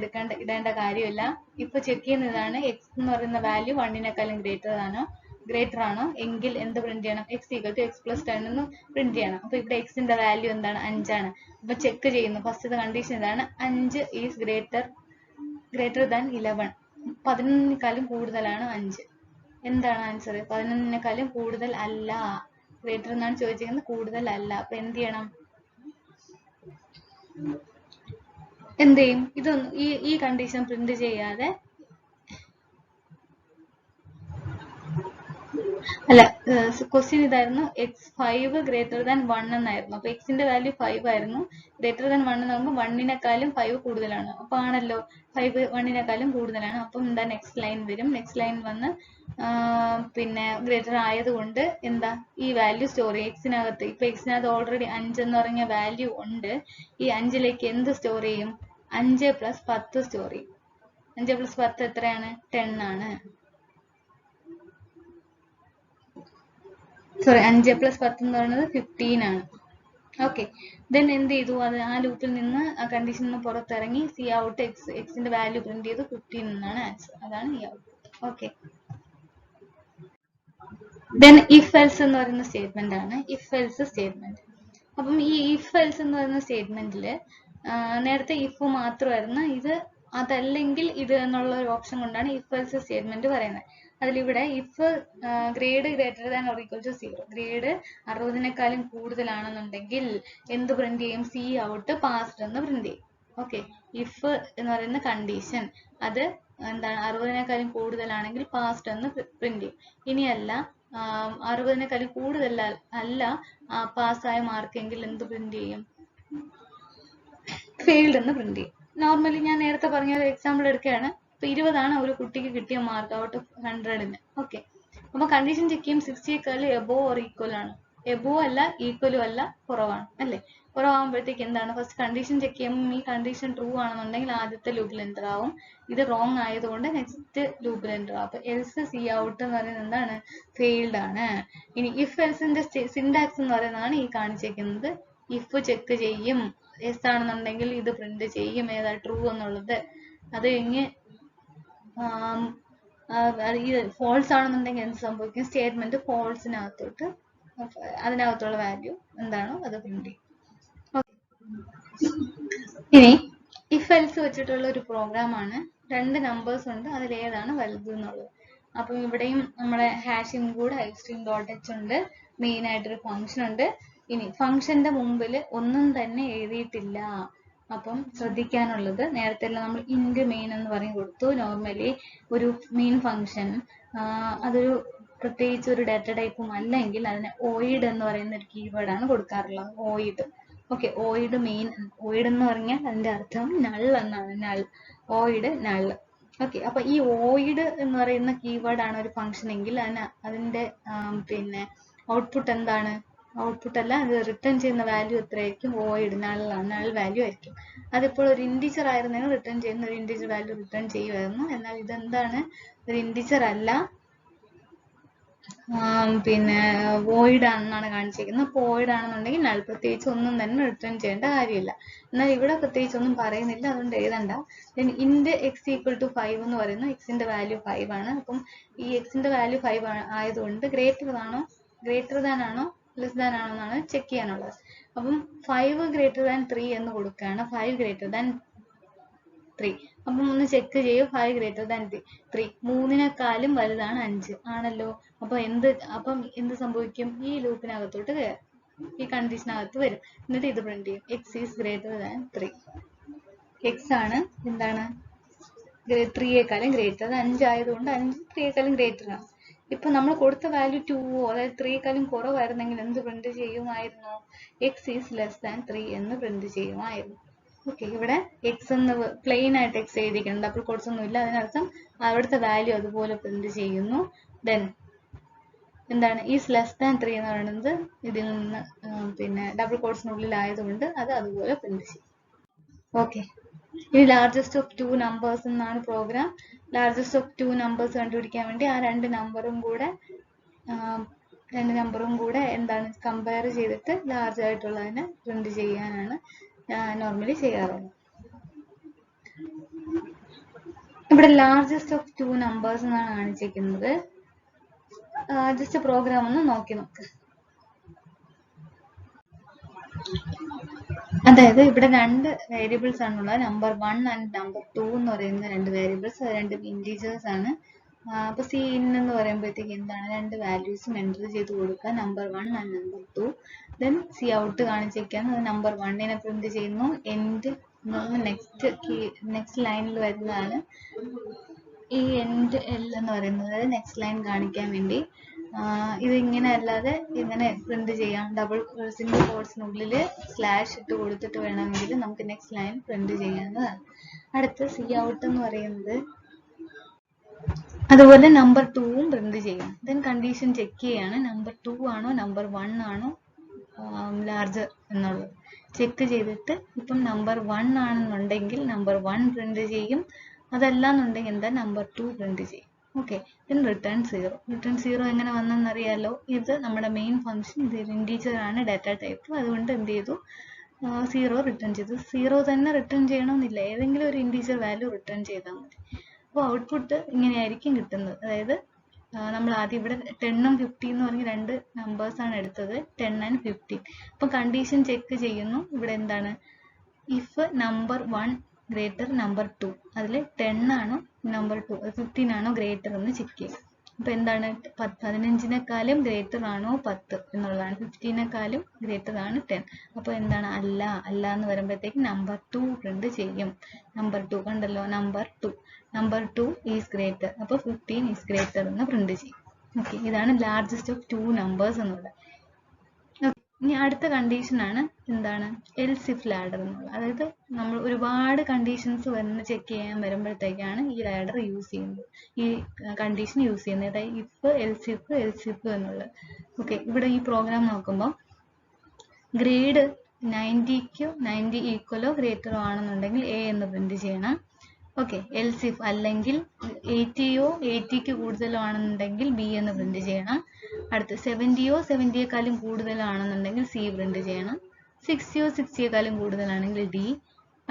ഇടേണ്ട കാര്യമില്ല. ഇപ്പൊ ചെക്ക് ചെയ്യുന്നതാണ് എക്സ് എന്ന് പറയുന്ന വാല്യൂ 1-നേക്കാളും ഗ്രേറ്റർ ആണോ എങ്കിൽ എന്ത് പ്രിന്റ് ചെയ്യണം? x = x + 10 എന്ന് പ്രിന്റ് ചെയ്യണം. അപ്പൊ ഇവിടെ എക്സിന്റെ വാല്യൂ എന്താണ്? 5 ആണ്. അപ്പൊ ചെക്ക് ചെയ്യുന്നു. ഫസ്റ്റ് കണ്ടീഷൻ ഇതാണ്, 5 ഈസ് ഗ്രേറ്റർ ദാൻ 11. 11-നേക്കാളും കൂടുതലാണ് 5. എന്താണ് ആൻസർ? 11-നേക്കാളും കൂടുതൽ അല്ല. ഗ്രേറ്റർ എന്നാണ് ചോദിച്ചിരിക്കുന്നത്, കൂടുതൽ അല്ല. അപ്പൊ എന്ത് ചെയ്യണം? എന്ത് ചെയ്യും? ഇതൊന്നും ഈ കണ്ടീഷൻ പ്രിന്റ് ചെയ്യാതെ അല്ല, ക്വസ്റ്റ്യൻ ഇതായിരുന്നു x5 ഗ്രേറ്റർ ദാൻ 1 എന്നായിരുന്നു. അപ്പൊ എക്സിന്റെ വാല്യൂ 5 ആയിരുന്നു. ഗ്രേറ്റർ ദാൻ 1 എന്നാകുമ്പോൾ 1-നെക്കാളും 5 കൂടുതലാണ്. അപ്പൊ ആണല്ലോ 5 1-നെക്കാളും കൂടുതലാണ്. അപ്പം എന്താ നെക്സ്റ്റ് ലൈൻ വരും. നെക്സ്റ്റ് ലൈൻ വന്ന് പിന്നെ ഗ്രേറ്റർ ആയതുകൊണ്ട് എന്താ ഈ വാല്യൂ സ്റ്റോർ ചെയ്യും എക്സിനകത്ത്. ഇപ്പൊ എക്സിനകത്ത് ഓൾറെഡി 5 എന്ന് പറഞ്ഞ വാല്യൂ ഉണ്ട്. ഈ 5ലേക്ക് എന്ത് സ്റ്റോർ ചെയ്യും? 5 + 10 സ്റ്റോർ ചെയ്യും. 5 + 10 എത്രയാണ്? 10 ആണ്. സോറി, 5 + 10 എന്ന് പറയുന്നത് 15 ആണ്. ഓക്കെ, ദെൻ എന്ത് ചെയ്തു? അത് ആ ലൂപ്പിൽ നിന്ന് ആ കണ്ടീഷനിൽ നിന്ന് പുറത്തിറങ്ങി സി ഔട്ട് എക്സിന്റെ വാല്യൂ പ്രിന്റ് ചെയ്തു 15 എന്നാണ് ആൻസർ. അതാണ് ഈ out. Okay, then if else എന്ന് പറയുന്ന സ്റ്റേറ്റ്മെന്റ് ആണ് ഇഫ് എൽസ് സ്റ്റേറ്റ്മെന്റ്. അപ്പം ഈ ഇഫ് എൽസ് എന്ന് പറയുന്ന സ്റ്റേറ്റ്മെന്റിൽ നേരത്തെ ഇഫ് മാത്രമായിരുന്നു, ഇത് അതല്ലെങ്കിൽ ഇത് എന്നുള്ള ഒരു ഓപ്ഷൻ കൊണ്ടാണ് ഇഫ് എൽസ് സ്റ്റേറ്റ്മെന്റ് പറയുന്നത്. അതിലിവിടെ if grade greater than or equal to 0, grade 60-നെക്കാളും കൂടുതലാണെന്നുണ്ടെങ്കിൽ എന്ത് പ്രിന്റ് ചെയ്യും? സി ഔട്ട് പാസ്ഡ് എന്ന് പ്രിന്റ് ചെയ്യും. ഓക്കെ, ഇഫ് എന്ന് പറയുന്ന കണ്ടീഷൻ അത് എന്താണ്? 60-നെക്കാളും കൂടുതലാണെങ്കിൽ പാസ്ഡ് എന്ന് പ്രിന്റ് ചെയ്യും. ഇനിയല്ല 60-നെക്കാളും കൂടുതൽ അല്ല പാസ്സായ മാർക്കെങ്കിൽ എന്ത് പ്രിന്റ് ചെയ്യും? ഫെയിൽഡ് എന്ന് പ്രിന്റ് ചെയ്യും. നോർമലി ഞാൻ നേരത്തെ പറഞ്ഞ ഒരു എക്സാമ്പിൾ എടുക്കുകയാണ്. ഇപ്പൊ 20 ഒരു കുട്ടിക്ക് കിട്ടിയ മാർക്ക് ഔട്ട് ഓഫ് 100-ന്. ഓക്കെ, അപ്പൊ കണ്ടീഷൻ ചെക്ക് ചെയ്യും 60-യേക്കാളും എബോ ഓർ ഈക്വൽ ആണ്. എബോ അല്ല, ഈക്വലും അല്ല, കുറവാണ് അല്ലേ? കുറവാകുമ്പോഴത്തേക്ക് എന്താണ്? ഫസ്റ്റ് കണ്ടീഷൻ ചെക്ക് ചെയ്യുമ്പോൾ ഈ കണ്ടീഷൻ ട്രൂ ആണെന്നുണ്ടെങ്കിൽ ആദ്യത്തെ ലൂപ്പിൽ എൻ്റർ ആവും. ഇത് റോങ് ആയതുകൊണ്ട് നെക്സ്റ്റ് ലൂപ്പിൽ എൻ്റർ ആവും. അപ്പൊ എൽസ് സി ഔട്ട് എന്ന് പറയുന്നത് എന്താണ്? ഫെയിൽഡ് ആണ്. ഇനി ഇഫ് എൽസിന്റെ സിൻടാക്സ് എന്ന് പറയുന്നതാണ് ഈ കാണിച്ചേക്കുന്നത്. ഇഫ് ചെക്ക് ചെയ്യും, എസ് ആണെന്നുണ്ടെങ്കിൽ ഇത് പ്രിന്റ് ചെയ്യും ഏതാ ട്രൂ എന്നുള്ളത്. അത് കഴിഞ്ഞ് ഇത് ഫോൾസ് ആണെന്നുണ്ടെങ്കിൽ എന്ത് സംഭവിക്കും? സ്റ്റേറ്റ്മെന്റ് ഫോൾസിനകത്തോട്ട് അതിനകത്തുള്ള വാല്യൂ എന്താണോ അത് പ്രിന്റ് ചെയ്യും. ഇനി ഇഫ് എൽസ് വെച്ചിട്ടുള്ള ഒരു പ്രോഗ്രാം ആണ്. 2 നമ്പേഴ്സ് ഉണ്ട്, അതിൽ ഏതാണ് വലുത് എന്നുള്ളത്. അപ്പം ഇവിടെയും നമ്മുടെ ഹാഷ് ഇൻക്ലൂഡ് ഹൈസ്ട്രീം ഡോട്ട് എച്ച് ഉണ്ട്, മെയിൻ ആയിട്ടൊരു ഫംഗ്ഷൻ ഉണ്ട്. ഇനി ഫംഗ്ഷന്റെ മുമ്പിൽ ഒന്നും തന്നെ എഴുതിയിട്ടില്ല. അപ്പം ശ്രദ്ധിക്കാനുള്ളത്, നേരത്തെ നമ്മൾ ഇൻഡ് മെയിൻ എന്ന് പറഞ്ഞു കൊടുത്തു. നോർമലി ഒരു മെയിൻ ഫംഗ്ഷൻ അതൊരു പ്രത്യേകിച്ച് ഒരു ഡാറ്റ ടൈപ്പും അല്ലെങ്കിൽ അതിന് ഓയിഡ് എന്ന് പറയുന്ന ഒരു കീവേഡ് ആണ് കൊടുക്കാറുള്ളത്. ഓയിഡ്. Okay, ഓയിഡ് main. ഓയിഡ് എന്ന് പറഞ്ഞാൽ അതിന്റെ അർത്ഥം നൾ എന്നാണ്. Null, ഓയിഡ് null. ഓക്കെ, അപ്പൊ ഈ ഓയിഡ് എന്ന് പറയുന്ന കീവേഡ് ആണ് ഒരു ഫംഗ്ഷൻ എങ്കിൽ അതിന്റെ പിന്നെ ഔട്ട്പുട്ട് എന്താണ്? ഔട്ട്പുട്ട് അല്ല, അത് റിട്ടേൺ ചെയ്യുന്ന വാല്യൂ എത്രയായിരിക്കും? ഓയിഡ് നള്ളാണ്, നൾ വാല്യൂ ആയിരിക്കും. അതിപ്പോൾ ഒരു ഇൻഡിജർ ആയിരുന്നെങ്കിൽ റിട്ടേൺ ചെയ്യുന്ന ഒരു ഇൻഡിജർ വാല്യൂ റിട്ടേൺ ചെയ്യുമായിരുന്നു. എന്നാൽ ഇതെന്താണ്? ഒരു ഇൻഡിജർ അല്ല, പിന്നെ വോയിഡ് ആണെന്നാണ് കാണിച്ചിരിക്കുന്നത്. അപ്പോൾ വോയിഡ് ആണെന്നുണ്ടെങ്കിൽ നൾ, പ്രത്യേകിച്ച് ഒന്നും തന്നെ റിട്ടേൺ ചെയ്യേണ്ട കാര്യമില്ല. എന്നാൽ ഇവിടെ പ്രത്യേകിച്ച് ഒന്നും പറയുന്നില്ല, അതുകൊണ്ട് എഴുതണ്ട. ദെൻ ഇൻഡ് എക്സ് ഈക്വൽ ടു 5 എന്ന് പറയുന്നു. എക്സിന്റെ വാല്യൂ 5 ആണ്. അപ്പം ഈ എക്സിന്റെ വാല്യൂ 5 ആയതുകൊണ്ട് ഗ്രേറ്റർ ദാൻ ആണോ ലെസ് ദാൻ ആണോ എന്നാണ് ചെക്ക് ചെയ്യാനുള്ളത്. അപ്പം 5 ഗ്രേറ്റർ ദാൻ 3 എന്ന് കൊടുക്കുകയാണ്. 5 ഗ്രേറ്റർ ദാൻ 3. അപ്പം ഒന്ന് ചെക്ക് ചെയ്യും. 5 ഗ്രേറ്റർ ദാൻ 3, 3-നെക്കാളും വലുതാണ് 5 ആണല്ലോ. അപ്പം എന്ത് സംഭവിക്കും? ഈ ലൂപ്പിനകത്തോട്ട് കയറും, ഈ കണ്ടീഷനകത്ത് വരും. എന്നിട്ട് ഇത് പ്രിന്റ് ചെയ്യും X is greater than 3. X ആണ് എന്താണ്? 3-യേക്കാളും ഗ്രേറ്റർ. 5 ആയതുകൊണ്ട് 5 3-യേക്കാളും ഗ്രേറ്റർ ആണ്. ഇപ്പൊ നമ്മൾ കൊടുത്ത വാല്യൂ 2, അതായത് 3-യേക്കാളും കുറവായിരുന്നെങ്കിൽ എന്ത് പ്രിന്റ് ചെയ്യുമായിരുന്നു? എക്സ് ഈസ് ലെസ് ദാൻ 3 എന്ന് പ്രിന്റ് ചെയ്യുമായിരുന്നു. ഓക്കെ, ഇവിടെ എക്സ് എന്ന് പ്ലെയിൻ ആയിട്ട് എക്സ് എഴുതിക്കണം, ഡബിൾ കോട്ട്സ് ഒന്നും ഇല്ല. അതിനർത്ഥം അവിടുത്തെ വാല്യൂ അതുപോലെ പ്രിന്റ് ചെയ്യുന്നു. ദെൻ എന്താണ്? ഈസ് ലെസ് ദാൻ 3 എന്ന് പറയുന്നത് ഇതിൽ നിന്ന് പിന്നെ ഡബിൾ കോട്ട്സിനുള്ളിൽ ആയതുകൊണ്ട് അത് അതുപോലെ പ്രിന്റ് ചെയ്യും. ഓക്കെ, ഇനി ലാർജസ്റ്റ് ഓഫ് 2 നമ്പേഴ്സ് എന്നാണ് പ്രോഗ്രാം. ലാർജസ്റ്റ് ഓഫ് 2 നമ്പേഴ്സ് കണ്ടുപിടിക്കാൻ വേണ്ടി ആ രണ്ട് നമ്പറും കൂടെ എന്താണ്? കമ്പയർ ചെയ്തിട്ട് ലാർജ് ആയിട്ടുള്ളതിനെ പ്രിന്റ് ചെയ്യാനാണ് നോർമലി ചെയ്യാറുള്ളത്. ഇവിടെ ലാർജസ്റ്റ് ഓഫ് 2 നമ്പേഴ്സ് എന്നാണ് കാണിച്ചിരിക്കുന്നത്. ജസ്റ്റ് പ്രോഗ്രാം ഒന്ന് നോക്കി നോക്ക്. അതായത് ഇവിടെ 2 വേരിയബിൾസ് ആണുള്ളത്, നമ്പർ 1 ആൻഡ് നമ്പർ 2 എന്ന് പറയുന്ന 2 വേരിയബിൾസ്. 2 ഇൻറ്റീജേഴ്സ് ആണ്. അപ്പൊ സി ഇൻ എന്ന് പറയുമ്പോഴത്തേക്ക് എന്താണ്? 2 വാല്യൂസും എൻ്റർ ചെയ്ത് കൊടുക്കുക, number 1 and number 2. Then C out കാണിച്ചിരിക്കുകയാണ്, അത് നമ്പർ 1-നെ പ്രിന്റ് ചെയ്യുന്നു. എൻഡ് നെക്സ്റ്റ് ലൈനിൽ വരുന്നതാണ് ഈ എൻഡ് എൽ എന്ന് പറയുന്നത്, നെക്സ്റ്റ് ലൈൻ കാണിക്കാൻ വേണ്ടി ഇത് ഇങ്ങനെ അല്ലാതെ ഇങ്ങനെ പ്രിന്റ് ചെയ്യാം. ഡബിൾ സിംഗിൾ കോട്സിനുള്ളിൽ സ്ലാഷ് ഇട്ട് കൊടുത്തിട്ട് വേണമെങ്കിൽ നമുക്ക് നെക്സ്റ്റ് ലൈൻ പ്രിന്റ് ചെയ്യാവുന്നതാണ്. അടുത്ത സി ഔട്ട് എന്ന് പറയുന്നത് അതുപോലെ നമ്പർ 2ഉം പ്രിന്റ് ചെയ്യും. ദെൻ കണ്ടീഷൻ ചെക്ക് ചെയ്യാണ് നമ്പർ 2 ആണോ നമ്പർ 1 ആണോ ലാർജർ എന്നുള്ളത് ചെക്ക് ചെയ്തിട്ട് ഇപ്പം നമ്പർ 1 ആണെന്നുണ്ടെങ്കിൽ നമ്പർ 1 പ്രിന്റ് ചെയ്യും. അതല്ല എന്നുണ്ടെങ്കിൽ എന്താ നമ്പർ 2 പ്രിന്റ് ചെയ്യും. Okay, then return 0. റിട്ടേൺ 0 എങ്ങനെ വന്നെന്നറിയാലോ. ഇത് നമ്മുടെ മെയിൻ ഫംഗ്ഷൻ, ഇത് ഇൻറ്റീജർ ആണ് ഡാറ്റ ടൈപ്പ്. അതുകൊണ്ട് എന്ത് ചെയ്തു, 0 റിട്ടേൺ ചെയ്തു. 0 തന്നെ റിട്ടേൺ ചെയ്യണമെന്നില്ല, ഏതെങ്കിലും ഒരു ഇൻറ്റീജർ വാല്യൂ റിട്ടേൺ ചെയ്താൽ മതി. അപ്പോൾ ഔട്ട്പുട്ട് ഇങ്ങനെയായിരിക്കും കിട്ടുന്നത്. അതായത് നമ്മൾ ആദ്യം ഇവിടെ 10ഉം 15 എന്ന് പറഞ്ഞ് രണ്ട് നമ്പേഴ്സ് ആണ് എടുത്തത്, 10 and 15. അപ്പോൾ കണ്ടീഷൻ ചെക്ക് ചെയ്യുന്നു. ഇവിടെ എന്താണ്, ഇഫ് നമ്പർ 1 ഗ്രേറ്റർ നമ്പർ 2, അതിൽ 10 ആണോ നമ്പർ 2 15 ആണോ ഗ്രേറ്റർ എന്ന് ചെക്ക് ചെയ്യും. അപ്പോൾ എന്താണ്, 15-നേക്കാളും ഗ്രേറ്റർ ആണോ 10 എന്നുള്ളതാണ്. 15-നേക്കാളും ഗ്രേറ്റർ ആണ് 10. അപ്പോൾ എന്താണ്, അല്ല എന്ന് വരുമ്പോഴത്തേക്ക് നമ്പർ 2 പ്രിന്റ് ചെയ്യും. നമ്പർ 2 കണ്ടല്ലോ, നമ്പർ 2 ഈസ് ഗ്രേറ്റർ. അപ്പോൾ 15 ഈസ് ഗ്രേറ്റർ എന്ന് പ്രിന്റ് ചെയ്യും. ഓക്കെ, ഇതാണ് ലാർജസ്റ്റ് ഓഫ് 2 നമ്പേഴ്സ് എന്നുള്ളത്. ഇനി അടുത്ത കണ്ടീഷൻ ആണ് എന്താണ്, എൽസ് ഇഫ് ലാഡർ എന്നുള്ളത്. അതായത് നമ്മൾ ഒരുപാട് കണ്ടീഷൻസ് ചെക്ക് ചെയ്യാൻ വരുമ്പോഴത്തേക്കാണ് ഈ ലാഡർ യൂസ് ചെയ്യുന്നത്, ഈ കണ്ടീഷൻ യൂസ് ചെയ്യുന്നത്. അതായത് ഇഫ് എൽസ് ഇഫ് എന്നുള്ളത്. ഓക്കെ, ഇവിടെ ഈ പ്രോഗ്രാം നോക്കുമ്പോൾ ഗ്രേഡ് 90 ഈക്വലോ ഗ്രേറ്ററോ ആണെന്നുണ്ടെങ്കിൽ എ എന്ന് പ്രിന്റ് ചെയ്യണം. ഓക്കെ, എൽസ് ഇഫ് അല്ലെങ്കിൽ 80ക്ക് കൂടുതലോ ആണെന്നുണ്ടെങ്കിൽ ബി എന്ന് പ്രിന്റ് ചെയ്യണം. അടുത്ത് 70യേക്കാളും കൂടുതലാണെന്നുണ്ടെങ്കിൽ സി പ്രിന്റ് ചെയ്യണം. 60യേക്കാളും കൂടുതലാണെങ്കിൽ ഡി.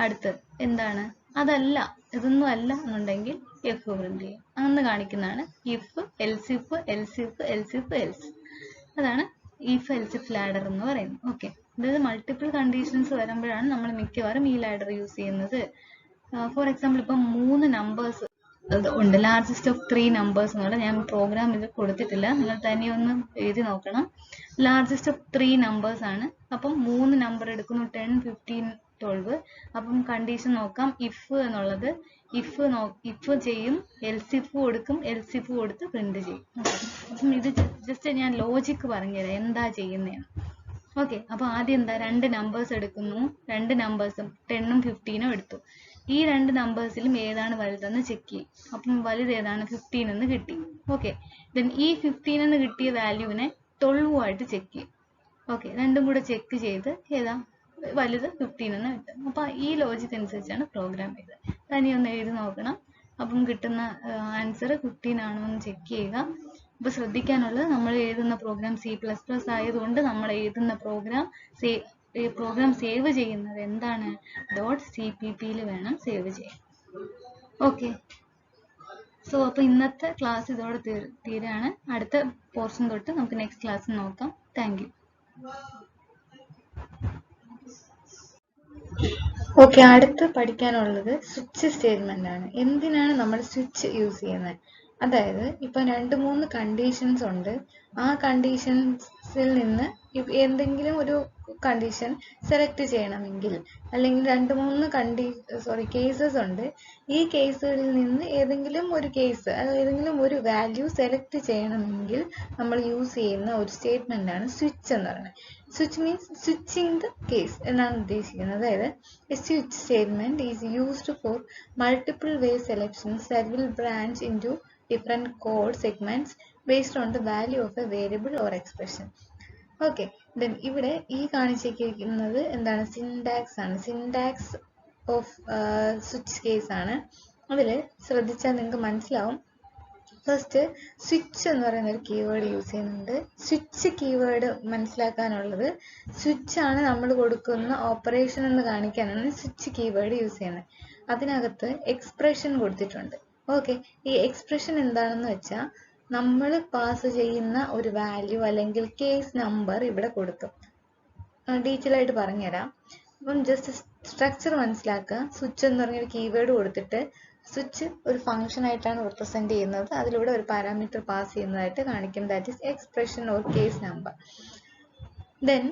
അടുത്ത് എന്താണ്, അതല്ല ഇതൊന്നും അല്ല എന്നുണ്ടെങ്കിൽ എഫ് പ്രിന്റ് ചെയ്യും. അങ്ങനെ കാണിക്കുന്നതാണ് ഇഫ് എൽസ്. അതാണ് ഇഫ് എൽസ് ഇഫ് ലാഡർ എന്ന് പറയുന്നത്. ഓക്കെ, അതായത് മൾട്ടിപ്പിൾ കണ്ടീഷൻസ് വരുമ്പോഴാണ് നമ്മൾ മിക്കവാറും ഈ ലാഡർ യൂസ് ചെയ്യുന്നത്. ഫോർ എക്സാമ്പിൾ, ഇപ്പം 3 നമ്പേഴ്സ് ഉണ്ട്, ലാർജസ്റ്റ് ഓഫ് 3 നമ്പേഴ്സ് എന്നുള്ള ഞാൻ പ്രോഗ്രാം ഇത് കൊടുത്തിട്ടില്ല, നിങ്ങൾ തന്നെ ഒന്ന് എഴുതി നോക്കണം. ലാർജസ്റ്റ് ഓഫ് 3 നമ്പേഴ്സ് ആണ്. അപ്പം 3 നമ്പർ എടുക്കുന്നു, 10, 15, 12. അപ്പം കണ്ടീഷൻ നോക്കാം, ഇഫ് എന്നുള്ളത് ഇഫ് ചെയ്യും, എൽസ് ഇഫ് കൊടുത്ത് പ്രിന്റ് ചെയ്യും. അപ്പം ഇത് ജസ്റ്റ് ഞാൻ ലോജിക്ക് പറഞ്ഞുതരാം എന്താ ചെയ്യുന്നതെന്ന്. ഓക്കെ, അപ്പൊ ആദ്യം എന്താ, 2 നമ്പേഴ്സ് എടുക്കുന്നു, 2 നമ്പേഴ്സും 10ഉം 15ഉം എടുത്തു. ഈ 2 നമ്പേഴ്സിലും ഏതാണ് വലുതെന്ന് ചെക്ക് ചെയ്യും. അപ്പം വലുത് ഏതാണ്, 15 എന്ന് കിട്ടി. ഓക്കെ, ദെൻ ഈ 15 എന്ന് കിട്ടിയ വാല്യൂവിനെ 12 ആയിട്ട് ചെക്ക് ചെയ്യും. ഓക്കെ, രണ്ടും കൂടെ ചെക്ക് ചെയ്ത് ഏതാ വലുത് 15 എന്ന് കിട്ടും. അപ്പൊ ഈ ലോജിക് അനുസരിച്ചാണ് പ്രോഗ്രാം ചെയ്തത്. തനി ഒന്ന് എഴുതി നോക്കണം. അപ്പം കിട്ടുന്ന ആൻസർ 15 ആണോ എന്ന് ചെക്ക് ചെയ്യുക. അപ്പൊ ശ്രദ്ധിക്കാനുള്ളത്, നമ്മൾ എഴുതുന്ന പ്രോഗ്രാം C++ ആയതുകൊണ്ട് നമ്മൾ എഴുതുന്ന പ്രോഗ്രാം സേവ് ചെയ്യുന്നത് എന്താണ്, .cpp വേണം സേവ് ചെയ്യാൻ. ഓക്കെ, സോ അപ്പൊ ഇന്നത്തെ ക്ലാസ് ഇതോടെ തീരാണ്. അടുത്ത പോർഷൻ തൊട്ട് നമുക്ക് നെക്സ്റ്റ് ക്ലാസ് നോക്കാം. Thank you. ഓക്കെ, അടുത്ത് പഠിക്കാനുള്ളത് സ്വിച്ച് സ്റ്റേറ്റ്മെന്റ് ആണ്. എന്തിനാണ് നമ്മൾ സ്വിച്ച് യൂസ് ചെയ്യുന്നത്? അതായത് ഇപ്പൊ 2-3 കണ്ടീഷൻസ് ഉണ്ട്. ആ കണ്ടീഷൻസിൽ നിന്ന് എന്തെങ്കിലും ഒരു കണ്ടീഷൻ സെലക്ട് ചെയ്യണമെങ്കിൽ, അല്ലെങ്കിൽ 2-3 കേസസ് ഉണ്ട്. ഈ കേസുകളിൽ നിന്ന് ഏതെങ്കിലും ഒരു കേസ്, ഏതെങ്കിലും ഒരു വാല്യൂ സെലക്ട് ചെയ്യണമെങ്കിൽ നമ്മൾ യൂസ് ചെയ്യുന്ന ഒരു സ്റ്റേറ്റ്മെന്റ് ആണ് സ്വിച്ച് എന്ന് പറയുന്നത്. Switch means switching the case എന്നാണ് ഉദ്ദേശിക്കുന്നത്. അതായത് a switch statement is used for multiple way selections that will branch into different code segments based on the value of a variable or expression. Okay, then ഇവിടെ ഈ കാണിച്ചിരിക്കുന്നത് എന്താണ്, syntax ആണ്. Syntax off switch case ആണ്. അതിൽ ശ്രദ്ധിച്ചാൽ നിങ്ങൾക്ക് മനസ്സിലാവും. ഫസ്റ്റ് സ്വിച്ച് എന്ന് പറയുന്ന ഒരു കീവേഡ് യൂസ് ചെയ്യുന്നുണ്ട്. സ്വിച്ച് കീവേഡ് മനസ്സിലാക്കാനുള്ളത്, സ്വിച്ച് ആണ് നമ്മൾ കൊടുക്കുന്ന ഓപ്പറേഷൻ എന്ന് കാണിക്കാനാണ് സ്വിച്ച് കീവേഡ് യൂസ് ചെയ്യുന്നത്. അതിനകത്ത് എക്സ്പ്രഷൻ കൊടുത്തിട്ടുണ്ട്. ഓക്കെ, ഈ എക്സ്പ്രഷൻ എന്താണെന്ന് വെച്ചാൽ നമ്മൾ പാസ് ചെയ്യുന്ന ഒരു വാല്യൂ അല്ലെങ്കിൽ കേസ് നമ്പർ ഇവിടെ കൊടുക്കും. ഡീറ്റെയിൽ ആയിട്ട് പറഞ്ഞുതരാം. അപ്പം ജസ്റ്റ് സ്ട്രക്ചർ മനസ്സിലാക്കുക. സ്വിച്ച് എന്ന് പറഞ്ഞൊരു കീവേഡ് കൊടുത്തിട്ട് സ്വിച്ച് ഒരു ഫംഗ്ഷൻ ആയിട്ടാണ് റിപ്രസെന്റ് ചെയ്യുന്നത്. അതിലൂടെ ഒരു പാരാമീറ്റർ പാസ് ചെയ്യുന്നതായിട്ട് കാണിക്കും. That is expression or case number. Then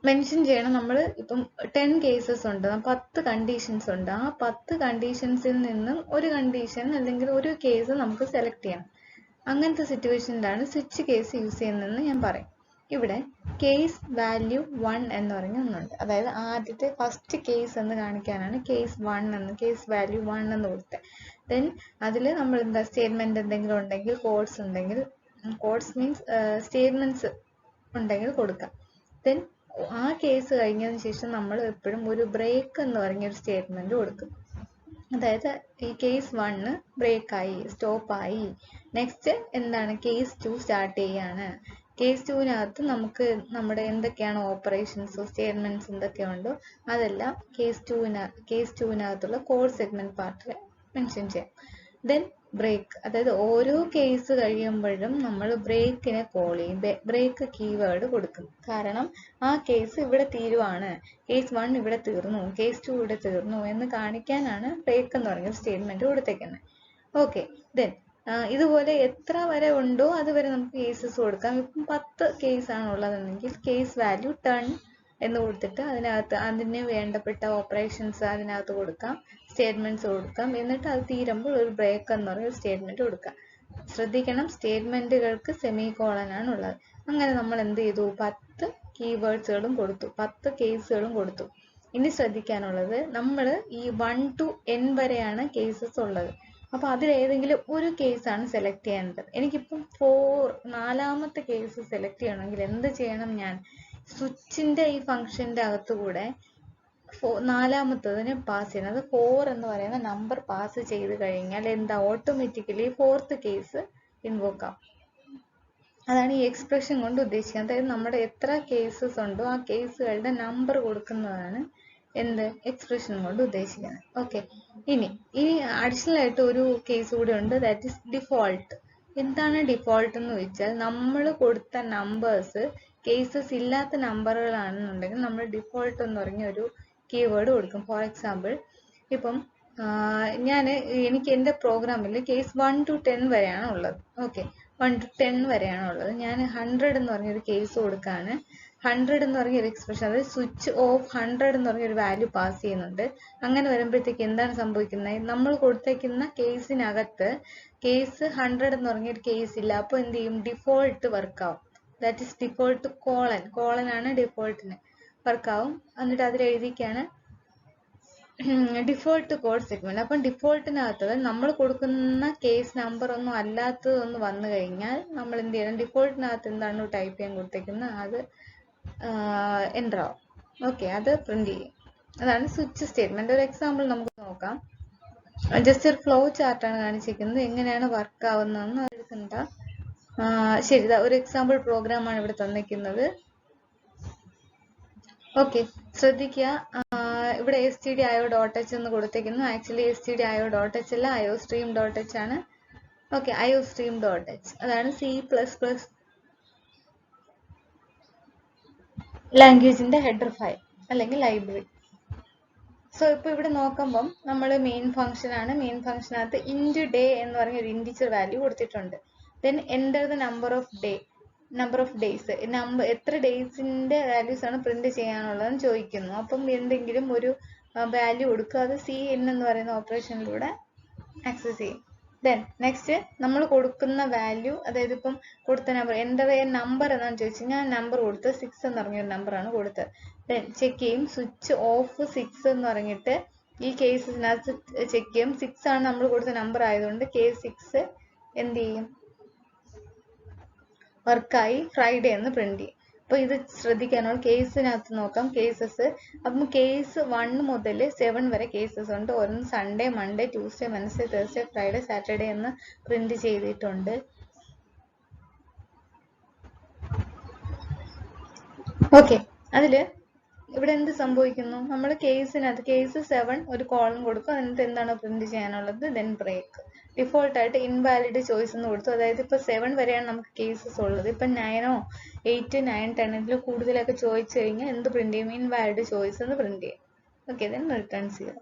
mention ചെയ്യണം, നമ്മൾ ഇപ്പം 10 കേസസ് ഉണ്ട്, 10 കണ്ടീഷൻസ് ഉണ്ട്. ആ 10 കണ്ടീഷൻസിൽ നിന്നും ഒരു കണ്ടീഷൻ അല്ലെങ്കിൽ ഒരു കേസ് നമുക്ക് സെലക്ട് ചെയ്യണം. അങ്ങനത്തെ സിറ്റുവേഷനിലാണ് സ്വിച്ച് കേസ് യൂസ് ചെയ്യുന്നതെന്ന് ഞാൻ പറയും. ഇവിടെ കേസ് വാല്യൂ 1 എന്ന് പറഞ്ഞ ഒന്നുണ്ട്. അതായത് ആദ്യത്തെ ഫസ്റ്റ് കേസ് എന്ന് കാണിക്കാനാണ് കേസ് വാല്യൂ 1 എന്ന് കൊടുത്തത്. ദെൻ അതിൽ നമ്മൾ എന്താ സ്റ്റേറ്റ്മെന്റ് എന്തെങ്കിലും ഉണ്ടെങ്കിൽ, കോഡ്സ് ഉണ്ടെങ്കിൽ, കോഡ്സ് മീൻസ് സ്റ്റേറ്റ്മെന്റ്സ് ഉണ്ടെങ്കിൽ കൊടുക്കാം. ദെൻ ആ കേസ് കഴിഞ്ഞതിന് ശേഷം നമ്മൾ എപ്പോഴും ഒരു ബ്രേക്ക് എന്ന് പറഞ്ഞൊരു സ്റ്റേറ്റ്മെന്റ് കൊടുക്കും. അതായത് ഈ കേസ് 1 ബ്രേക്കായി, സ്റ്റോപ്പായി. നെക്സ്റ്റ് എന്താണ്, കേസ് 2 സ്റ്റാർട്ട് ചെയ്യാണ്. കേസ് 2വിനകത്ത് നമുക്ക് നമ്മുടെ എന്തൊക്കെയാണ് ഓപ്പറേഷൻസോ സ്റ്റേറ്റ്മെന്റ്സ് എന്തൊക്കെയുണ്ടോ അതെല്ലാം കേസ് 2വിനകത്തുള്ള കോഡ് സെഗ്മെന്റ് പാർട്ടിൽ മെൻഷൻ ചെയ്യാം. ദെൻ ബ്രേക്ക്, അതായത് ഓരോ കേസ് കഴിയുമ്പോഴും നമ്മൾ ബ്രേക്കിനെ കോൾ ചെയ്യും, ബ്രേക്ക് കീവേഡ് കൊടുക്കും. കാരണം ആ കേസ് ഇവിടെ തീരുവാണ്, കേസ് 1 ഇവിടെ തീർന്നു, കേസ് 2 ഇവിടെ തീർന്നു എന്ന് കാണിക്കാനാണ് ബ്രേക്ക് എന്ന് പറഞ്ഞ സ്റ്റേറ്റ്മെന്റ് കൊടുത്തേക്കുന്നത്. ഓക്കെ, ദെൻ ഇതുപോലെ എത്ര വരെ ഉണ്ടോ അതുവരെ നമുക്ക് കേസസ് കൊടുക്കാം. ഇപ്പം 10 കേസാണ് ഉള്ളതെങ്കിൽ കേസ് വാല്യൂ 10 എന്ന് കൊടുത്തിട്ട് അതിനകത്ത് അതിന് വേണ്ടപ്പെട്ട ഓപ്പറേഷൻസ് അതിനകത്ത് കൊടുക്കാം, സ്റ്റേറ്റ്മെന്റ്സ് കൊടുക്കാം. എന്നിട്ട് അത് തീരുമ്പോൾ ഒരു ബ്രേക്ക് എന്ന് പറയുന്ന സ്റ്റേറ്റ്മെന്റ് കൊടുക്കാം. ശ്രദ്ധിക്കണം, സ്റ്റേറ്റ്മെന്റുകൾക്ക് സെമി കോളൻ ആണ് ഉള്ളത്. അങ്ങനെ നമ്മൾ എന്ത് ചെയ്തു, 10 കീവേഡ്സുകളും കൊടുത്തു, 10 കേസുകളും കൊടുത്തു. ഇനി ശ്രദ്ധിക്കാനുള്ളത്, നമ്മൾ ഈ 1 to n വരെയാണ് കേസസ് ഉള്ളത്. അപ്പൊ അതിലേതെങ്കിലും ഒരു കേസാണ് സെലക്ട് ചെയ്യേണ്ടത്. എനിക്കിപ്പം 4ാമത്തെ കേസ് സെലക്ട് ചെയ്യണമെങ്കിൽ എന്ത് ചെയ്യണം, ഞാൻ സ്വിച്ചിന്റെ ഈ ഫംഗ്ഷന്റെ അകത്തുകൂടെ 4ാമത്തതിനെ പാസ് ചെയ്യണം. അത് 4 എന്ന് പറയുന്ന നമ്പർ പാസ് ചെയ്ത് കഴിഞ്ഞാൽ എന്താ, ഓട്ടോമാറ്റിക്കലി 4th കേസ് ഇൻവോക്ക് ആവും. അതാണ് ഈ എക്സ്പ്രഷൻ കൊണ്ട് ഉദ്ദേശിക്കുന്നത്. അതായത് നമ്മുടെ എത്ര കേസസ് ഉണ്ടോ ആ കേസുകളുടെ നമ്പർ കൊടുക്കുന്നതാണ് എന്ത്, എക്സ്പ്രഷൻ കൊണ്ട് ഉദ്ദേശിക്കുന്നത്. ഓക്കെ, ഇനി അഡീഷണൽ ആയിട്ട് ഒരു കേസ് കൂടെ ഉണ്ട്, ദാറ്റ് ഈസ് ഡിഫോൾട്ട്. എന്താണ് ഡിഫോൾട്ട് എന്ന് വെച്ചാൽ, നമ്മൾ കൊടുത്ത നമ്പേഴ്സ് കേസസ് ഇല്ലാത്ത നമ്പറുകളാണെന്നുണ്ടെങ്കിൽ നമ്മൾ ഡിഫോൾട്ട് എന്ന് പറഞ്ഞ ഒരു കീവേഡ് കൊടുക്കും. ഫോർ എക്സാമ്പിൾ, ഇപ്പം എനിക്ക് എൻ്റെ പ്രോഗ്രാമിൽ കേസ് 1 to 10 വരെയാണ് ഉള്ളത്. ഓക്കെ, 1 to 10 വരെയാണ് ഉള്ളത്. ഞാൻ 100 എന്ന് പറഞ്ഞൊരു കേസ് കൊടുക്കാണ്. 100 എന്ന് പറഞ്ഞ ഒരു എക്സ്പ്രഷൻ, അതായത് സ്വിച്ച് ഓഫ് 100 എന്ന് പറഞ്ഞൊരു വാല്യൂ പാസ് ചെയ്യുന്നുണ്ട്. അങ്ങനെ വരുമ്പോഴത്തേക്ക് എന്താണ് സംഭവിക്കുന്നത്, നമ്മൾ കൊടുത്തേക്കുന്ന കേസിനകത്ത് കേസ് 100 എന്ന് പറഞ്ഞൊരു കേസ് ഇല്ല. അപ്പോൾ എന്ത് ചെയ്യും, ഡിഫോൾട്ട് വർക്കാവും. ദാറ്റ് ഈസ് ഡിഫോൾട്ട് കോളൻ ആണ് ഡിഫോൾട്ടിന് വർക്കാവും. എന്നിട്ട് അതിൽ എഴുതിക്കാണ് ഡിഫോൾട്ട് കോഡ് സെഗ്മെന്റ്. അപ്പം ഡിഫോൾട്ടിനകത്ത് നമ്മൾ കൊടുക്കുന്ന കേസ് നമ്പർ ഒന്നും അല്ലാത്തതൊന്ന് വന്നു കഴിഞ്ഞാൽ നമ്മൾ എന്ത് ചെയ്യണം, ഡിഫോൾട്ടിനകത്ത് എന്താണോ ടൈപ്പ് ചെയ്യാൻ കൊടുത്തേക്കുന്നത് അത് എൻ്റർ ആവും. ഓക്കെ, അത് പ്രിന്റ് ചെയ്യും. അതാണ് സ്വിച്ച് സ്റ്റേറ്റ്മെന്റ്. ഒരു എക്സാമ്പിൾ നമുക്ക് നോക്കാം. ജസ്റ്റ് ഒരു ഫ്ലോ ചാർട്ടാണ് കാണിച്ചിരിക്കുന്നത്, എങ്ങനെയാണ് വർക്ക് ആവുന്നതെന്ന് എടുക്കണ്ട. ശരി, ഒരു എക്സാമ്പിൾ പ്രോഗ്രാമാണ് ഇവിടെ തന്നിരിക്കുന്നത്. ഓക്കെ, ശ്രദ്ധിക്കുക, ഇവിടെ stdio.h എന്ന് കൊടുത്തേക്കുന്നു. ആക്ച്വലി stdio.h അല്ല, iostream.h ആണ്. ഓക്കെ, iostream.h അതാണ് C++ ലാംഗ്വേജിന്റെ ഹെഡർ ഫയൽ അല്ലെങ്കിൽ ലൈബ്രറി. സോ ഇപ്പൊ ഇവിടെ നോക്കുമ്പം നമ്മൾ മെയിൻ ഫംഗ്ഷൻ ആണ്. മെയിൻ ഫംഗ്ഷനകത്ത് ഇൻറ്റ് ഡേ എന്ന് പറഞ്ഞ ഒരു ഇൻഡിജർ വാല്യൂ കൊടുത്തിട്ടുണ്ട്. Then enter the number of days, എത്ര ഡേയ്സിന്റെ വാല്യൂസ് ആണ് പ്രിന്റ് ചെയ്യാനുള്ളതെന്ന് ചോദിക്കുന്നു. അപ്പം എന്തെങ്കിലും ഒരു വാല്യൂ കൊടുക്കുക, അത് cn എന്ന് പറയുന്ന ഓപ്പറേഷനിലൂടെ ആക്സസ് ചെയ്യും. ദെൻ നെക്സ്റ്റ് നമ്മൾ കൊടുക്കുന്ന വാല്യൂ, അതായത് ഇപ്പം കൊടുത്ത നമ്പർ എൻ്റർ എ നമ്പർ എന്നാണ് ചോദിച്ചു. ഞാൻ നമ്പർ കൊടുത്ത് 6 എന്ന് പറഞ്ഞൊരു നമ്പറാണ് കൊടുത്തത്. ദെൻ ചെക്ക് ചെയ്യും, സ്വിച്ച് ഓഫ് 6 എന്ന് പറഞ്ഞിട്ട് ഈ കേസിനകത്ത് ചെക്ക് ചെയ്യും. 6 ആണ് നമ്മൾ കൊടുത്ത നമ്പർ ആയതുകൊണ്ട് കേസ് 6 എന്ത് ചെയ്യും, വർക്കായി ഫ്രൈഡേ എന്ന് പ്രിന്റ് ചെയ്യും. അപ്പൊ ഇത് ശ്രദ്ധിക്കാനുള്ള കേസിനകത്ത് നോക്കാം, കേസസ്. അപ്പം കേസ് 1 മുതൽ 7 വരെ കേസസ് ഉണ്ട്. ഒന്ന് Sunday, Monday, Tuesday, Wednesday, Thursday, Friday, Saturday എന്ന് പ്രിന്റ് ചെയ്തിട്ടുണ്ട്. ഓക്കെ, അതില് ഇവിടെ എന്ത് സംഭവിക്കുന്നു, നമ്മൾ കേസിനകത്ത് കേസ് 7 ഒരു കോളം കൊടുക്കും. അതിനകത്ത് എന്താണോ പ്രിന്റ് ചെയ്യാനുള്ളത്, ദെൻ ബ്രേക്ക്. ഡിഫോൾട്ട് ആയിട്ട് ഇൻവാലിഡ് ചോയ്സ് എന്ന് കൊടുത്തു. അതായത് ഇപ്പൊ 7 വരെയാണ് നമുക്ക് കേസസ് ഉള്ളത്. ഇപ്പൊ 9, 8, 9, 10 ഇതിൽ കൂടുതലൊക്കെ ചോദിച്ചു കഴിഞ്ഞാൽ എന്ത് പ്രിന്റ് ചെയ്യും, ഇൻവാലിഡ് ചോയ്സ് എന്ന് പ്രിന്റ് ചെയ്യും. Okay, then return 0.